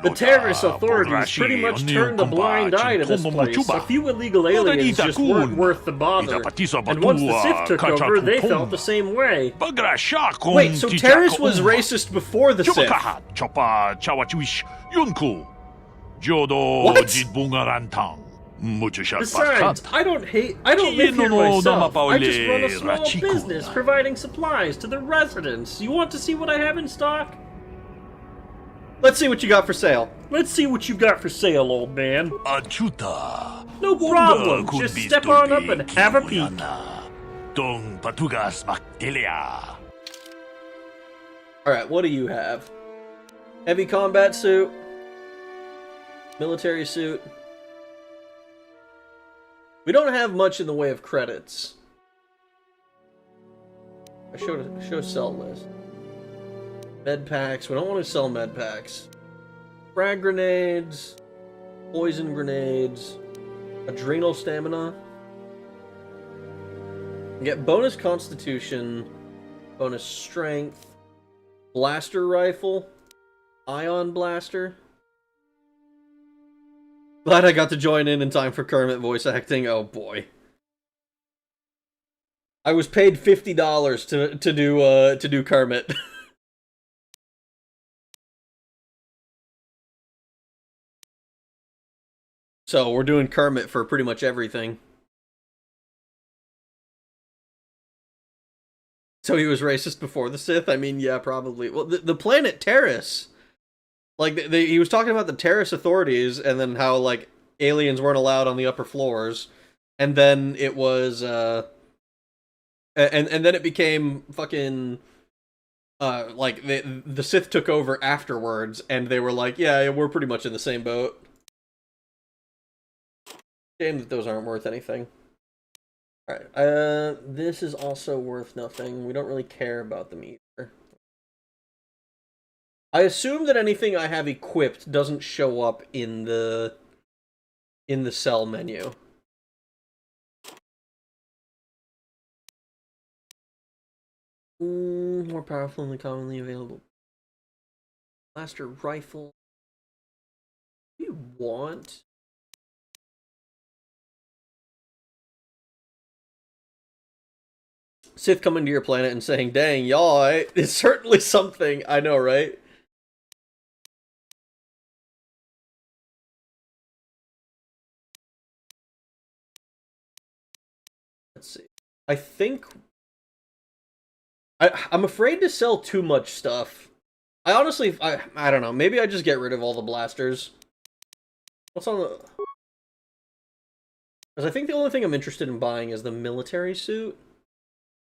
The terrorist authorities pretty much turned a blind eye to this place. A few illegal aliens just weren't worth the bother. And once the Sith took over, they felt the same way. Wait, so Terrace was racist before the Sith? What? Besides, I don't live here myself. I just run a small business providing supplies to the residents. You want to see what I have in stock? Let's see what you got for sale. Let's see what you got for sale, old man. Achuta. No problem. Just step on up and have a peek. Alright, what do you have? Heavy combat suit? Military suit? We don't have much in the way of credits. I showed a sell list. Med packs. We don't want to sell med packs. Frag grenades. Poison grenades. Adrenal stamina. Get bonus constitution. Bonus strength. Blaster rifle. Ion blaster. Glad I got to join in time for Kermit voice acting. Oh boy. I was paid $50 to do Kermit. So we're doing Kermit for pretty much everything. So he was racist before the Sith? I mean, yeah, probably. Well, the planet Terrace. Like, he was talking about the Terrace authorities, and then how, like, aliens weren't allowed on the upper floors, and then it was, and then it became fucking, like, the Sith took over afterwards, and they were like, yeah, we're pretty much in the same boat. Shame that those aren't worth anything. Alright, this is also worth nothing. We don't really care about them either. I assume that anything I have equipped doesn't show up in the sell menu. More powerful than commonly available. Blaster rifle. What do you want? Sith coming to your planet and saying, dang, y'all, it's certainly something. I know, right? Let's see. I think... I'm afraid to sell too much stuff. I honestly... I don't know. Maybe I just get rid of all the blasters. What's on the... Because I think the only thing I'm interested in buying is the military suit.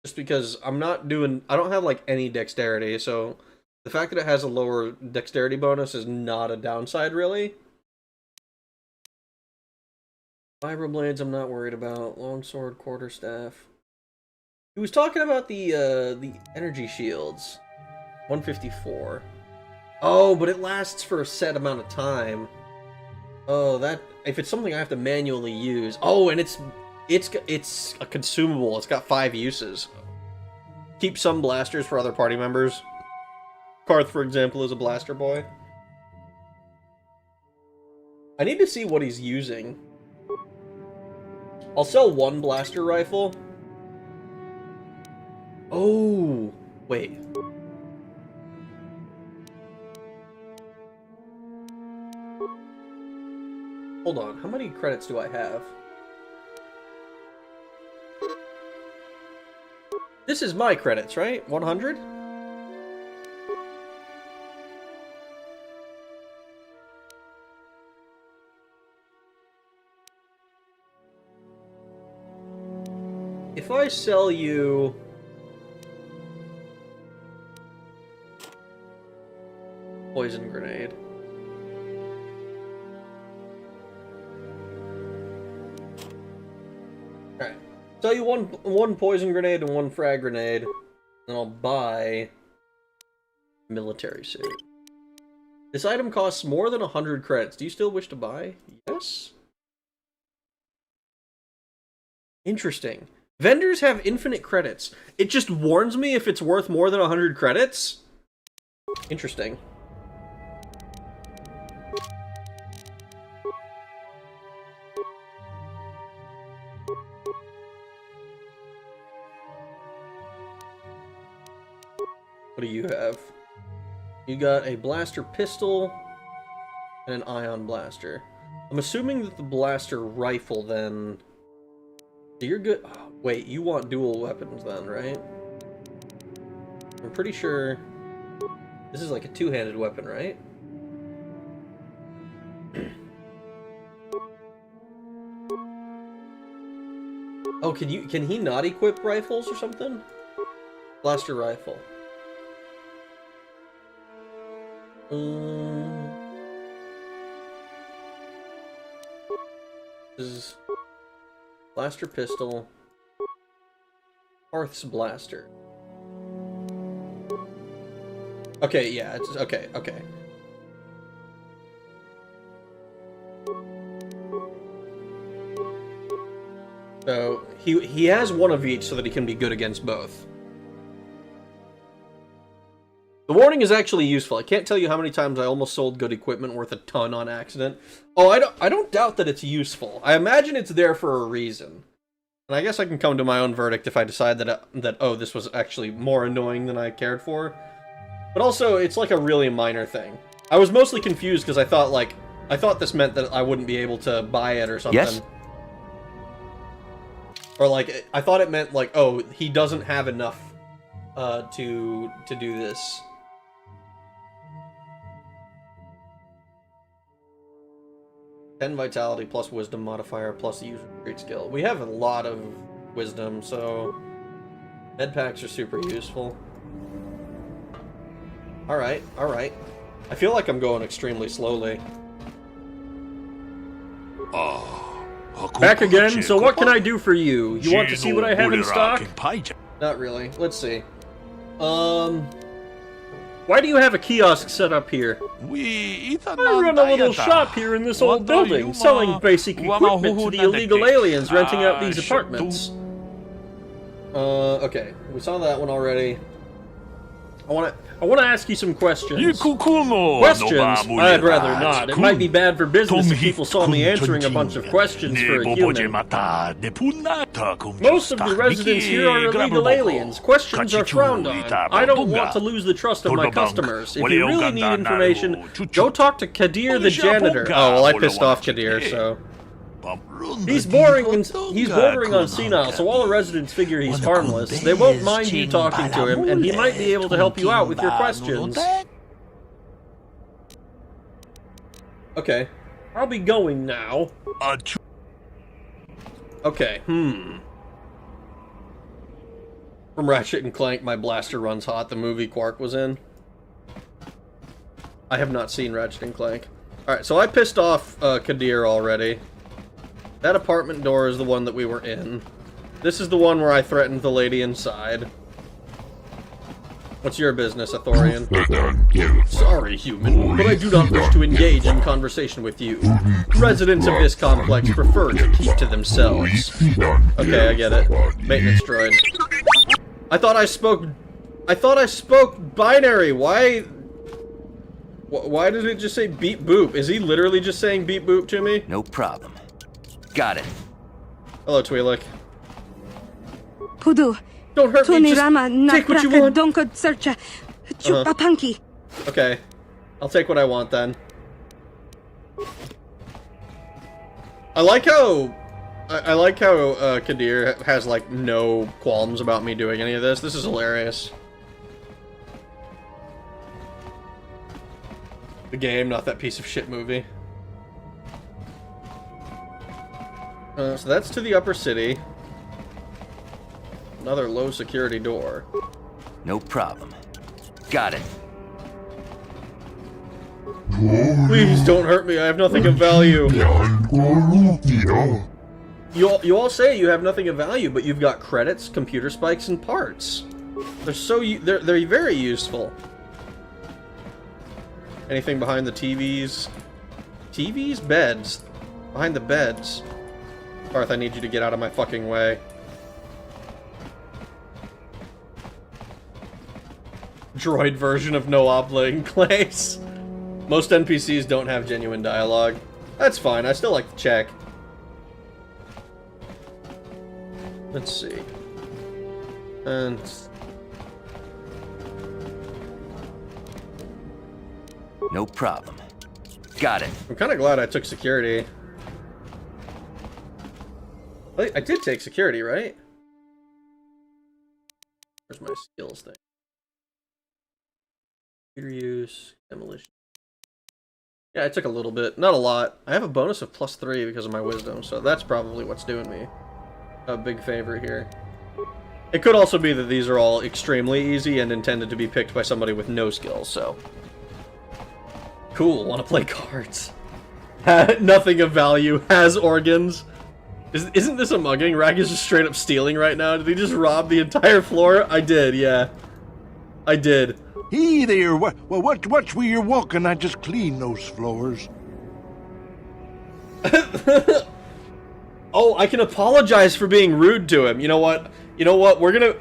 Just because I'm not doing... I don't have, like, any dexterity, so... The fact that it has a lower dexterity bonus is not a downside, really. Vibroblades I'm not worried about. Longsword, quarterstaff. He was talking about the energy shields. 154. Oh, but it lasts for a set amount of time. Oh, that... If it's something I have to manually use... Oh, and it's a consumable. It's got 5 uses. Keep some blasters for other party members. Karth, for example, is a blaster boy. I need to see what he's using. I'll sell 1 blaster rifle. Oh, wait. Hold on, how many credits do I have? This is my credits, right? 100? If I sell you... Poison grenade. Alright. Sell you one poison grenade and 1 frag grenade, and I'll buy military suit. This item costs more than 100 credits. Do you still wish to buy? Yes? Interesting. Vendors have infinite credits. It just warns me if it's worth more than 100 credits? Interesting. What do you have? You got a blaster pistol and an ion blaster. I'm assuming that the blaster rifle then... So you're good... Oh, wait, you want dual weapons then, right? I'm pretty sure... This is like a two-handed weapon, right? Oh, can he not equip rifles or something? Blaster rifle. This is blaster pistol. Hearth's blaster. Okay, yeah, it's okay. So he has one of each so that he can be good against both. The warning is actually useful. I can't tell you how many times I almost sold good equipment worth a ton on accident. Oh, I don't doubt that it's useful. I imagine it's there for a reason. And I guess I can come to my own verdict if I decide that oh, this was actually more annoying than I cared for. But also, it's like a really minor thing. I was mostly confused because I thought this meant that I wouldn't be able to buy it or something. Yes? Or like, I thought it meant like, oh, he doesn't have enough to do this. Vitality plus wisdom modifier plus the user trait skill. We have a lot of wisdom, so med packs are super useful. Alright. I feel like I'm going extremely slowly. Back again, so what can I do for you? You want to see what I have in stock? Not really. Let's see. Why do you have a kiosk set up here? I run a little shop here in this old building, selling basic equipment to the illegal aliens renting out these apartments. Okay. We saw that one already. I want to ask you some questions. Questions? I'd rather not. It might be bad for business if people saw me answering a bunch of questions for a human. Most of the residents here are illegal aliens. Questions are frowned on. I don't want to lose the trust of my customers. If you really need information, go talk to Kadir the janitor. Oh, well, I pissed off Kadir, so... He's bordering on senile, so all the residents figure he's harmless. They won't mind you talking to him, and he might be able to help you out with your questions. Okay. I'll be going now. Okay, From Ratchet and Clank, My Blaster Runs Hot, the movie Quark was in. I have not seen Ratchet and Clank. Alright, so I pissed off Kadir already. That apartment door is the one that we were in. This is the one where I threatened the lady inside. What's your business, Athorian? Sorry, human, but I do not wish to engage in conversation with you. Residents of this complex prefer to keep to themselves. Okay, I get it. Maintenance droid. I thought I spoke binary. Why did it just say beep boop? Is he literally just saying beep boop to me? No problem. Got it. Hello, Twi'lek. Pudu. Don't hurt me, just take what you want. Okay. I'll take what I want, then. I like how Kadir has, like, no qualms about me doing any of this. This is hilarious. The game, not that piece of shit movie. So that's to the upper city. Another low security door. No problem. Got it. Please don't hurt me. I have nothing of value. You all say you have nothing of value, but you've got credits, computer spikes, and parts. They're very useful. Anything behind the TVs? TVs? Beds. Behind the beds. Garth, I need you to get out of my fucking way. Droid version of No Obla in Clays. Most NPCs don't have genuine dialogue. That's fine, I still like to check. Let's see. And... No problem. Got it. I'm kind of glad I took security. I did take security, right? Where's my skills thing? Computer use, demolition. Yeah, I took a little bit. Not a lot. I have a bonus of +3 because of my wisdom, so that's probably what's doing me a big favor here. It could also be that these are all extremely easy and intended to be picked by somebody with no skills, so... Cool, want to play cards. Nothing of value, has organs. Isn't this a mugging? Rag is just straight up stealing right now. Did he just rob the entire floor? I did, yeah. I did. Hey there, watch where you're walking. I just cleaned those floors. Oh, I can apologize for being rude to him. You know what? You know what? We're gonna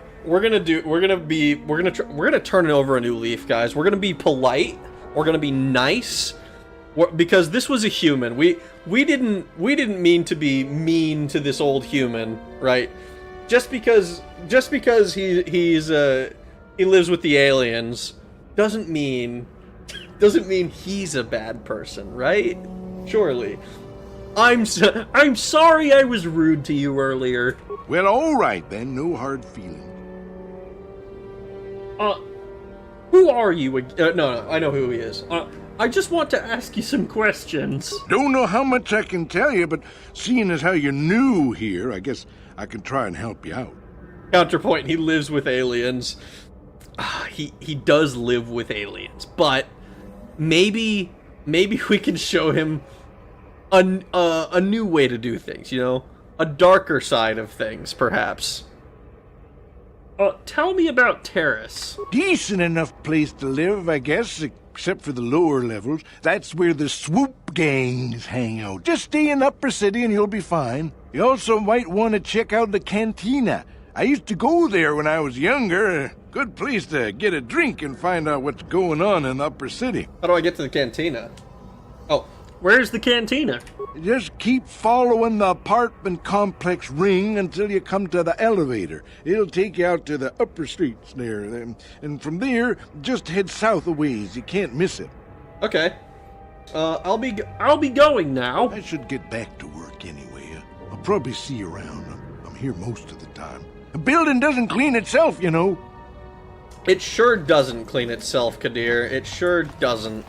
turn it over a new leaf, guys. We're gonna be polite. We're gonna be nice. Because this was a human. We didn't mean to be mean to this old human, right? Just because he lives with the aliens doesn't mean he's a bad person, right? Surely. I'm sorry I was rude to you earlier. Well, all right then. No hard feelings. Who are you? No, I know who he is. I just want to ask you some questions. Don't know how much I can tell you, but seeing as how you're new here, I guess I can try and help you out. Counterpoint, he lives with aliens. He does live with aliens, but maybe we can show him a new way to do things, you know? A darker side of things, perhaps. Tell me about Terrace. Decent enough place to live, I guess, except for the lower levels. That's where the swoop gangs hang out. Just stay in Upper City and you'll be fine. You also might want to check out the cantina. I used to go there when I was younger. Good place to get a drink and find out what's going on in the Upper City. How do I get to the cantina? Oh, where's the cantina? Just keep following the apartment complex ring until you come to the elevator. It'll take you out to the upper streets there. And from there, just head south a ways. You can't miss it. Okay. I'll be going now. I should get back to work anyway. I'll probably see you around. I'm here most of the time. A building doesn't clean itself, you know. It sure doesn't clean itself, Kadir. It sure doesn't.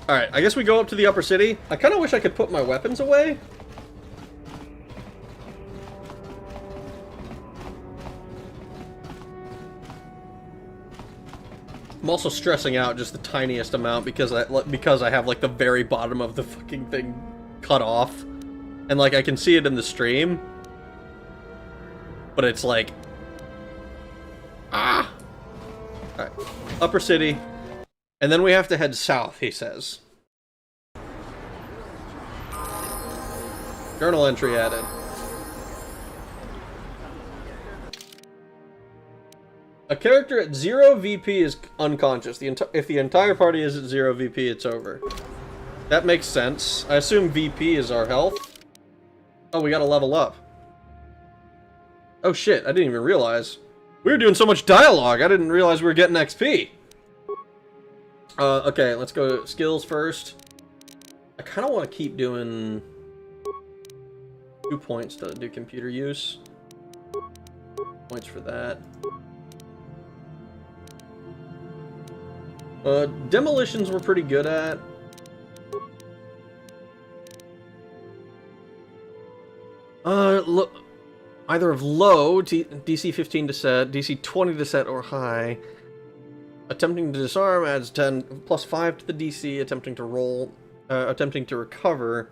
Alright, I guess we go up to the upper city. I kind of wish I could put my weapons away. I'm also stressing out just the tiniest amount because I have like the very bottom of the fucking thing cut off. And like I can see it in the stream. But it's like... Ah! Alright, upper city. And then we have to head south, he says. Journal entry added. A character at 0 VP is unconscious. If the entire party is at 0 VP, it's over. That makes sense. I assume VP is our health. Oh, we gotta level up. Oh shit, I didn't even realize. We were doing so much dialogue, I didn't realize we were getting XP. Okay, let's go skills first. I kind of want to keep doing 2 points to do computer use. Points for that. Demolitions we're pretty good at. Look, either of low, DC 15 to set, DC 20 to set, or high. Attempting to disarm adds 10 plus 5 to the DC. Attempting to roll, attempting to recover.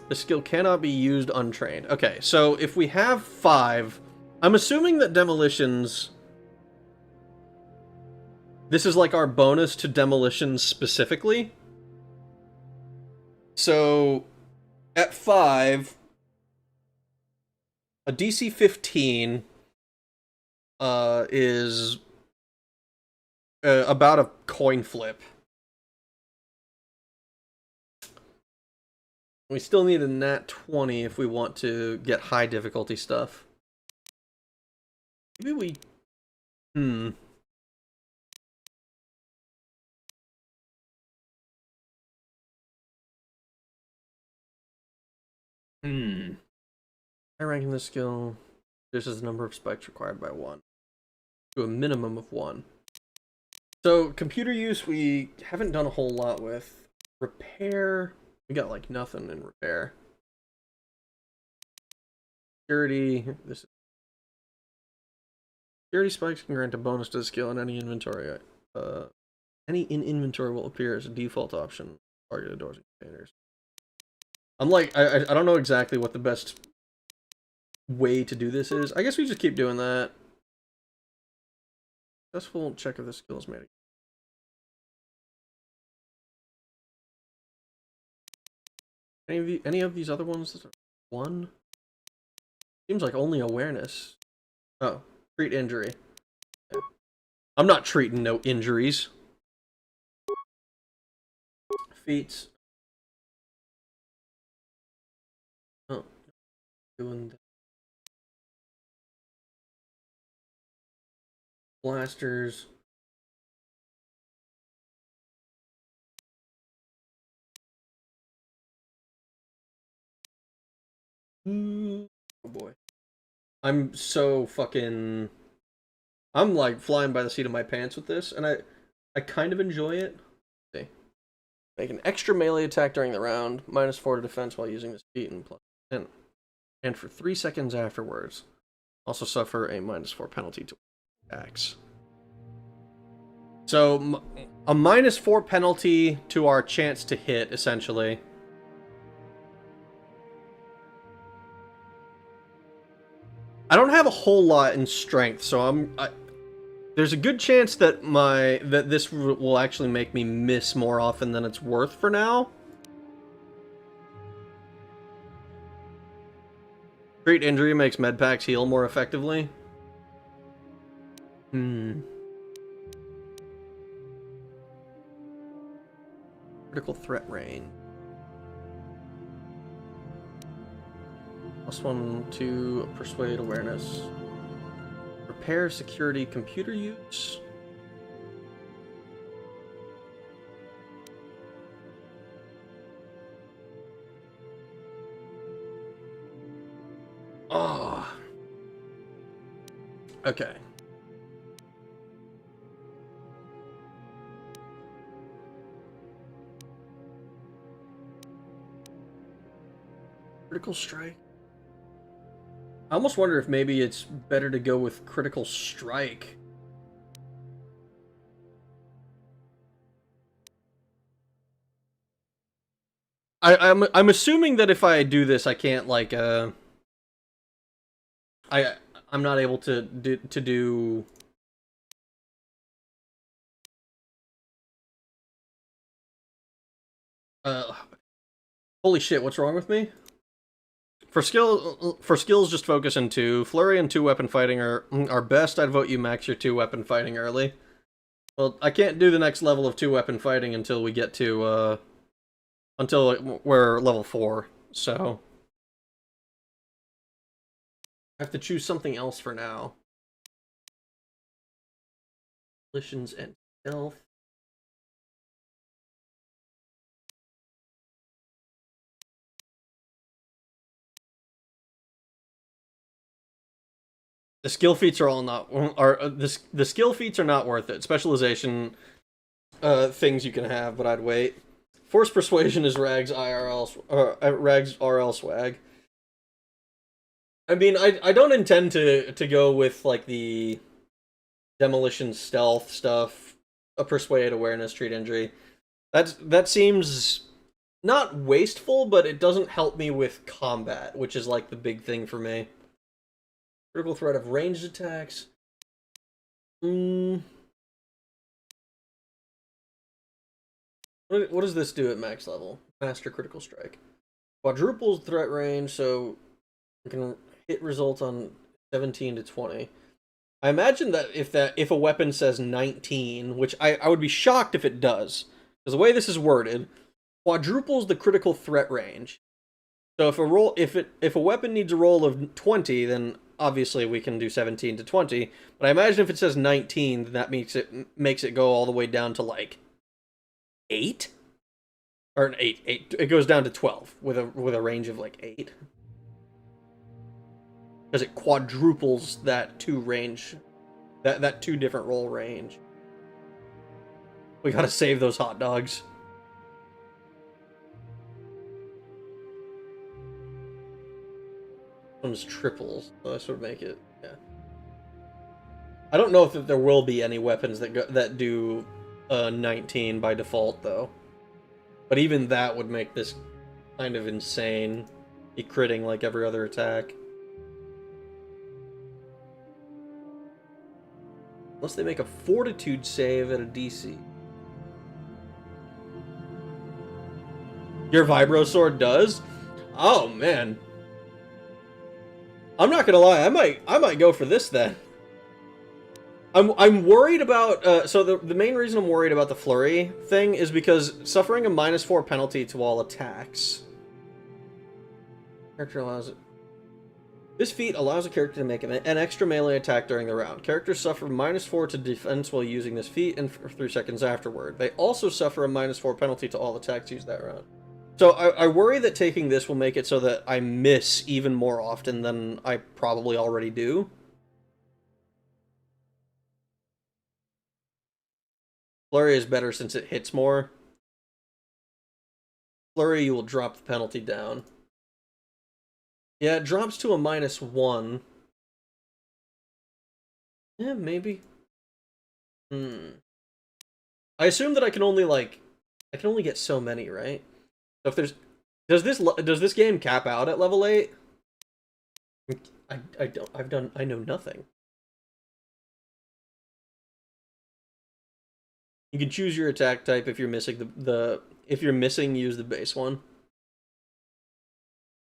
The skill cannot be used untrained. Okay, so if we have 5, I'm assuming that demolitions This is like our bonus to demolition specifically. So, at 5, a DC 15 is about a coin flip. We still need a nat 20 if we want to get high difficulty stuff. Maybe we... High ranking the skill. This is the number of spikes required by 1. To a minimum of 1. So, computer use we haven't done a whole lot with. Repair... We got like nothing in repair. Security. This is... Security spikes can grant a bonus to the skill in any inventory. Any in inventory will appear as a default option. Targeted doors and containers. I'm like, I don't know exactly what the best way to do this is. I guess we just keep doing that. Successful check of the skills made. Any of these other ones? One? Seems like only awareness. Oh, treat injury. Yeah. I'm not treating no injuries. Feats. Oh, doing that. Blasters. Oh boy. I'm so fucking... I'm like flying by the seat of my pants with this, and I kind of enjoy it. Let's see. Make an extra melee attack during the round, -4 to defense while using this feat, and +10. And for 3 seconds afterwards. Also suffer a -4 penalty to attacks. So, a -4 penalty to our chance to hit, essentially. I don't have a whole lot in strength, so there's a good chance that this will actually make me miss more often than it's worth for now. Treat injury makes medpacks heal more effectively. Critical threat range. +1 to persuade awareness. Repair security computer use. Oh. Okay. Critical strike. I almost wonder if maybe it's better to go with critical strike. I'm assuming that if I do this, I can't like I'm not able to do holy shit, what's wrong with me? For skills, just focus on 2. Flurry and 2-weapon fighting are best. I'd vote you max your 2-weapon fighting early. Well, I can't do the next level of 2-weapon fighting until we get to, until we're level 4, so... I have to choose something else for now. Collisions and stealth. The skill feats are all not the skill feats are not worth it. Specialization things you can have, but I'd wait. Force persuasion is Rag's Rag's RL swag. I mean, I don't intend to go with like the demolition stealth stuff, a persuade, awareness, treat injury. That seems not wasteful, but it doesn't help me with combat, which is like the big thing for me. Critical threat of ranged attacks. What does this do at max level? Master Critical Strike. Quadruples threat range, so you can hit results on 17 to 20. I imagine that if a weapon says 19, which I would be shocked if it does, because the way this is worded, quadruples the critical threat range. So if a weapon needs a roll of 20, then obviously we can do 17 to 20. But I imagine if it says 19, then that makes it go all the way down to like 8, or an 8. It goes down to 12 with a range of like 8. Because it quadruples that 2 range, that 2 different roll range. We gotta save those hot dogs. One's triples, so this would make it, yeah. I don't know if there will be any weapons that do 19 by default though, but even that would make this kind of insane. Be critting like every other attack. Unless they make a fortitude save at a DC. Your Vibro Sword does? Oh man. I'm not gonna lie, I might go for this then. I'm worried about so the main reason I'm worried about the flurry thing is because suffering a -4 penalty to all attacks. Character allows it. This feat allows a character to make an extra melee attack during the round. Characters suffer -4 to defense while using this feat and for 3 seconds afterward. They also suffer a -4 penalty to all attacks used that round. So I worry that taking this will make it so that I miss even more often than I probably already do. Flurry is better since it hits more. Flurry, you will drop the penalty down. Yeah, it drops to a -1. Yeah, maybe. I assume that I can only get so many, right? So if there's does this game cap out at level 8? I know nothing. You can choose your attack type if you're missing if you're missing, use the base one.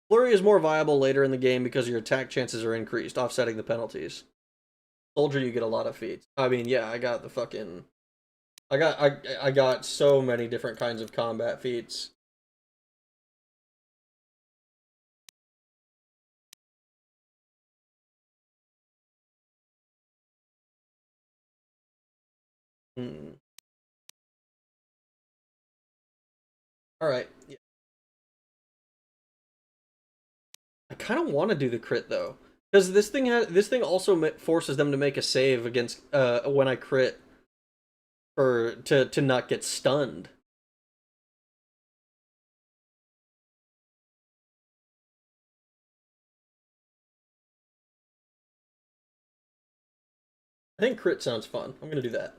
Flurry is more viable later in the game because your attack chances are increased, offsetting the penalties. Soldier, you get a lot of feats. I mean, yeah, I got the fucking... I got so many different kinds of combat feats. Alright, yeah. I kind of want to do the crit though, because this thing also forces them to make a save against when I crit to not get stunned. I think crit sounds fun. I'm gonna do that.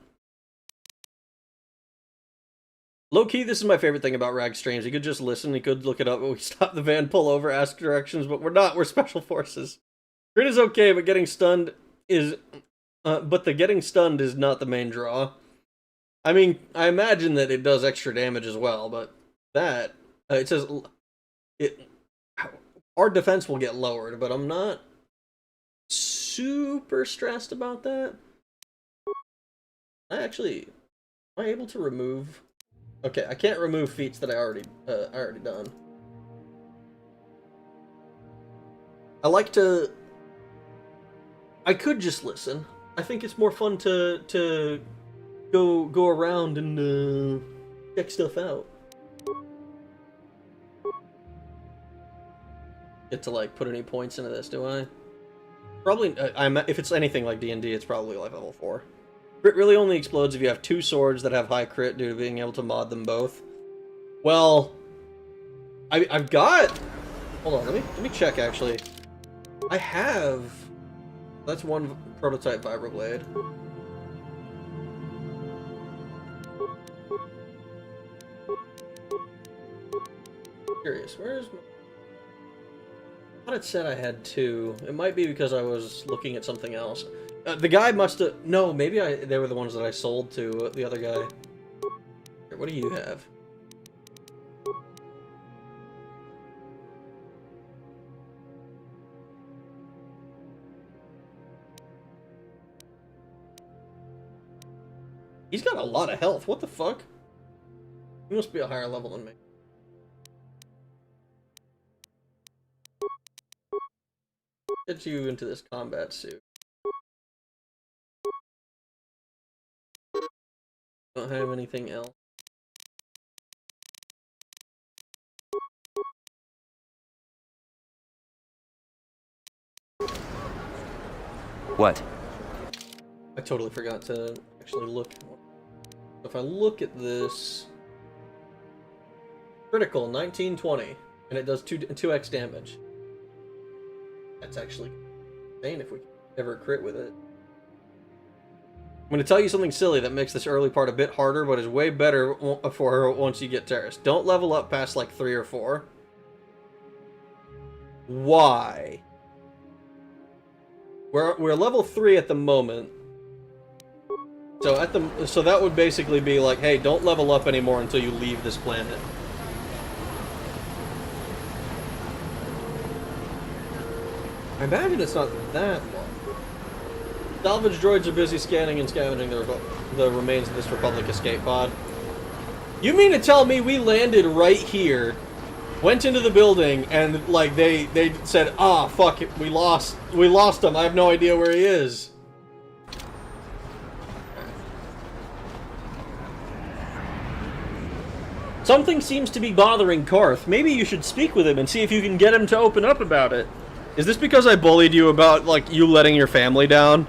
Low-key, this is my favorite thing about Rag streams. You could just listen, you could look it up, we stop the van, pull over, ask directions, but we're not, we're special forces. Crit is okay, but getting stunned is... but the getting stunned is not the main draw. I mean, I imagine that it does extra damage as well, but that... it says... our defense will get lowered, but I'm not super stressed about that. Am I able to remove... Okay, I can't remove feats that I already done. I could just listen. I think it's more fun to go around and check stuff out. Get to like put any points into this, do I? Probably. If it's anything like D&D, it's probably like level 4. Crit really only explodes if you have 2 swords that have high crit due to being able to mod them both. Well, I've got... Hold on, let me check actually. I have... That's one prototype Vibroblade. Curious, where is my... I thought it said I had 2. It might be because I was looking at something else. The guy must have... No, maybe they were the ones that I sold to the other guy. Here, what do you have? He's got a lot of health. What the fuck? He must be a higher level than me. Get you into this combat suit. Don't have anything else. What? I totally forgot to actually look. If I look at this, critical 1920, and it does 2x damage. That's actually insane if we ever crit with it. I'm going to tell you something silly that makes this early part a bit harder, but is way better for her once you get terraced. Don't level up past like 3 or 4. Why? We're level 3 at the moment. So that would basically be like, hey, don't level up anymore until you leave this planet. I imagine it's not that long. Salvage droids are busy scanning and scavenging the remains of this Republic escape pod. You mean to tell me we landed right here, went into the building, and like they said, ah, fuck it, we lost him. I have no idea where he is. Something seems to be bothering Carth. Maybe you should speak with him and see if you can get him to open up about it. Is this because I bullied you about, like, you letting your family down?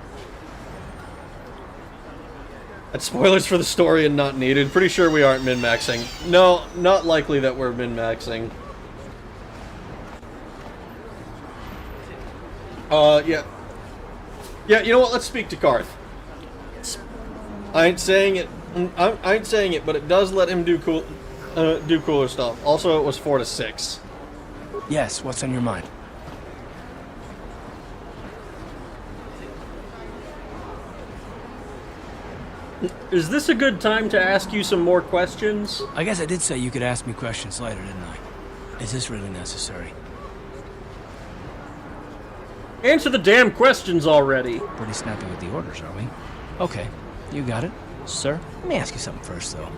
That's spoilers for the story and not needed. Pretty sure we aren't min-maxing. No, not likely that we're min-maxing. Yeah. Yeah, you know what? Let's speak to Carth. I ain't saying it, but it does let him do cooler stuff. Also, it was 4 to 6. Yes, what's on your mind? Is this a good time to ask you some more questions? I guess I did say you could ask me questions later, didn't I? Is this really necessary? Answer the damn questions already. Pretty snappy with the orders, are we? Okay, you got it. Sir, let me ask you something first, though.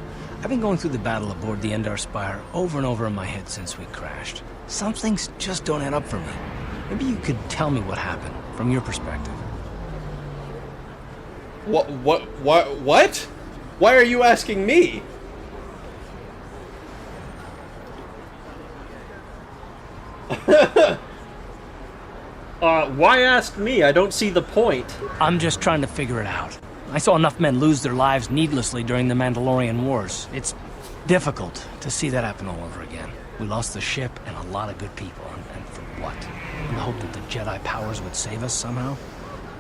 I've been going through the battle aboard the Endar Spire over and over in my head since we crashed. Some things just don't add up for me. Maybe you could tell me what happened, from your perspective. What? Why are you asking me? Why ask me? I don't see the point. I'm just trying to figure it out. I saw enough men lose their lives needlessly during the Mandalorian Wars. It's difficult to see that happen all over again. We lost the ship and a lot of good people, and for what? In the hope that the Jedi powers would save us somehow?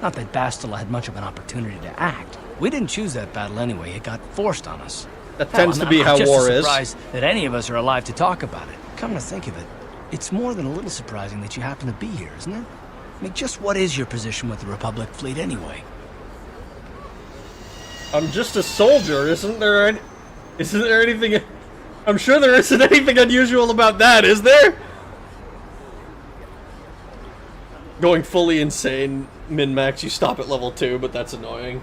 Not that Bastila had much of an opportunity to act. We didn't choose that battle anyway. It got forced on us. That tends to be how war is. I'm just surprised that any of us are alive to talk about it. Come to think of it, it's more than a little surprising that you happen to be here, isn't it? I mean, just what is your position with the Republic fleet anyway? I'm just a soldier. Isn't there anything... I'm sure there isn't anything unusual about that, is there? Going fully insane, min-max, you stop at level 2, but that's annoying.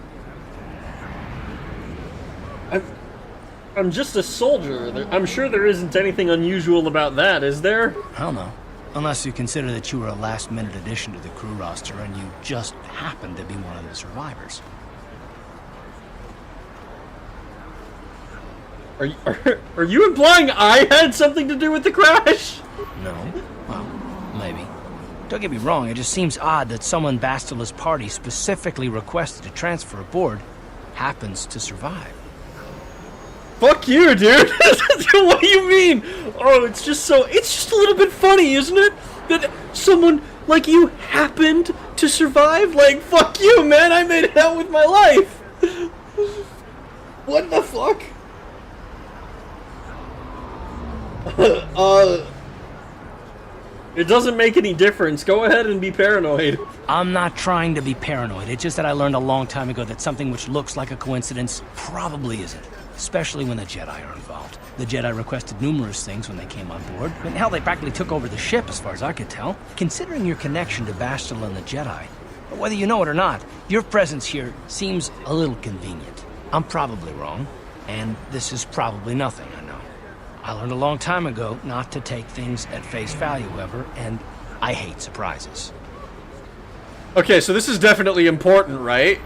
I'm just a soldier. I'm sure there isn't anything unusual about that, is there? Hell no. Unless you consider that you were a last-minute addition to the crew roster and you just happened to be one of the survivors. Are you implying I had something to do with the crash? No. Well, maybe. Don't get me wrong, it just seems odd that someone Bastila's party specifically requested to transfer aboard happens to survive. Fuck you, dude! What do you mean? Oh, it's just a little bit funny, isn't it? That someone like you happened to survive? Like, fuck you, man, I made it out with my life! What the fuck? It doesn't make any difference. Go ahead and be paranoid. I'm not trying to be paranoid. It's just that I learned a long time ago that something which looks like a coincidence probably isn't. Especially when the Jedi are involved. The Jedi requested numerous things when they came on board. I mean, hell, they practically took over the ship as far as I could tell. Considering your connection to Bastila and the Jedi, whether you know it or not, your presence here seems a little convenient. I'm probably wrong, and this is probably nothing, I know. I learned a long time ago not to take things at face value, ever, and I hate surprises. Okay, so this is definitely important, right?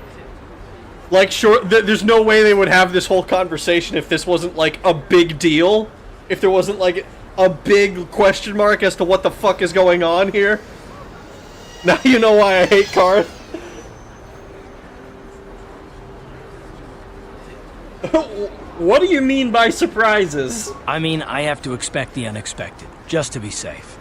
Like, sure, there's no way they would have this whole conversation if this wasn't, like, a big deal. If there wasn't, like, a big question mark as to what the fuck is going on here. Now you know why I hate Karth. What do you mean by surprises? I mean, I have to expect the unexpected, just to be safe.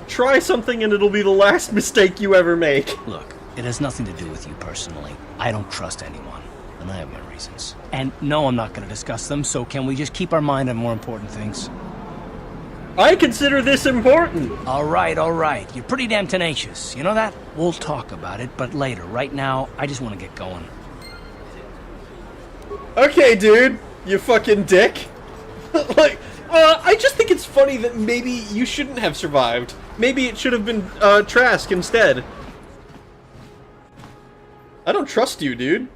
Try something and it'll be the last mistake you ever make. Look, it has nothing to do with you personally. I don't trust anyone, and I have my reasons. And no, I'm not going to discuss them, so can we just keep our mind on more important things? I consider this important. All right. You're pretty damn tenacious. You know that? We'll talk about it, but later. Right now, I just want to get going. Okay, dude, you fucking dick. Like, I just think it's funny that maybe you shouldn't have survived. Maybe it should have been, Trask instead. I don't trust you, dude.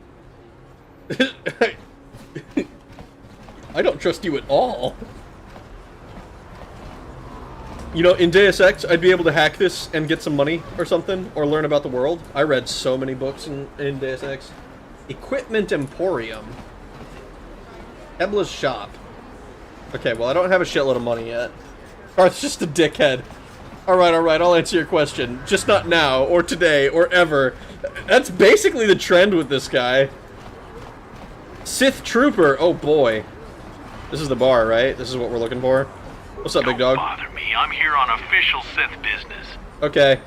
I don't trust you at all. You know, in Deus Ex, I'd be able to hack this and get some money or something, or learn about the world. I read so many books in Deus Ex. Equipment Emporium. Ebla's shop. Okay, well, I don't have a shitload of money yet. Karth's just a dickhead. Alright, I'll answer your question. Just not now, or today, or ever. That's basically the trend with this guy. Sith Trooper, oh boy. This is the bar, right? This is what we're looking for? What's up, big dog? Don't bother me. I'm here on official Sith business. Okay.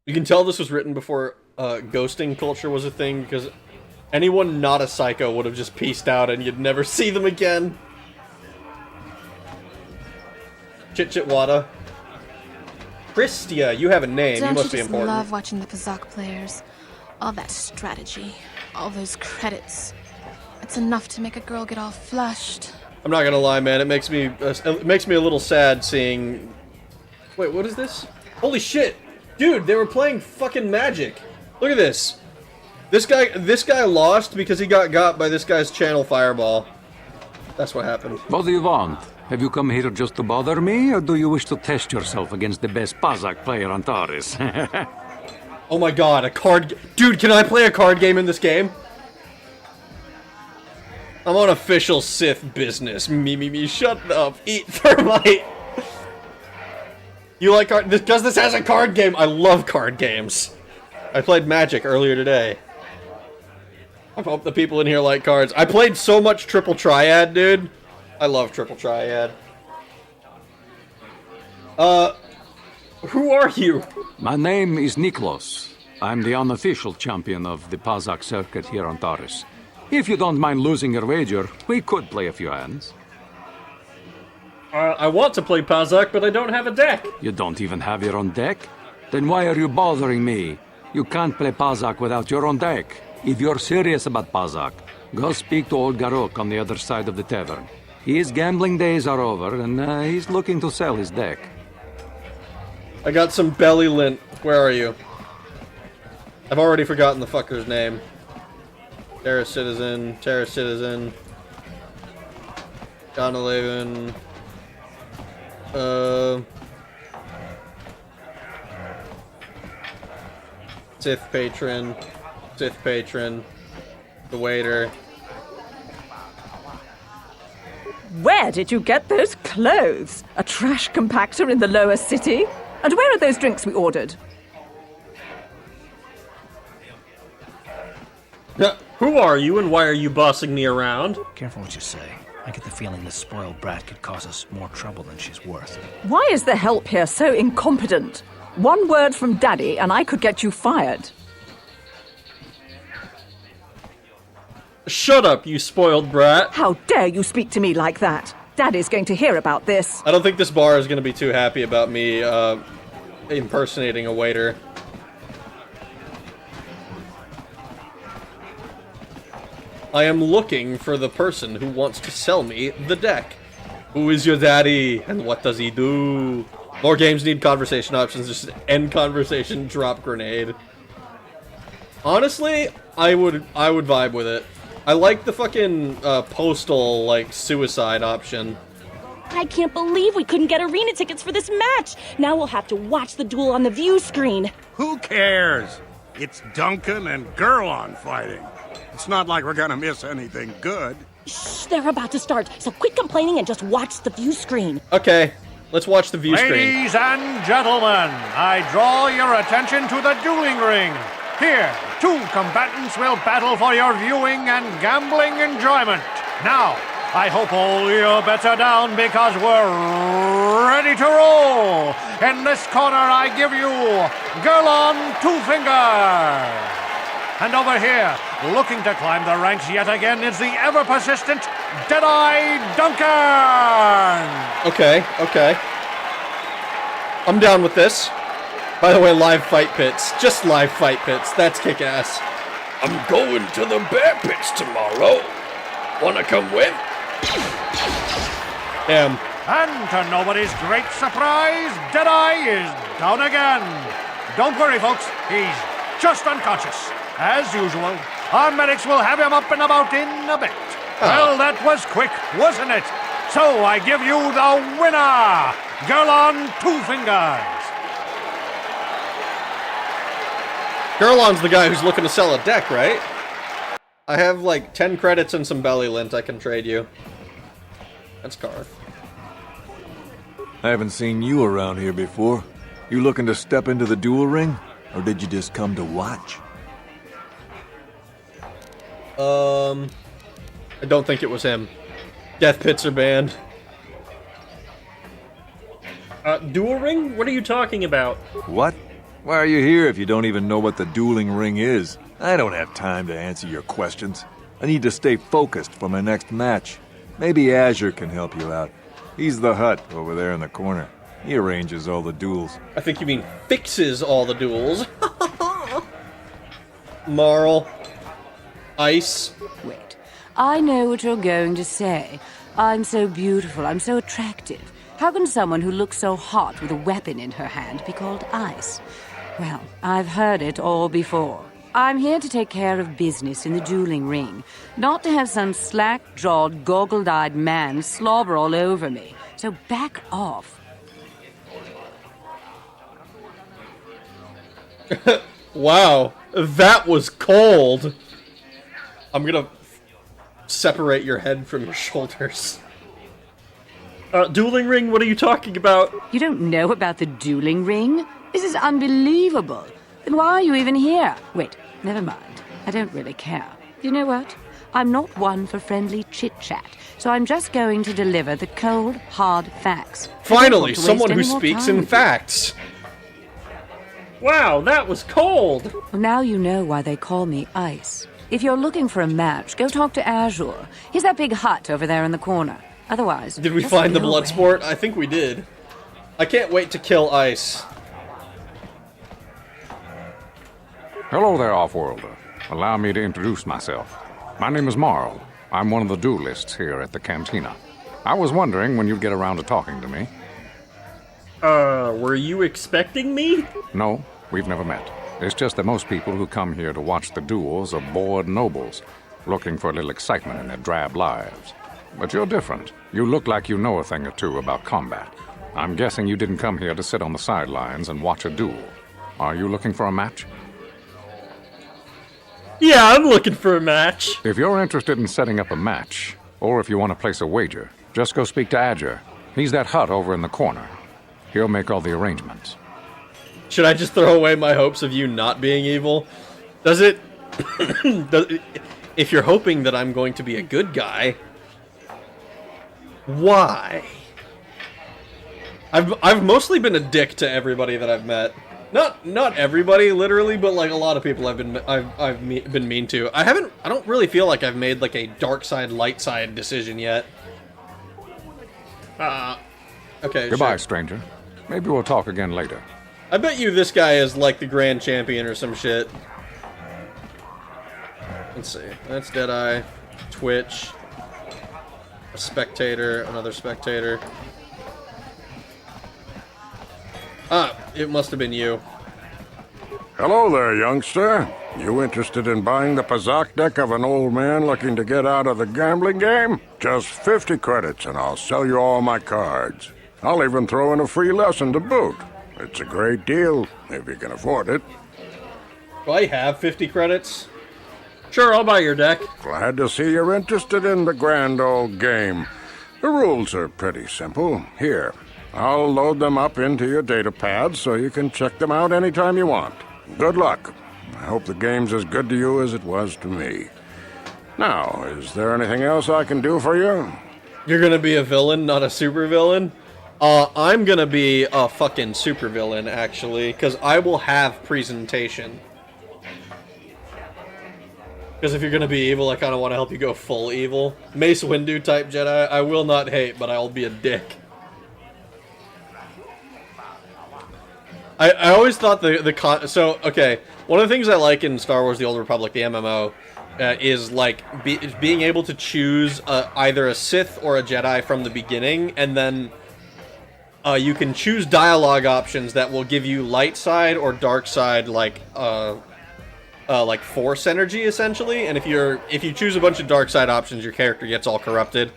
You can tell this was written before ghosting culture was a thing, because anyone not a psycho would have just pieced out and you'd never see them again. Chitchitwada. Christia, you have a name. You must be important. Don't you just love watching the Pazak players? All that strategy, all those credits. It's enough to make a girl get all flushed. I'm not gonna lie, man. It makes me a little sad seeing. Wait, what is this? Holy shit, dude! They were playing fucking Magic. Look at this. This guy lost because he got by this guy's channel fireball. That's what happened. What do you want? Have you come here just to bother me, or do you wish to test yourself against the best Pazak player on Taris? Oh my god, a card... Dude, can I play a card game in this game? I'm on official Sith business. Me, shut up. Eat thermite. You like card... Because this has a card game. I love card games. I played Magic earlier today. I hope the people in here like cards. I played so much Triple Triad, dude. I love Triple Triad. Who are you? My name is Niklos. I'm the unofficial champion of the Pazak circuit here on Taris. If you don't mind losing your wager, we could play a few hands. I want to play Pazak, but I don't have a deck. You don't even have your own deck? Then why are you bothering me? You can't play Pazak without your own deck. If you're serious about Pazak, go speak to old Garok on the other side of the tavern. His gambling days are over, and he's looking to sell his deck. I got some belly lint. Where are you? I've already forgotten the fucker's name. Terra Citizen. John Eleven. Sith Patron. The waiter. Where did you get those clothes? A trash compactor in the lower city? And where are those drinks we ordered? Who are you and why are you bossing me around? Careful what you say. I get the feeling this spoiled brat could cause us more trouble than she's worth. Why is the help here so incompetent? One word from Daddy and I could get you fired. Shut up, you spoiled brat. How dare you speak to me like that? Daddy's going to hear about this. I don't think this bar is going to be too happy about me impersonating a waiter. I am looking for the person who wants to sell me the deck. Who is your daddy, and what does he do? More games need conversation options. Just end conversation, drop grenade. Honestly, I would vibe with it. I like the fucking postal like suicide option. I can't believe we couldn't get arena tickets for this match. Now we'll have to watch the duel on the view screen. Who cares? It's Duncan and Gurlon fighting. It's not like we're gonna miss anything good. Shh, they're about to start, so quit complaining and just watch the view screen. Okay, let's watch the view screen. Ladies and gentlemen, I draw your attention to the dueling ring. Here, two combatants will battle for your viewing and gambling enjoyment. Now, I hope all your bets are down because we're ready to roll. In this corner, I give you Gurlon Two Finger. And over here, looking to climb the ranks yet again, is the ever-persistent Deadeye Duncan! Okay, okay. I'm down with this. By the way, live fight pits. Just live fight pits. That's kick-ass. I'm going to the bear pits tomorrow. Wanna come with? Damn. And to nobody's great surprise, Deadeye is down again. Don't worry, folks. He's just unconscious. As usual, our medics will have him up and about in a bit. Well, that was quick, wasn't it? So I give you the winner, Gurlon Two Fingers. Gurlon's the guy who's looking to sell a deck, right? I have like 10 credits and some belly lint I can trade you. That's Karth. I haven't seen you around here before. You looking to step into the duel ring? Or did you just come to watch? I don't think it was him. Death pits are banned. Duel ring? What are you talking about? What? Why are you here if you don't even know what the dueling ring is? I don't have time to answer your questions. I need to stay focused for my next match. Maybe Azure can help you out. He's the Hut over there in the corner. He arranges all the duels. I think you mean fixes all the duels. Marl. Ice. Wait. I know what you're going to say. I'm so beautiful, I'm so attractive. How can someone who looks so hot with a weapon in her hand be called Ice? Well, I've heard it all before. I'm here to take care of business in the dueling ring, not to have some slack-jawed, goggle-eyed man slobber all over me. So back off. Wow, that was cold. I'm gonna separate your head from your shoulders. Dueling ring, what are you talking about? You don't know about the dueling ring? This is unbelievable. Then why are you even here? Wait, never mind. I don't really care. You know what? I'm not one for friendly chit-chat, so I'm just going to deliver the cold, hard facts. Finally, someone who speaks in facts. Wow, that was cold! Well, now you know why they call me Ice. If you're looking for a match, go talk to Azure. He's that big hut over there in the corner. Otherwise... Did we find the blood sport? I think we did. I can't wait to kill Ice. Hello there, Offworlder. Allow me to introduce myself. My name is Marl. I'm one of the duelists here at the Cantina. I was wondering when you'd get around to talking to me. Were you expecting me? No, we've never met. It's just that most people who come here to watch the duels are bored nobles, looking for a little excitement in their drab lives. But you're different. You look like you know a thing or two about combat. I'm guessing you didn't come here to sit on the sidelines and watch a duel. Are you looking for a match? Yeah, I'm looking for a match. If you're interested in setting up a match, or if you want to place a wager, just go speak to Azure. He's that hut over in the corner. He'll make all the arrangements. Should I just throw away my hopes of you not being evil? Does it... if you're hoping that I'm going to be a good guy... Why? I've mostly been a dick to everybody that I've met. Not everybody, literally, but like a lot of people I've been mean to. I don't really feel like I've made like a dark side, light side decision yet. Okay, Goodbye, sure. stranger. Maybe we'll talk again later. I bet you this guy is like the grand champion or some shit. Let's see. That's Deadeye. Twitch. A spectator, another spectator. Ah, it must have been you. Hello there, youngster. You interested in buying the Pazak deck of an old man looking to get out of the gambling game? Just 50 credits and I'll sell you all my cards. I'll even throw in a free lesson to boot. It's a great deal, if you can afford it. Do I have 50 credits? Sure, I'll buy your deck. Glad to see you're interested in the grand old game. The rules are pretty simple. Here, I'll load them up into your data pad so you can check them out anytime you want. Good luck. I hope the game's as good to you as it was to me. Now, is there anything else I can do for you? You're gonna be a villain, not a supervillain? I'm gonna be a fucking supervillain, actually, because I will have presentation. Because if you're gonna be evil, I kind of want to help you go full evil. Mace Windu type Jedi, I will not hate, but I'll be a dick. I always thought so, okay, one of the things I like in Star Wars The Old Republic, the MMO, is like being able to choose either a Sith or a Jedi from the beginning, and then you can choose dialogue options that will give you light side or dark side, like Force energy, essentially. And if you choose a bunch of dark side options, your character gets all corrupted.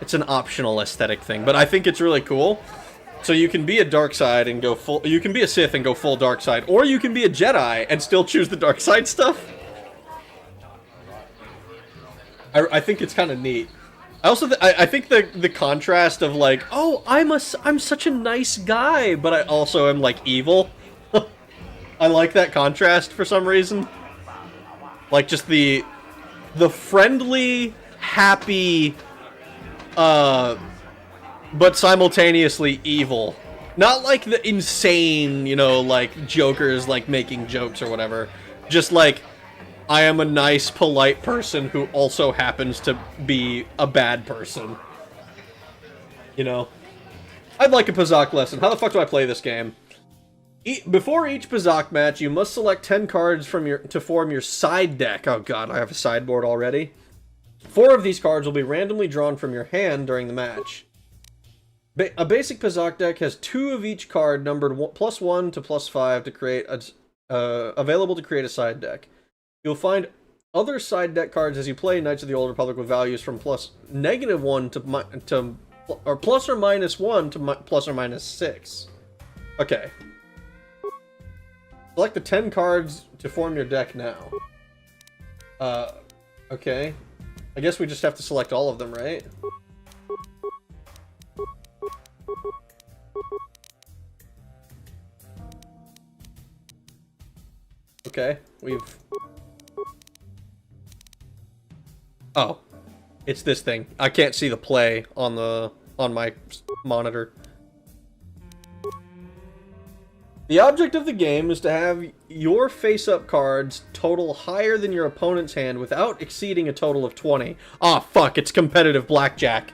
It's an optional aesthetic thing, but I think it's really cool. So you can be a dark side and go full. You can be a Sith and go full dark side, or you can be a Jedi and still choose the dark side stuff. I think it's kind of neat. I also I think the contrast of like, oh, I'm such a nice guy, but I also am like evil. I like that contrast for some reason. Like just the friendly, happy, but simultaneously evil. Not like the insane, you know, like jokers like making jokes or whatever. Just like, I am a nice, polite person who also happens to be a bad person. You know? I'd like a Pazak lesson. How the fuck do I play this game? Before each Pazak match, you must select 10 cards to form your side deck. Oh god, I have a sideboard already. 4 of these cards will be randomly drawn from your hand during the match. A basic Pazak deck has 2 of each card numbered +1 to +5 to create available to create a side deck. You'll find other side deck cards as you play Knights of the Old Republic with values from +(-1) to or ±1 to ±6. Okay. Select the 10 cards to form your deck now. Okay. I guess we just have to select all of them, right? Okay, oh, it's this thing. I can't see the play on my monitor. The object of the game is to have your face-up cards total higher than your opponent's hand without exceeding a total of 20. Ah, fuck, it's competitive blackjack.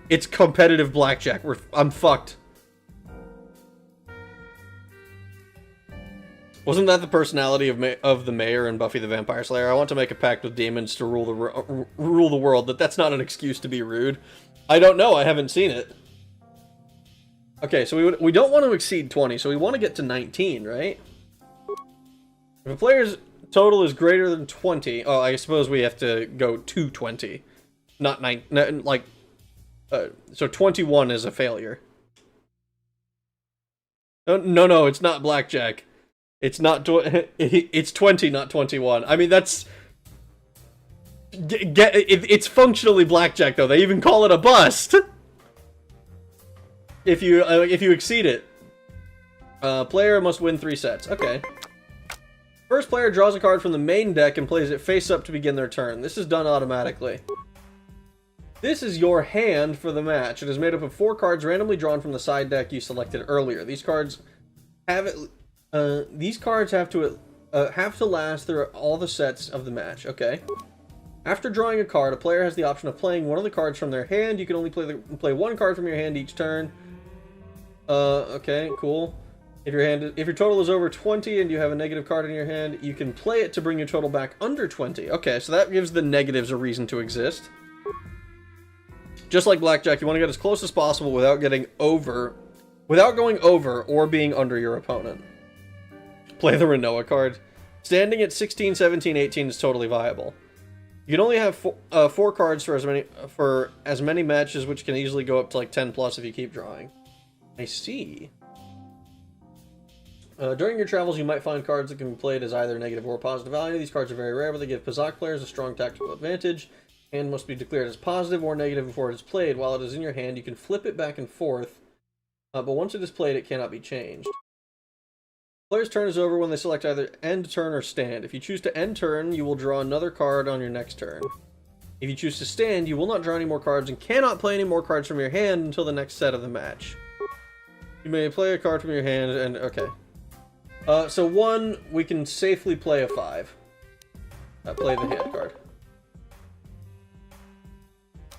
It's competitive blackjack. I'm fucked. Wasn't that the personality of the mayor in Buffy the Vampire Slayer? I want to make a pact with demons to rule the world. That's not an excuse to be rude. I don't know. I haven't seen it. Okay, so we don't want to exceed 20, so we want to get to 19, right? If a player's total is greater than 20, oh, I suppose we have to go to 20, not 9. Like, so 21 is a failure. No, it's not blackjack. It's not. It's 20, not 21. I mean, that's. It's functionally blackjack, though. They even call it a bust. If you exceed it, player must win 3 sets. Okay. First player draws a card from the main deck and plays it face up to begin their turn. This is done automatically. This is your hand for the match. It is made up of 4 cards randomly drawn from the side deck you selected earlier. These cards have it. These cards have to last through all the sets of the match. Okay. After drawing a card, a player has the option of playing one of the cards from their hand. You can only play 1 card from your hand each turn. Okay, cool. If your total is over 20 and you have a negative card in your hand, you can play it to bring your total back under 20. Okay, so that gives the negatives a reason to exist. just like blackjack, you want to get as close as possible without going over or being under your opponent. Play the Renoa card. Standing at 16, 17, 18 is totally viable. You can only have 4 cards for as many matches, which can easily go up to like 10 plus if you keep drawing. I see. During your travels, you might find cards that can be played as either negative or positive value. These cards are very rare, but they give Pazak players a strong tactical advantage, and must be declared as positive or negative before it is played. While it is in your hand, you can flip it back and forth, but once it is played, it cannot be changed. Player's turn is over when they select either end turn or stand. If you choose to end turn, you will draw another card on your next turn. If you choose to stand, you will not draw any more cards and cannot play any more cards from your hand until the next set of the match. You may play a card from your hand and... okay. So 1, we can safely play a 5. Play the hand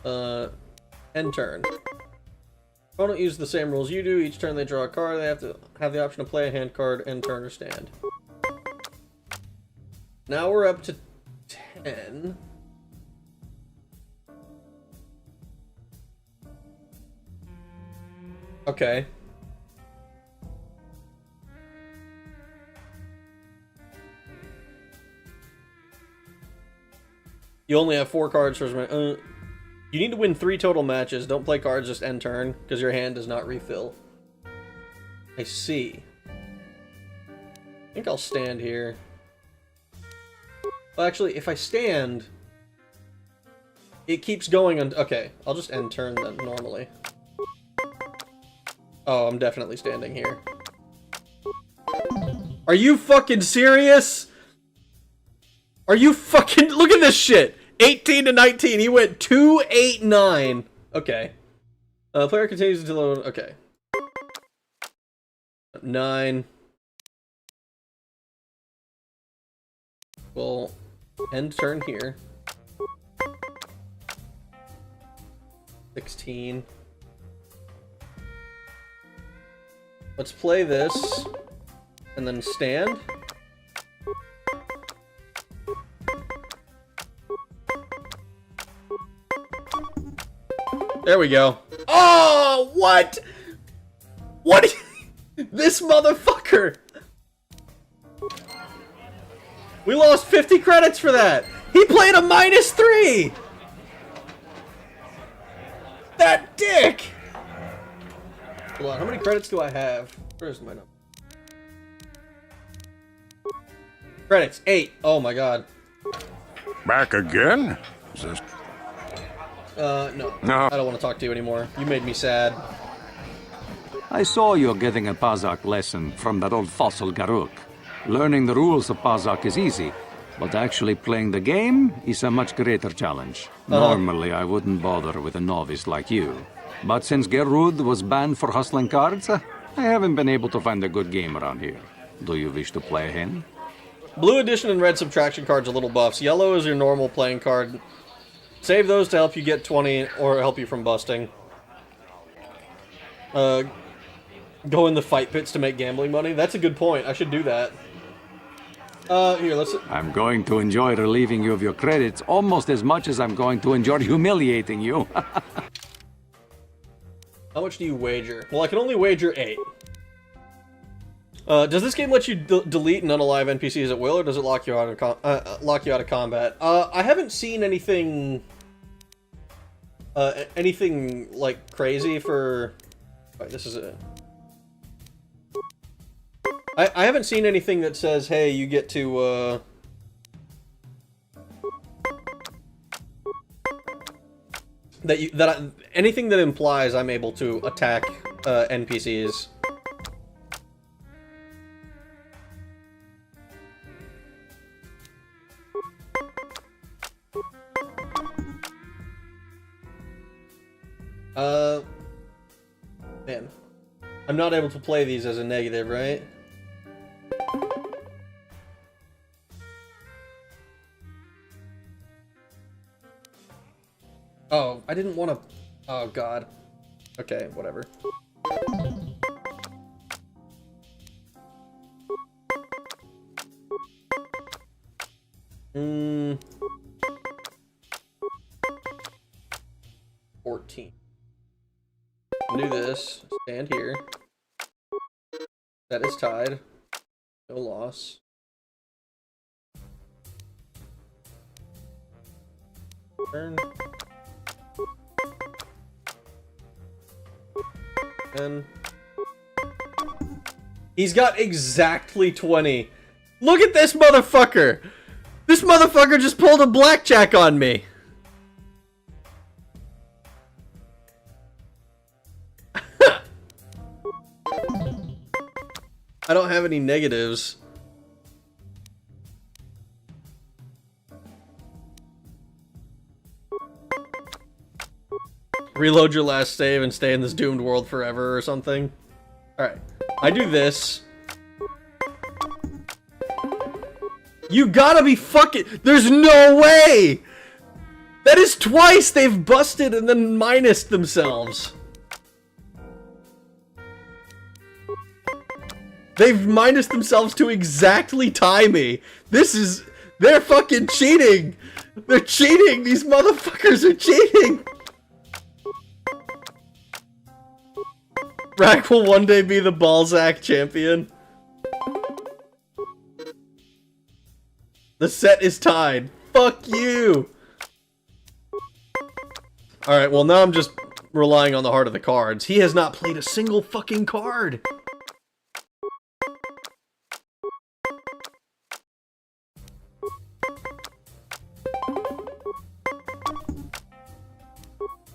card. End turn. Opponent uses the same rules you do. Each turn they draw a card. They have to have the option to play a hand card, end turn, or stand. Now we're up to 10. Okay. You only have 4 cards for as many. You need to win 3 total matches. Don't play cards just end turn, because your hand does not refill. I see. I think I'll stand here. Well, actually, if I stand, it keeps going on. Okay, I'll just end turn then, normally. Oh, I'm definitely standing here. Are you fucking serious? Are you fucking... Look at this shit! 18 to 19. He went 2, 8, 9. Okay. Player continues until... Okay. 9. We'll end turn here. 16. Let's play this. And then stand. There we go. Oh, what? What? This motherfucker! We lost 50 credits for that! He played a -3! That dick! Hold on, how many credits do I have? Where's my number? Credits, 8. Oh my god. Back again? Is this... No. I don't want to talk to you anymore. You made me sad. I saw you getting a Pazak lesson from that old fossil Garuk. Learning the rules of Pazak is easy, but actually playing the game is a much greater challenge. Normally, I wouldn't bother with a novice like you. But since Gerud was banned for hustling cards, I haven't been able to find a good game around here. Do you wish to play a hand? Blue addition and red subtraction cards are little buffs. Yellow is your normal playing card. Save those to help you get 20 or help you from busting. Go in the fight pits to make gambling money. That's a good point. I should do that. Here, let's... I'm going to enjoy relieving you of your credits almost as much as I'm going to enjoy humiliating you. How much do you wager? Well, I can only wager 8. Does this game let you delete and unalive NPCs at will, or does it lock you out of combat? I haven't seen anything... anything, like, crazy for... Wait, this is it. I haven't seen anything that says, hey, you get to, anything that implies I'm able to attack, NPCs. Man. I'm not able to play these as a negative, right? Oh, I didn't want to... Oh, God. Okay, whatever. Hmm... 14. do this. Stand here. That is tied. No loss. Turn. And he's got exactly 20. Look at this motherfucker! This motherfucker just pulled a blackjack on me! I don't have any negatives. Reload your last save and stay in this doomed world forever or something. Alright. I do this. You gotta be fucking... There's no way! That is twice they've busted and then minused themselves. They've minused themselves to exactly tie me. This is... They're fucking cheating! They're cheating! These motherfuckers are cheating! Rack will one day be the Balzac champion. The set is tied. Fuck you! Alright, well now I'm just relying on the heart of the cards. He has not played a single fucking card!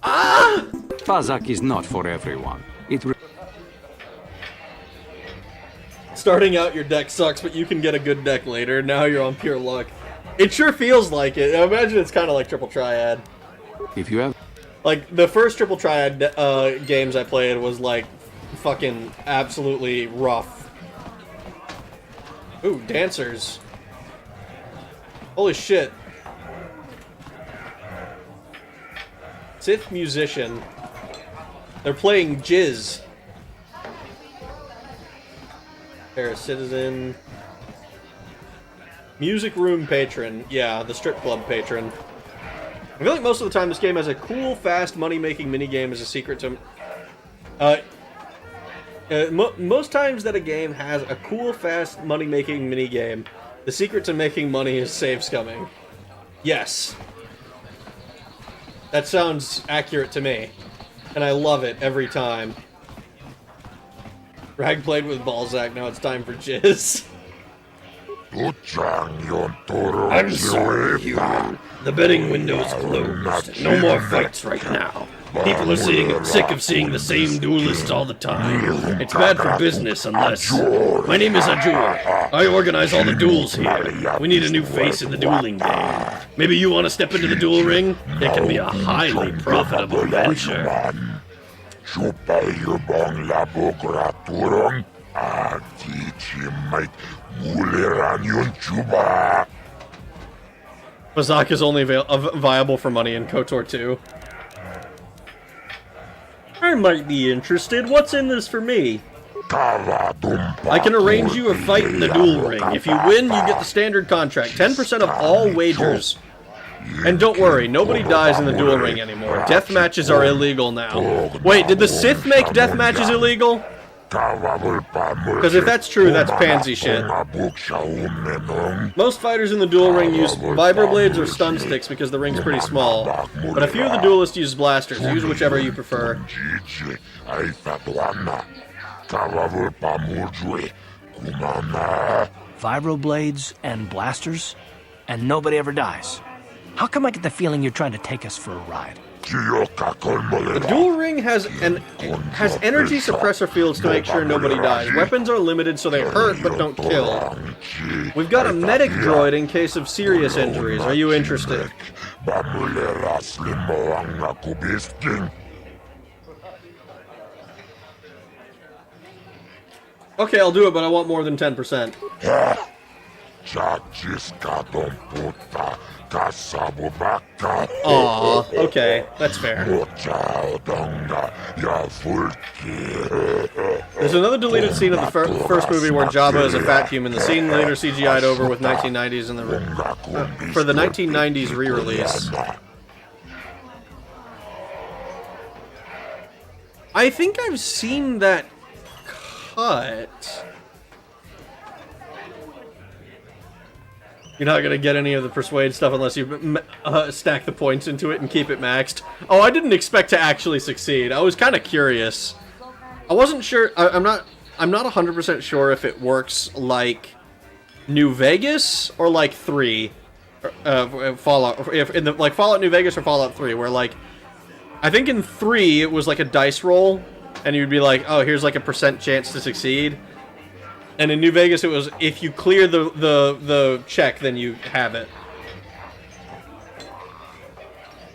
Ah! Pazak is not for everyone. Starting out, your deck sucks, but you can get a good deck later. Now you're on pure luck. It sure feels like it. I imagine it's kind of like Triple Triad. If you have... Like, the first Triple Triad games I played was, like, fucking absolutely rough. Ooh, dancers. Holy shit. Sith musician. They're playing Jizz. Citizen. Music room patron. Yeah, the strip club patron. I feel like most of the time this game has a cool, fast, money-making minigame as a secret to... most times that a game has a cool, fast, money-making minigame, the secret to making money is save scumming. Yes. That sounds accurate to me. And I love it every time. Rag played with Balzac, now it's time for Jizz. I'm sorry, human. The betting window is closed. No more fights right now. People are sick of seeing the same duelists all the time. It's bad for business unless... My name is Ajur. I organize all the duels here. We need a new face in the dueling game. Maybe you want to step into the duel ring? It can be a highly profitable venture. Pazak is only viable for money in KOTOR 2. I might be interested. What's in this for me? I can arrange you a fight in the duel ring. If you win, you get the standard contract. 10% of all wagers. And don't worry, nobody dies in the duel ring anymore. Death matches are illegal now. Wait, did the Sith make death matches illegal? Because if that's true, that's pansy shit. Most fighters in the duel ring use vibroblades or stun sticks because the ring's pretty small. But a few of the duelists use blasters. Use whichever you prefer. Vibroblades and blasters? And nobody ever dies. How come I get the feeling you're trying to take us for a ride? The duel ring has energy suppressor fields to make sure nobody dies. Weapons are limited so they hurt but don't kill. We've got a medic droid in case of serious injuries. Are you interested? Okay, I'll do it, but I want more than 10%. Aww, okay, that's fair. There's another deleted scene of the first movie where Jabba is a fat human. The scene later CGI'd over with 1990s in the for the 1990s re-release. I think I've seen that cut. You're not gonna get any of the persuade stuff unless you stack the points into it and keep it maxed. Oh, I didn't expect to actually succeed. I was kind of curious. I wasn't sure. I'm not 100% sure if it works like New Vegas or like 3, Fallout. If in the like Fallout New Vegas or Fallout 3, where like I think in 3 it was like a dice roll, and you'd be like, oh, here's like a % chance to succeed. And in New Vegas, it was if you clear the check, then you have it.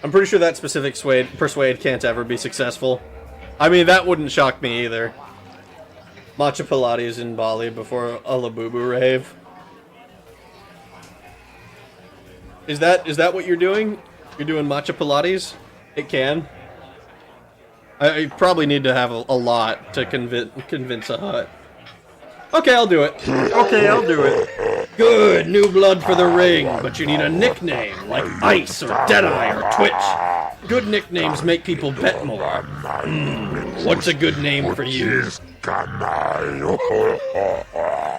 I'm pretty sure that specific persuade can't ever be successful. I mean, that wouldn't shock me either. Matcha Pilates in Bali before a Labubu rave. Is that what you're doing? You're doing Matcha Pilates? It can. I probably need to have a lot to convince a hut. Okay, I'll do it. Okay, I'll do it. Good, new blood for the ring, but you need a nickname, like Ice or Deadeye or Twitch. Good nicknames make people bet more. What's a good name for you?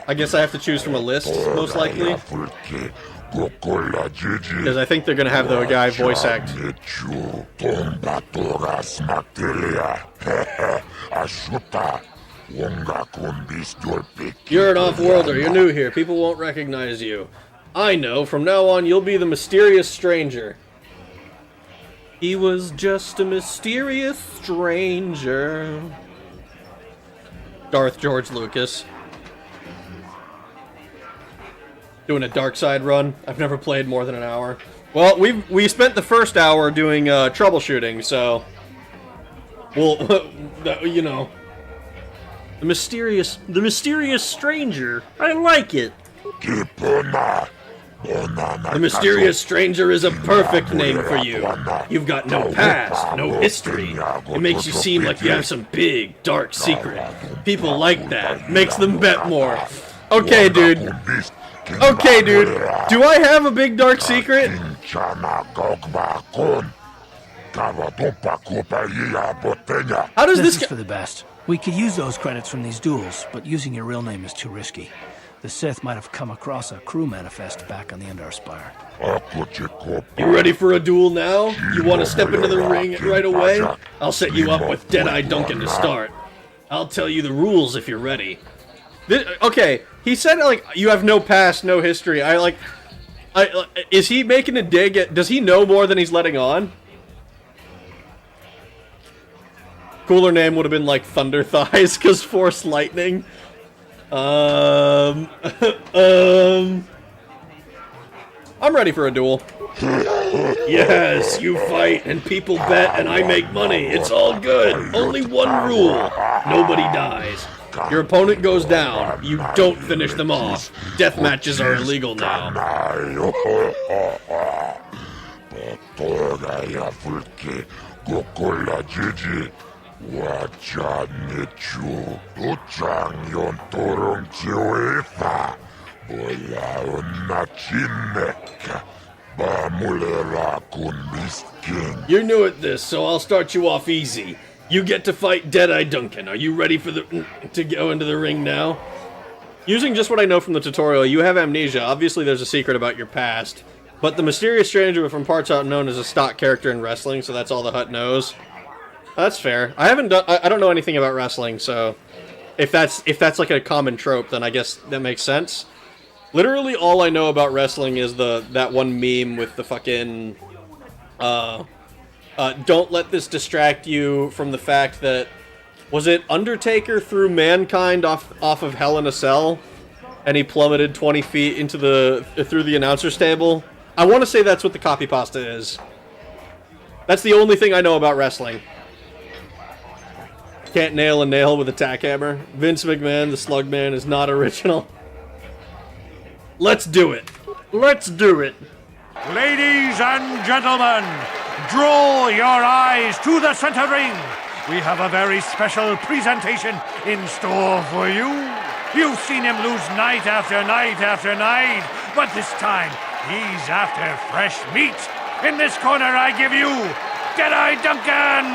I guess I have to choose from a list, most likely. Because I think they're going to have the guy voice act. You're an off-worlder, you're new here, people won't recognize you. I know, from now on you'll be the mysterious stranger. He was just a mysterious stranger. Darth George Lucas. Doing a dark side run. I've never played more than an hour. Well, we spent the first hour doing troubleshooting, so we'll, you know, the mysterious stranger. I like it. The mysterious stranger is a perfect name for you. You've got no past, no history. It makes you seem like you have some big, dark secret. People like that. Makes them bet more. Okay, dude. Okay, dude. Do I have a big, dark secret? How does this is for the best. We could use those credits from these duels, but using your real name is too risky. The Sith might have come across a crew manifest back on the Endar Spire. You ready for a duel now? You want to step into the ring right away? I'll set you up with Deadeye Duncan to start. I'll tell you the rules if you're ready. Okay, he said, like, you have no past, no history. Is he making a dig at... Does he know more than he's letting on? Cooler name would have been, like, Thunder Thighs, because Force Lightning. I'm ready for a duel. Yes, you fight, and people bet, and I make money. It's all good. Only one rule. Nobody dies. Your opponent goes down. You don't finish them off. Death matches are illegal now. You're new at this, so I'll start you off easy. You get to fight Deadeye Duncan. Are you ready to go into the ring now? Using just what I know from the tutorial, you have amnesia. Obviously, there's a secret about your past. But the mysterious stranger from parts unknown is a stock character in wrestling, so that's all the hut knows. That's fair. I don't know anything about wrestling, so if that's like a common trope, then I guess that makes sense. Literally, all I know about wrestling is that one meme with the fucking don't let this distract you from the fact that, was it Undertaker threw Mankind off of Hell in a Cell, and he plummeted 20 feet into through the announcer's table? I want to say that's what the copy pasta is. That's the only thing I know about wrestling. Can't nail a nail with a tack hammer. Vince McMahon, the Slug Man, is not original. Let's do it. Let's do it. Ladies and gentlemen, draw your eyes to the center ring. We have a very special presentation in store for you. You've seen him lose night after night after night, but this time he's after fresh meat. In this corner, I give you Deadeye Duncan.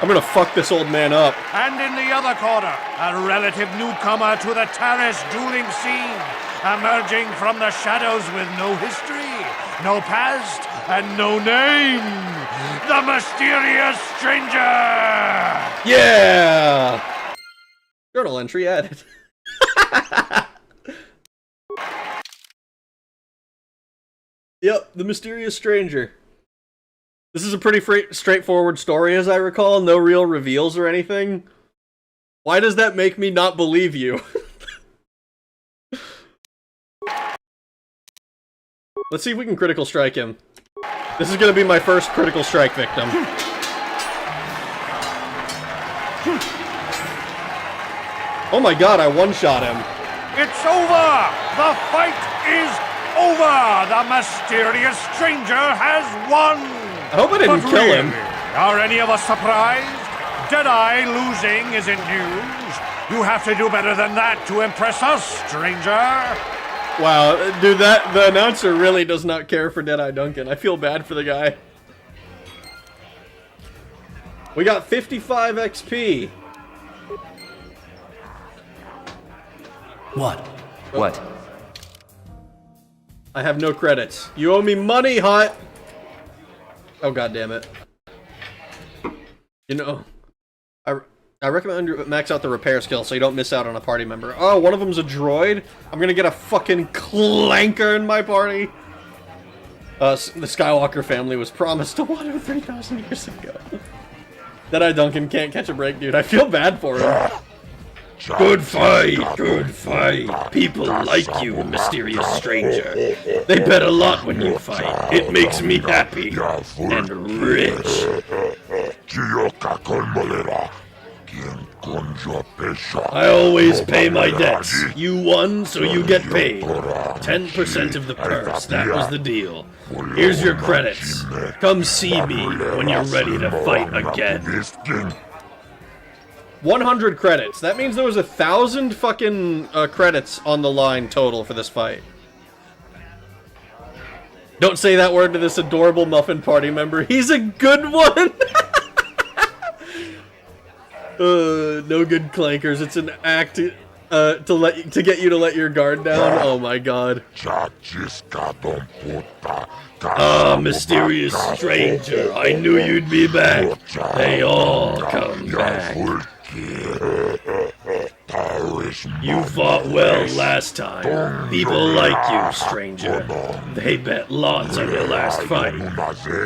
I'm gonna fuck this old man up. And in the other corner, a relative newcomer to the terrace dueling scene, emerging from the shadows with no history, no past, and no name. The mysterious stranger! Yeah! Journal entry added. Yep, the mysterious stranger. This is a pretty straightforward story, as I recall. No real reveals or anything. Why does that make me not believe you? Let's see if we can critical strike him. This is gonna be my first critical strike victim. Oh my god, I one-shot him. It's over! The fight is over! The mysterious stranger has won! I hope I didn't kill him. Are any of us surprised? Deadeye losing isn't news. You have to do better than that to impress us, stranger. Wow, dude, the announcer really does not care for Deadeye Duncan. I feel bad for the guy. We got 55 XP. What? What? I have no credits. You owe me money, Hut! Oh, god damn it. You know, I recommend you max out the repair skill so you don't miss out on a party member. Oh, one of them's a droid? I'm gonna get a fucking clanker in my party. The Skywalker family was promised to Watto 3,000 years ago. Deadeye Duncan can't catch a break, dude. I feel bad for him. Good fight, good fight. People like you, mysterious stranger. They bet a lot when you fight. It makes me happy and rich. I always pay my debts. You won, so you get paid. 10% of the purse, that was the deal. Here's your credits. Come see me when you're ready to fight again. 100 credits. That means there was 1,000 fucking credits on the line total for this fight. Don't say that word to this adorable Muffin Party member. He's a good one! No good clankers. It's an act to get you to let your guard down. Oh my god. Ah, mysterious stranger. I knew you'd be back. They all come back. You fought well last time. People like you, stranger. They bet lots on your last fight.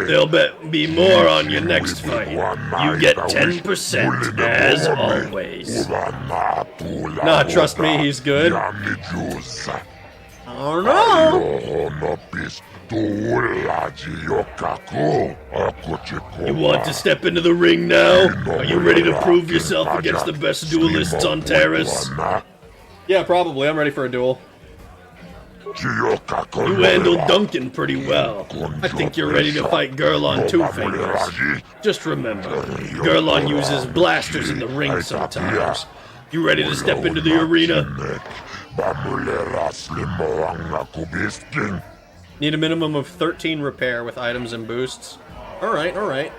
They'll bet be more on your next fight. You get 10% as always. Nah, trust me, he's good. Oh no! You want to step into the ring now? Are you ready to prove yourself against the best duelists on Terrace? Yeah, probably. I'm ready for a duel. You handled Duncan pretty well. I think you're ready to fight Gurlon Two Fingers. Just remember, Gurlon uses blasters in the ring sometimes. You ready to step into the arena? Need a minimum of 13 repair with items and boosts. Alright, alright.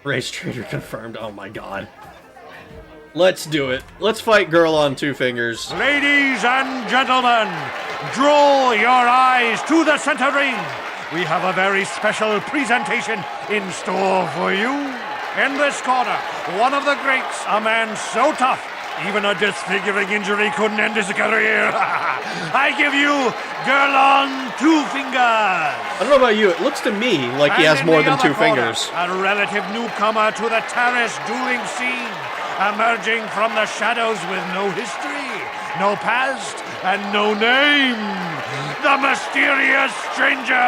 Race trader confirmed. Oh my god. Let's do it. Let's fight Gurlon Two Fingers. Ladies and gentlemen, draw your eyes to the center ring. We have a very special presentation in store for you. In this corner, one of the greats, a man so tough, even a disfiguring injury couldn't end his career. I give you Gurlon Two Fingers. I don't know about you, it looks to me like he has more than two fingers. A relative newcomer to the terrace dueling scene, emerging from the shadows with no history, no past, and no name. The mysterious stranger.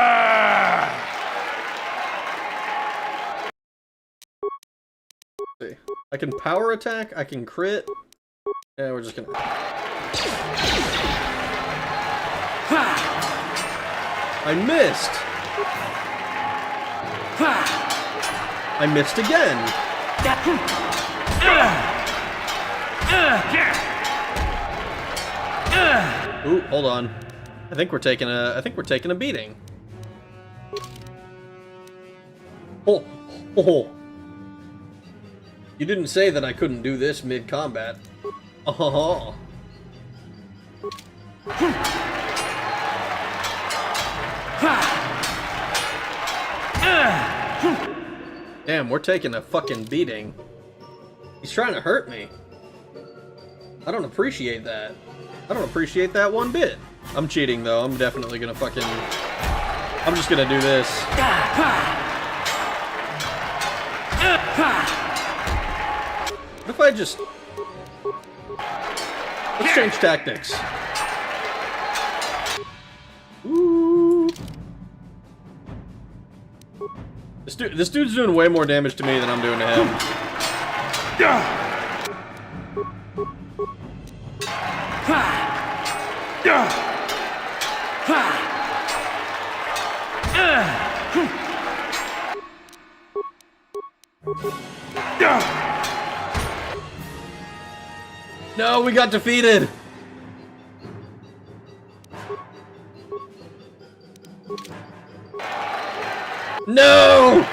I can power attack, I can crit. Yeah, we're just gonna... I missed! I missed again! Ooh, hold on. I think we're taking a beating. Oh, oh. You didn't say that I couldn't do this mid-combat. Oh. Damn, we're taking a fucking beating. He's trying to hurt me. I don't appreciate that. I don't appreciate that one bit. I'm cheating, though. I'm definitely gonna fucking... I'm just gonna do this. What if I just... Let's change tactics. Ooh. This dude's doing way more damage to me than I'm doing to him. No, we got defeated. No!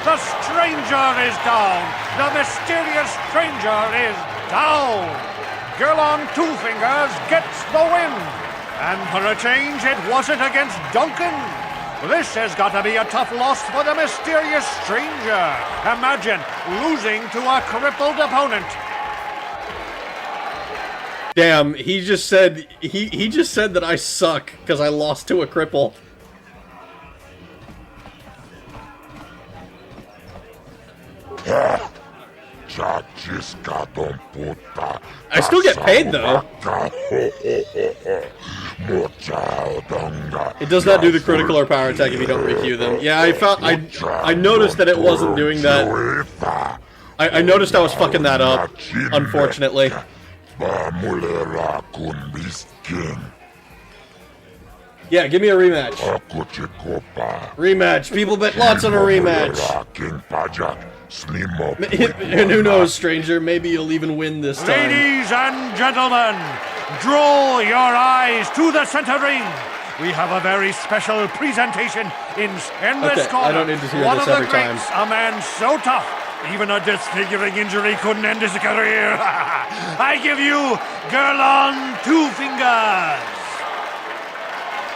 The stranger is down! The mysterious stranger is down! Gerlon Two Fingers gets the win! And for a change, it wasn't against Duncan! This has got to be a tough loss for the mysterious stranger! Imagine losing to a crippled opponent! Damn, he just said that I suck because I lost to a cripple. I still get paid though. It does not do the critical or power attack if you don't requeue them. Yeah, I noticed that it wasn't doing that. I noticed I was fucking that up, unfortunately. Yeah, give me a rematch. Rematch. People bet lots on a rematch. And who knows, stranger, maybe you'll even win this time. Ladies and gentlemen, draw your eyes to the center ring. We have a very special presentation in this corner. I don't need to hear One this of the every time. greats, a man so tough, even a disfiguring injury couldn't end his career. I give you Gerlon Two Fingers.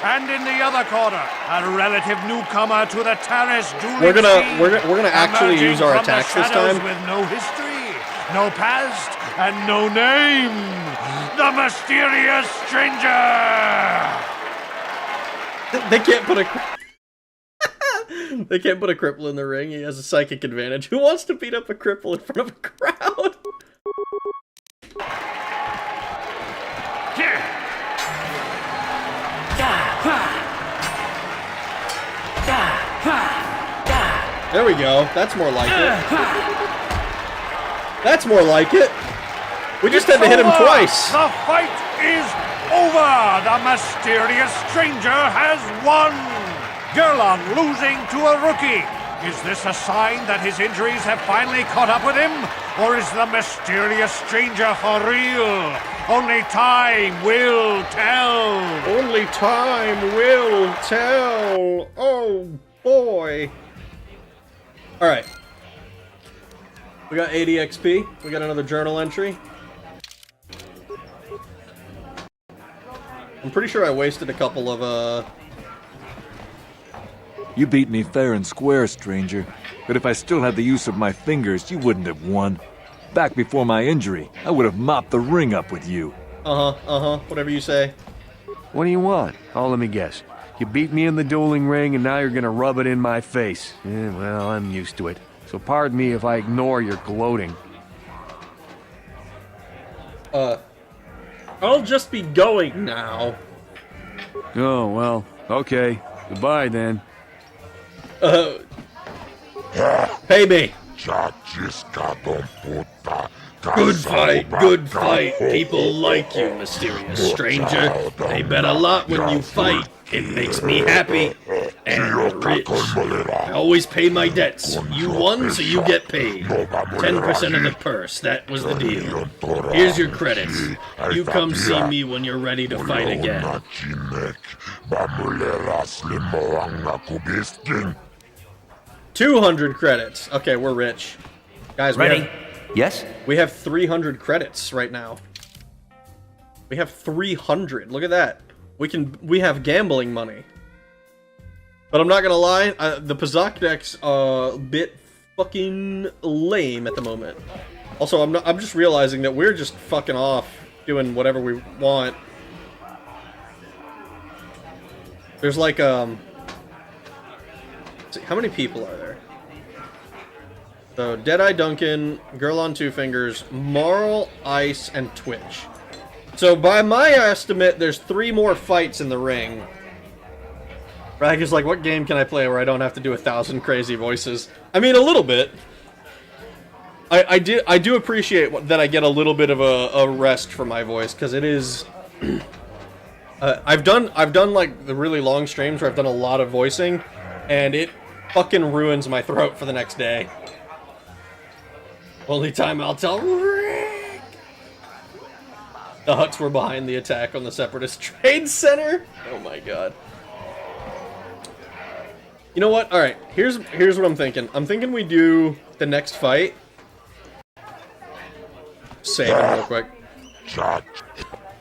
And in the other corner, a relative newcomer to the Terrace dueling We're scene, gonna actually use our emerging from attacks the this shadows time. with no history, no past, and no name. The mysterious stranger. They can't put a they can't put a cripple in the ring. He has a psychic advantage. Who wants to beat up a cripple in front of a crowd? There we go. That's more like it. That's more like it. We just had to hit him twice. The fight is over. The mysterious stranger has won. Gerlon losing to a rookie. Is this a sign that his injuries have finally caught up with him? Or is the mysterious stranger for real? Only time will tell. Only time will tell. Oh boy. Alright. We got 80 XP. We got another journal entry. I'm pretty sure I wasted a couple of, You beat me fair and square, stranger. But if I still had the use of my fingers, you wouldn't have won. Back before my injury, I would have mopped the ring up with you. Whatever you say. What do you want? Oh, let me guess. You beat me in the dueling ring, and now you're gonna rub it in my face. Well, I'm used to it. So pardon me if I ignore your gloating. I'll just be going now. Oh, well, okay. Goodbye, then. Pay me. Good fight. People like you, mysterious stranger. They bet a lot when you fight. It makes me happy and rich. I always pay my debts. You won, so you get paid. 10% of the purse, that was the deal. Here's your credits. You come see me when you're ready to fight again. 200 credits. Okay, we're rich. Guys, Ready? Yes? We have 300 credits right now. We have 300. Look at that. We have gambling money. But I'm not gonna lie, the Pazak deck's a bit fucking lame at the moment. Also, I'm just realizing that we're just fucking off doing whatever we want. There's like let's see, how many people are there? So Deadeye Duncan, Girl on Two Fingers, Marl, Ice, and Twitch. So by my estimate, there's 3 more fights in the ring. Rag is like, what game can I play where I don't have to do 1,000 crazy voices? I mean, a little bit. I do appreciate that I get a little bit of a rest from my voice, because it is. I've done like the really long streams where I've done a lot of voicing, and it fucking ruins my throat for the next day. Only time I'll tell Rick. The Hutts were behind the attack on the Separatist Trade Center. Oh my god. You know what? All right. Here's what I'm thinking. I'm thinking we do the next fight. Save it real quick. I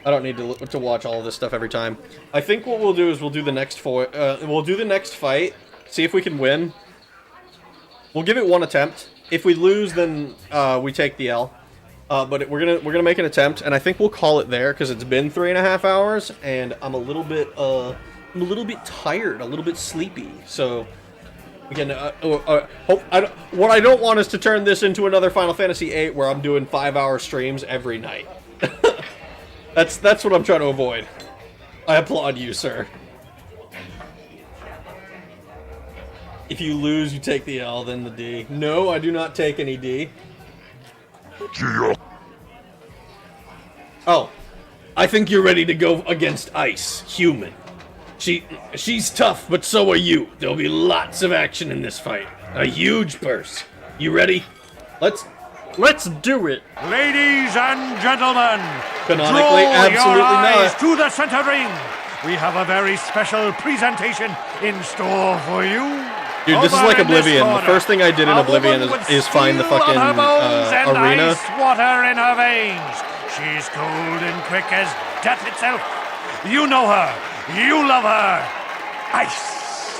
don't need to watch all of this stuff every time. I think what we'll do is we'll do the next fight. See if we can win. We'll give it one attempt. If we lose, then we take the L. But we're gonna make an attempt, and I think we'll call it there because it's been 3.5 hours, and I'm a little bit tired, a little bit sleepy. So we can what I don't want is to turn this into another Final Fantasy VIII where I'm doing 5-hour streams every night. That's what I'm trying to avoid. I applaud you, sir. If you lose, you take the L, then the D. No, I do not take any D. Oh, I think you're ready to go against Ice, human. She's tough, but so are you. There'll be lots of action in this fight. A huge purse. You ready? Let's do it. Ladies and gentlemen, canonically, draw absolutely your eyes not. to the center ring. We have a very special presentation in store for you. Dude, this is like Oblivion. The first thing I did in Oblivion is find the fucking arena. Ice water in her veins. She's cold and quick as death itself. You know her. You love her. Ice.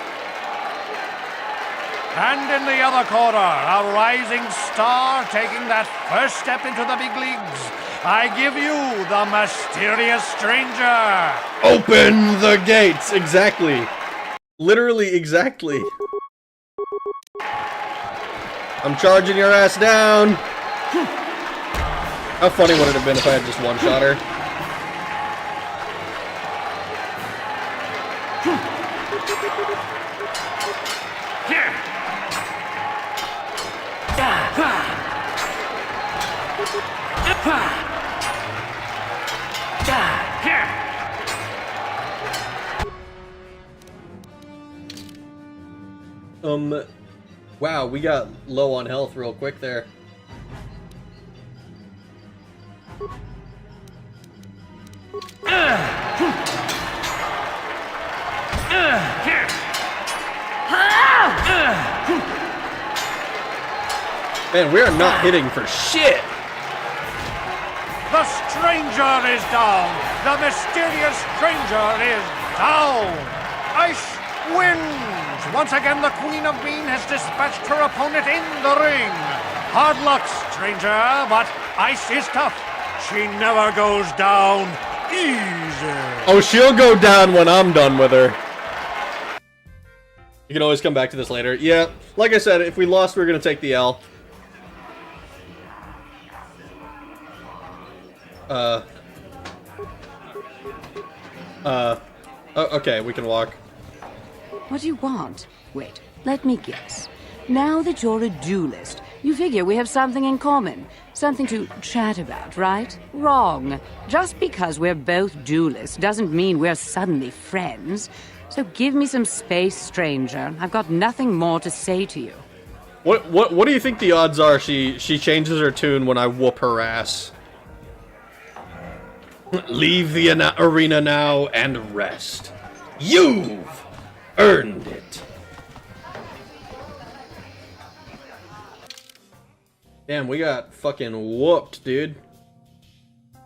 And in the other corner, a rising star taking that first step into the big leagues. I give you the mysterious stranger. Open the gates. Exactly. Literally, exactly. I'm charging your ass down. How funny would it have been if I had just one-shot her? Wow, we got low on health real quick there. Man, we are not hitting for shit. The stranger is down. The mysterious stranger is down. Ice wins. Once again, the Queen of Bean has dispatched her opponent in the ring. Hard luck, stranger, but Ice is tough. She never goes down easy. Oh, she'll go down when I'm done with her. You can always come back to this later. Yeah, like I said, if we lost, we're going to take the L. Okay, we can walk. What do you want? Wait, let me guess. Now that you're a duelist, you figure we have something in common. Something to chat about, right? Wrong. Just because we're both duelists doesn't mean we're suddenly friends. So give me some space, stranger. I've got nothing more to say to you. What do you think the odds are she changes her tune when I whoop her ass? Leave the arena now and rest. You've earned it. Damn, we got fucking whooped, dude.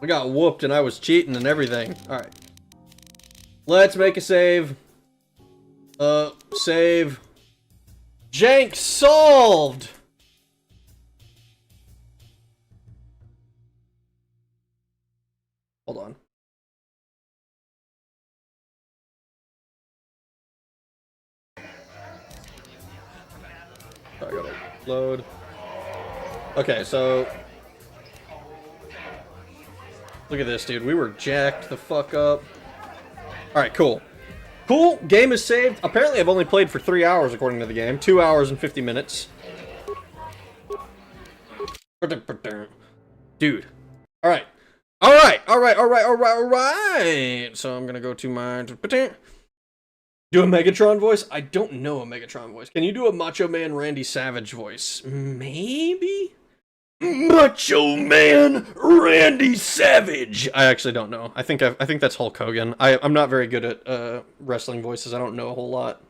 We got whooped and I was cheating and everything. Alright. Let's make a save. Save. Jank solved! Hold on. I gotta load. Okay, so look at this, dude. We were jacked the fuck up. Alright, cool. Cool, game is saved. Apparently I've only played for 3 hours according to the game. 2 hours and 50 minutes. Dude. Alright. Alright. So I'm gonna go to my... Do a Megatron voice? I don't know a Megatron voice. Can you do a Macho Man Randy Savage voice? Maybe? Macho Man Randy Savage. I actually don't know. I think that's Hulk Hogan. I'm not very good at wrestling voices. I don't know a whole lot.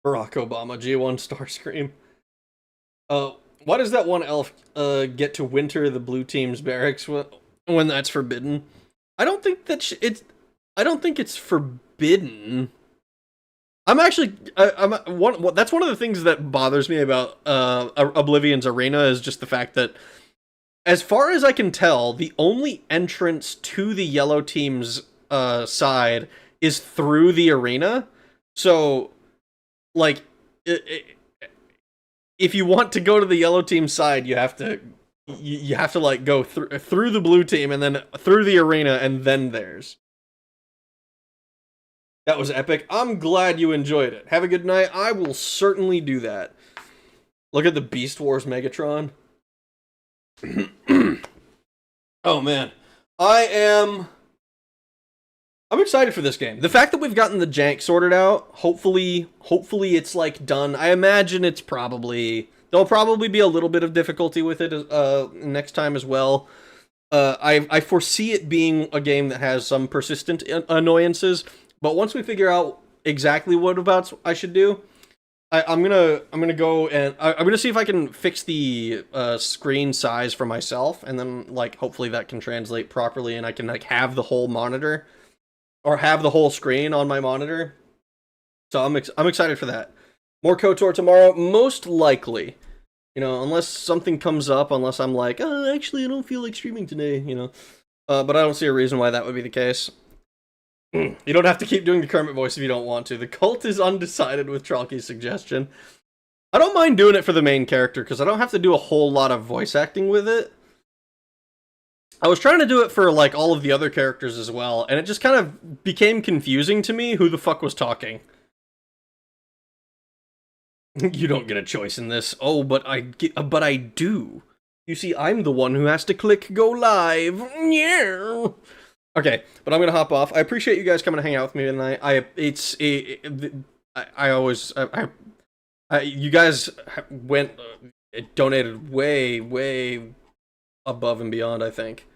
Barack Obama, G1 Starscream. Why does that one elf get to winter the blue team's barracks when that's forbidden? I don't think that I don't think it's forbidden. I'm actually, that's one of the things that bothers me about Oblivion's arena is just the fact that, as far as I can tell, the only entrance to the yellow team's side is through the arena. So, like, if you want to go to the yellow team's side, you have to like go through the blue team and then through the arena and then theirs. That was epic. I'm glad you enjoyed it. Have a good night. I will certainly do that. Look at the Beast Wars Megatron. Oh, man. I'm excited for this game. The fact that we've gotten the jank sorted out, hopefully it's, like, done. I imagine there'll probably be a little bit of difficulty with it next time as well. I foresee it being a game that has some persistent annoyances. But once we figure out exactly what I should do, I'm gonna go and I'm gonna see if I can fix the screen size for myself, and then like hopefully that can translate properly, and I can like have the whole monitor or have the whole screen on my monitor. So I'm excited for that. More KOTOR tomorrow, most likely. You know, unless something comes up, unless I'm like, oh, actually I don't feel like streaming today. You know, but I don't see a reason why that would be the case. You don't have to keep doing the Kermit voice if you don't want to. The cult is undecided with Tralky's suggestion. I don't mind doing it for the main character, because I don't have to do a whole lot of voice acting with it. I was trying to do it for, like, all of the other characters as well, and it just kind of became confusing to me who the fuck was talking. You don't get a choice in this. Oh, but I do. You see, I'm the one who has to click go live. Yeah. Okay, but I'm gonna hop off. I appreciate you guys coming to hang out with me tonight. You guys donated way above and beyond. I think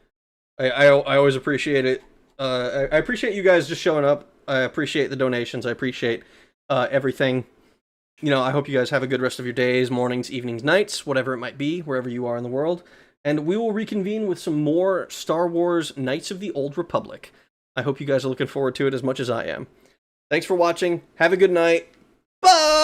I always appreciate it. I appreciate you guys just showing up. I appreciate the donations. I appreciate everything. You know, I hope you guys have a good rest of your days, mornings, evenings, nights, whatever it might be, wherever you are in the world. And we will reconvene with some more Star Wars Knights of the Old Republic. I hope you guys are looking forward to it as much as I am. Thanks for watching. Have a good night. Bye!